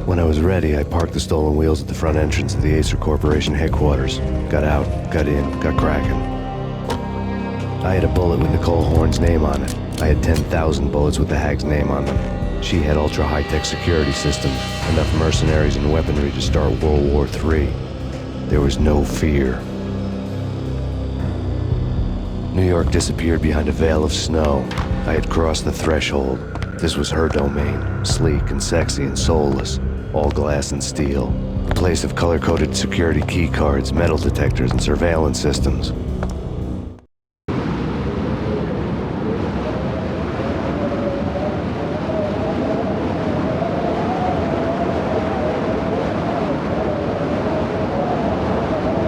When I was ready, I parked the stolen wheels at the front entrance of the Acer Corporation headquarters. Got out, got in, got cracking. I had a bullet with Nicole Horn's name on it. I had 10,000 bullets with the Hag's name on them. She had ultra-high-tech security systems, enough mercenaries and weaponry to start World War III. There was no fear. New York disappeared behind a veil of snow. I had crossed the threshold. This was her domain, sleek and sexy and soulless, all glass and steel. A place of color-coded security key cards, metal detectors, and surveillance systems.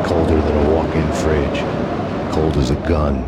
Colder than a walk-in fridge. Cold as a gun.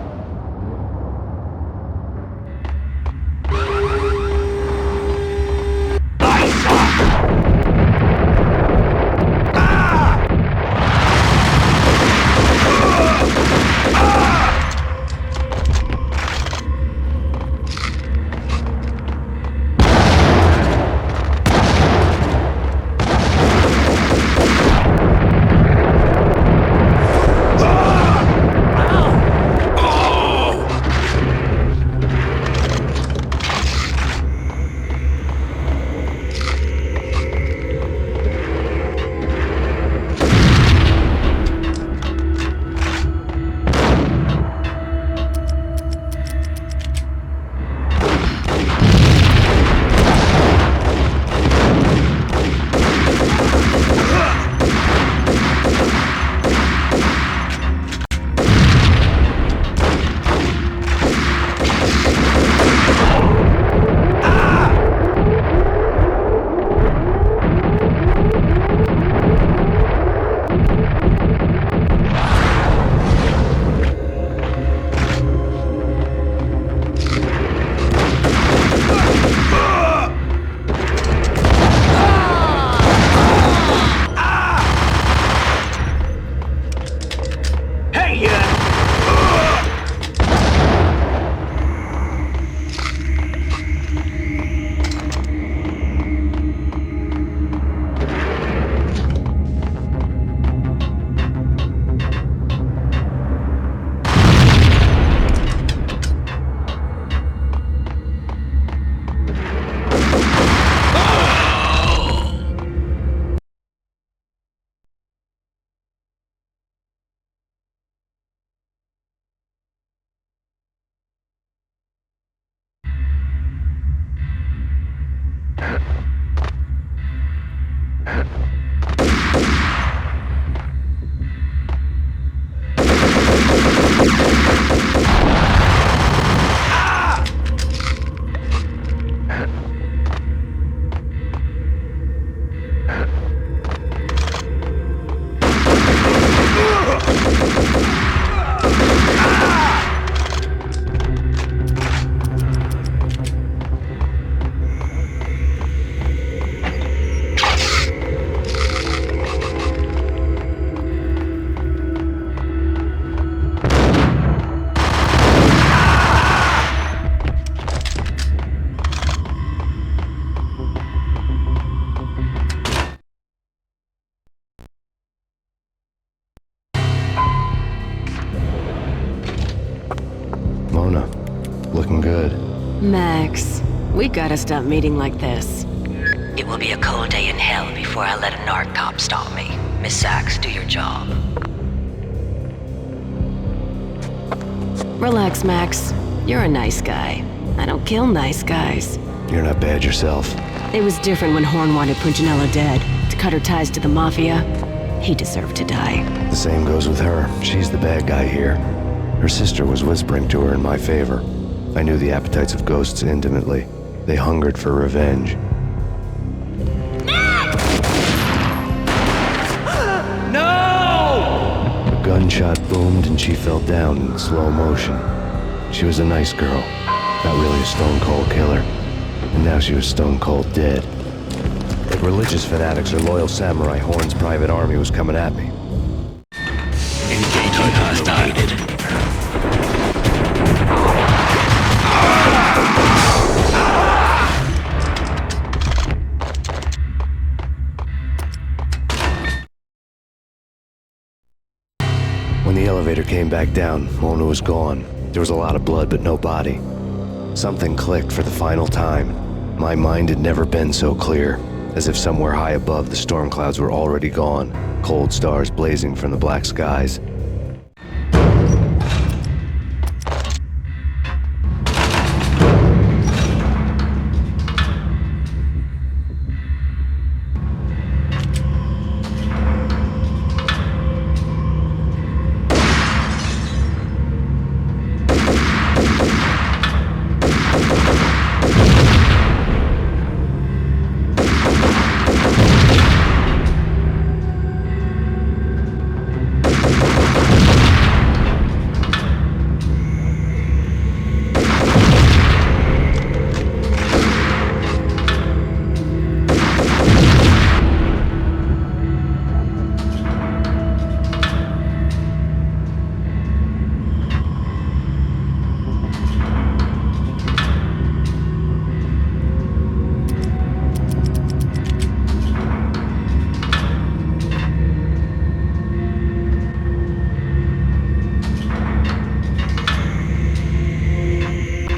Mona, looking good. Max, we gotta stop meeting like this. It will be a cold day in hell before I let a narc cop stop me. Miss Sachs, do your job. Relax, Max. You're a nice guy. I don't kill nice guys. You're not bad yourself. It was different when Horn wanted Punchinello dead. To cut her ties to the Mafia, he deserved to die. The same goes with her. She's the bad guy here. Her sister was whispering to her in my favor. I knew the appetites of ghosts intimately. They hungered for revenge. No! A gunshot boomed and she fell down in slow motion. She was a nice girl, not really a stone-cold killer. And now she was stone-cold dead. Like religious fanatics or loyal samurai, Horn's private army was coming at me. Engaging hostile. When the elevator came back down, Mona was gone. There was a lot of blood, but no body. Something clicked for the final time. My mind had never been so clear, as if somewhere high above the storm clouds were already gone, cold stars blazing from the black skies.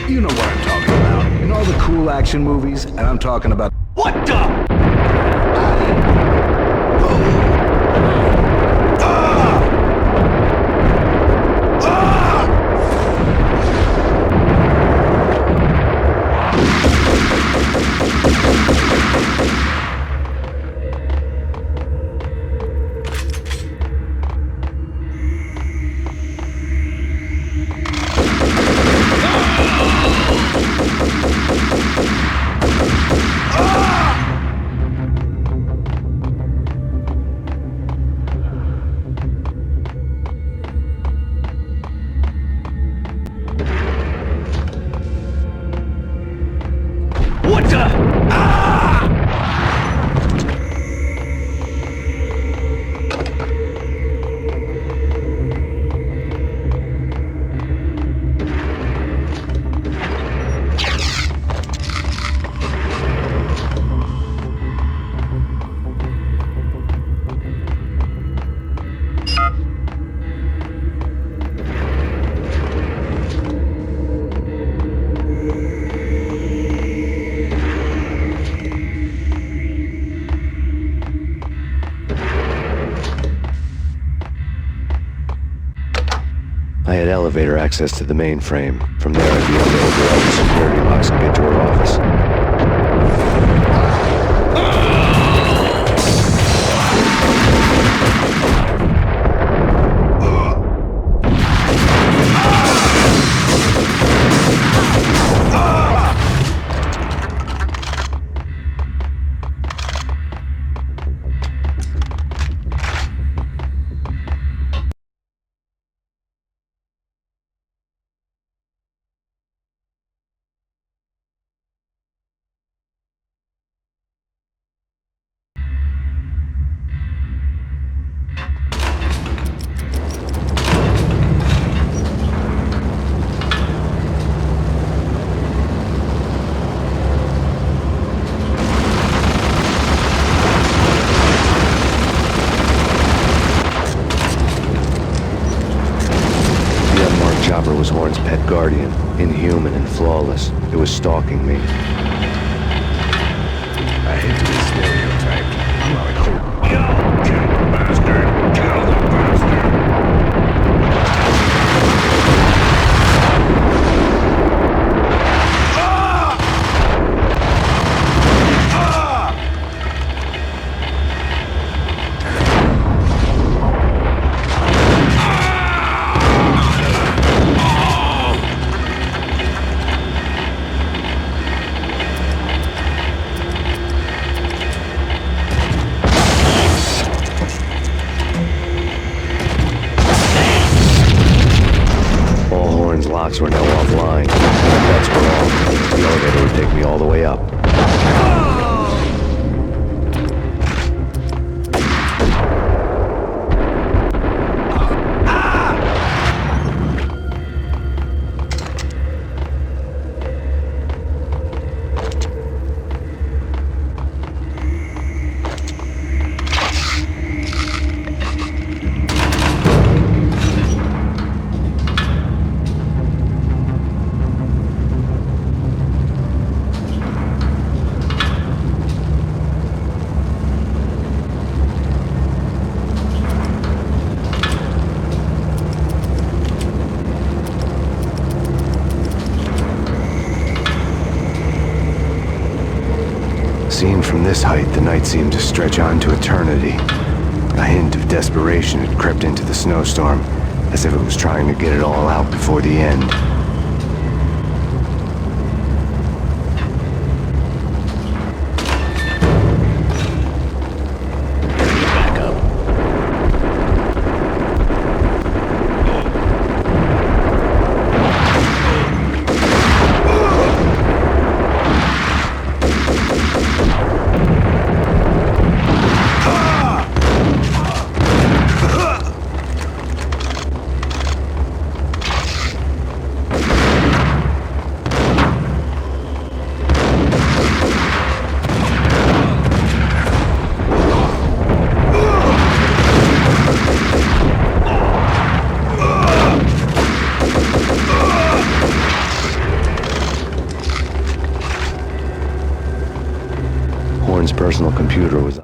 You know what I'm talking about. In all the cool action movies, and I'm talking about... What the? What the? Ah! I had elevator access to the mainframe. From there, I'd be able to override the security locks and get to her office. Chopper was Horn's pet guardian, inhuman and flawless. It was stalking me. I hate to be stereotyped. I'm not a cool... locks were now offline. That's wrong. The elevator would take me all the way up. Seen from this height, the night seemed to stretch on to eternity. A hint of desperation had crept into the snowstorm, as if it was trying to get it all out before the end. Personal computer was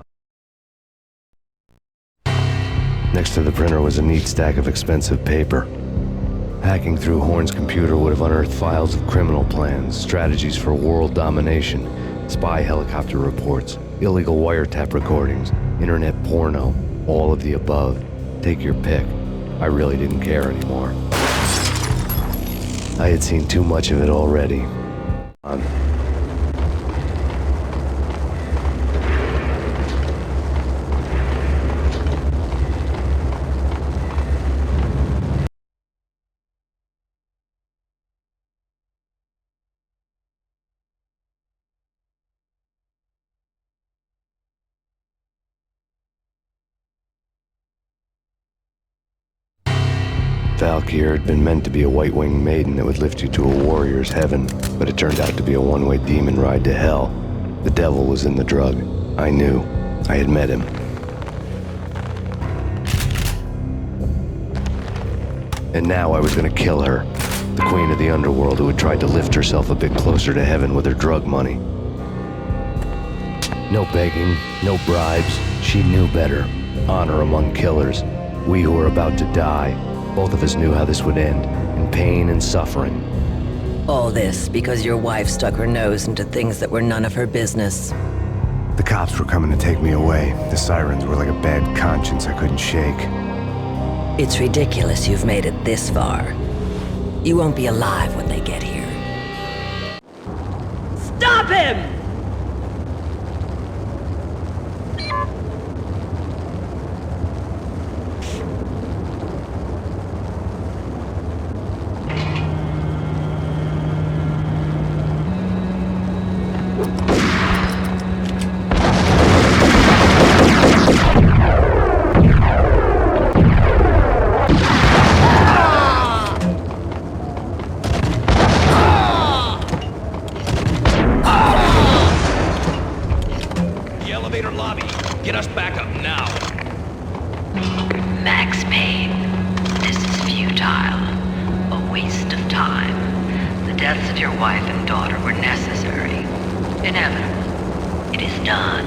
next to the printer was a neat stack of expensive paper. Hacking through Horn's computer would have unearthed files of criminal plans, strategies for world domination, spy helicopter reports, illegal wiretap recordings, internet porno, all of the above. Take your pick. I really didn't care anymore. I had seen too much of it already. Valkyr had been meant to be a white-winged maiden that would lift you to a warrior's heaven, but it turned out to be a one-way demon ride to hell. The devil was in the drug. I knew. I had met him. And now I was gonna kill her, the queen of the underworld who had tried to lift herself a bit closer to heaven with her drug money. No begging, no bribes. She knew better. Honor among killers. We who were about to die. Both of us knew how this would end, in pain and suffering. All this because your wife stuck her nose into things that were none of her business. The cops were coming to take me away. The sirens were like a bad conscience I couldn't shake. It's ridiculous you've made it this far. You won't be alive when they get here. Stop him! Get us back up now. Max Payne, this is futile. A waste of time. The deaths of your wife and daughter were necessary. Inevitable. It is done.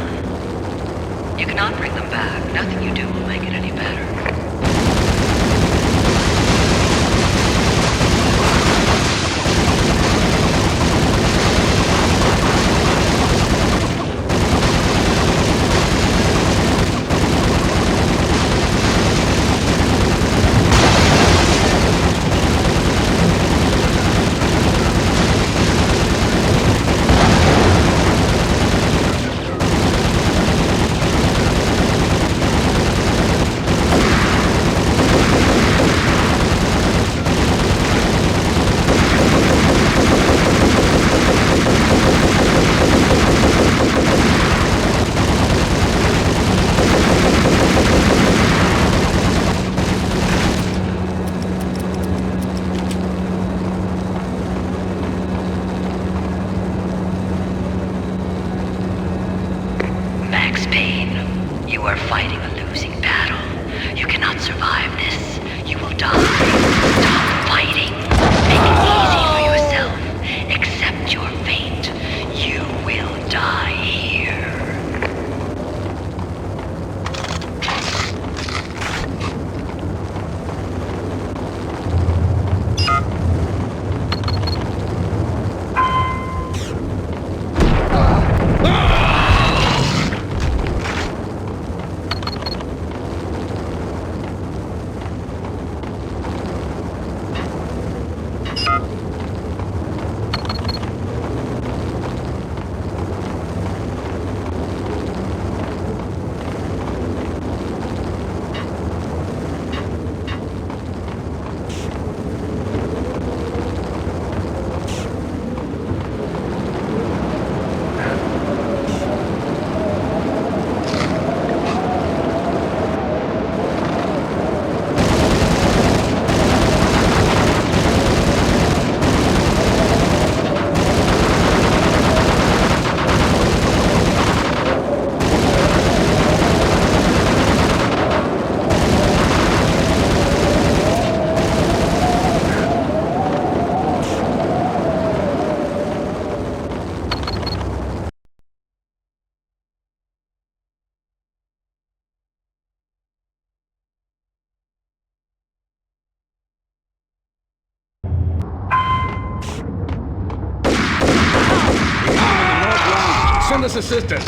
You cannot bring them back. Nothing you do will make it any better. on this assistance.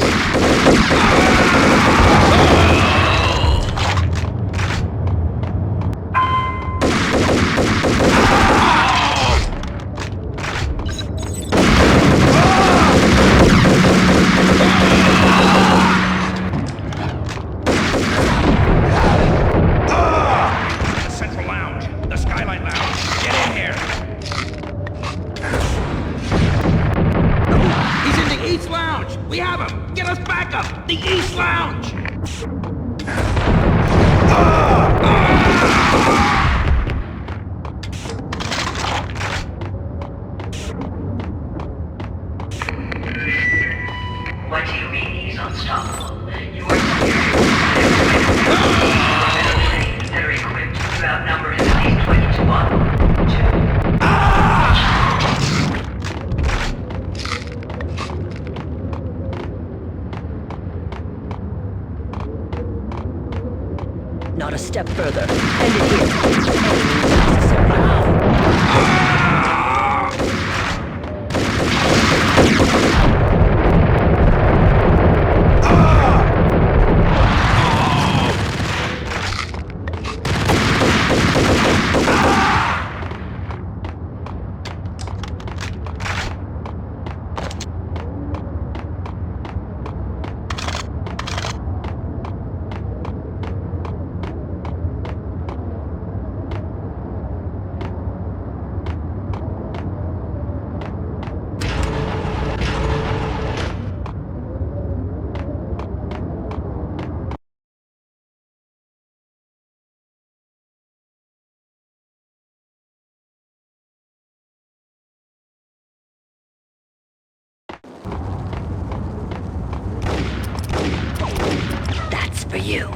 Not a step further. End it here. Any means necessary. That's for you.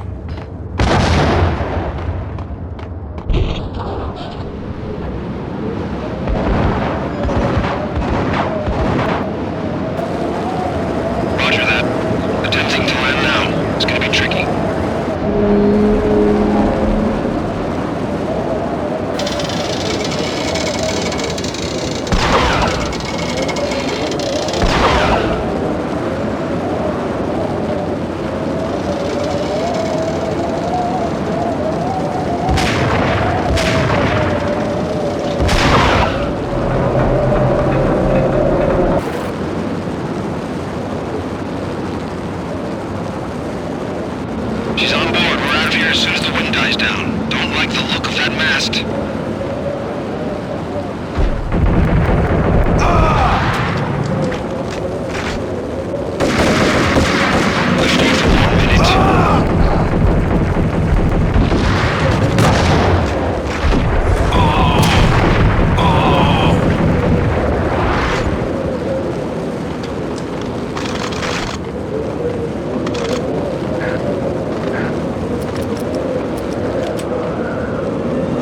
Roger that. Attempting to land now. It's gonna be tricky. She's on board. We're out of here as soon as the wind dies down. Don't like the look of that mast. Lift off for 1 minute.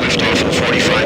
Lift off for 45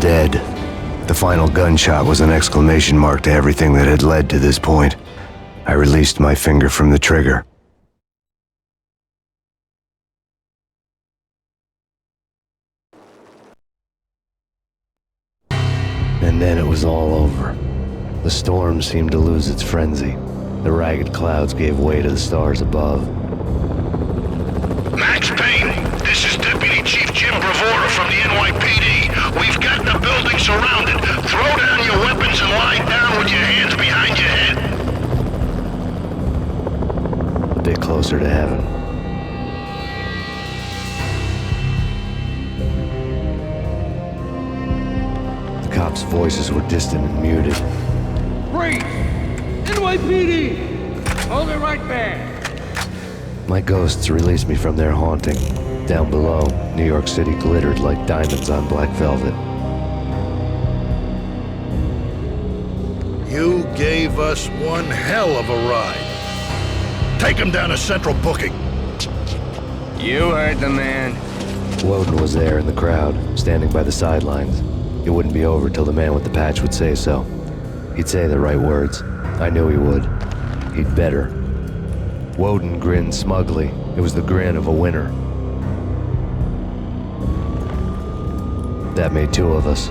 dead. The final gunshot was an exclamation mark to everything that had led to this point. I released my finger from the trigger. And then it was all over. The storm seemed to lose its frenzy. The ragged clouds gave way to the stars above. Max Payne, this is Deputy Chief Jim Bravura from the NYPD. We've got the building surrounded. Throw down your weapons and lie down with your hands behind your head. A bit closer to heaven. The cops' voices were distant and muted. Freeze! NYPD! Hold it right there! My ghosts released me from their haunting. Down below, New York City glittered like diamonds on black velvet. You gave us one hell of a ride. Take him down to Central Booking. You heard the man. Woden was there in the crowd, standing by the sidelines. It wouldn't be over till the man with the patch would say so. He'd say the right words. I knew he would. He'd better. Woden grinned smugly. It was the grin of a winner. That made two of us.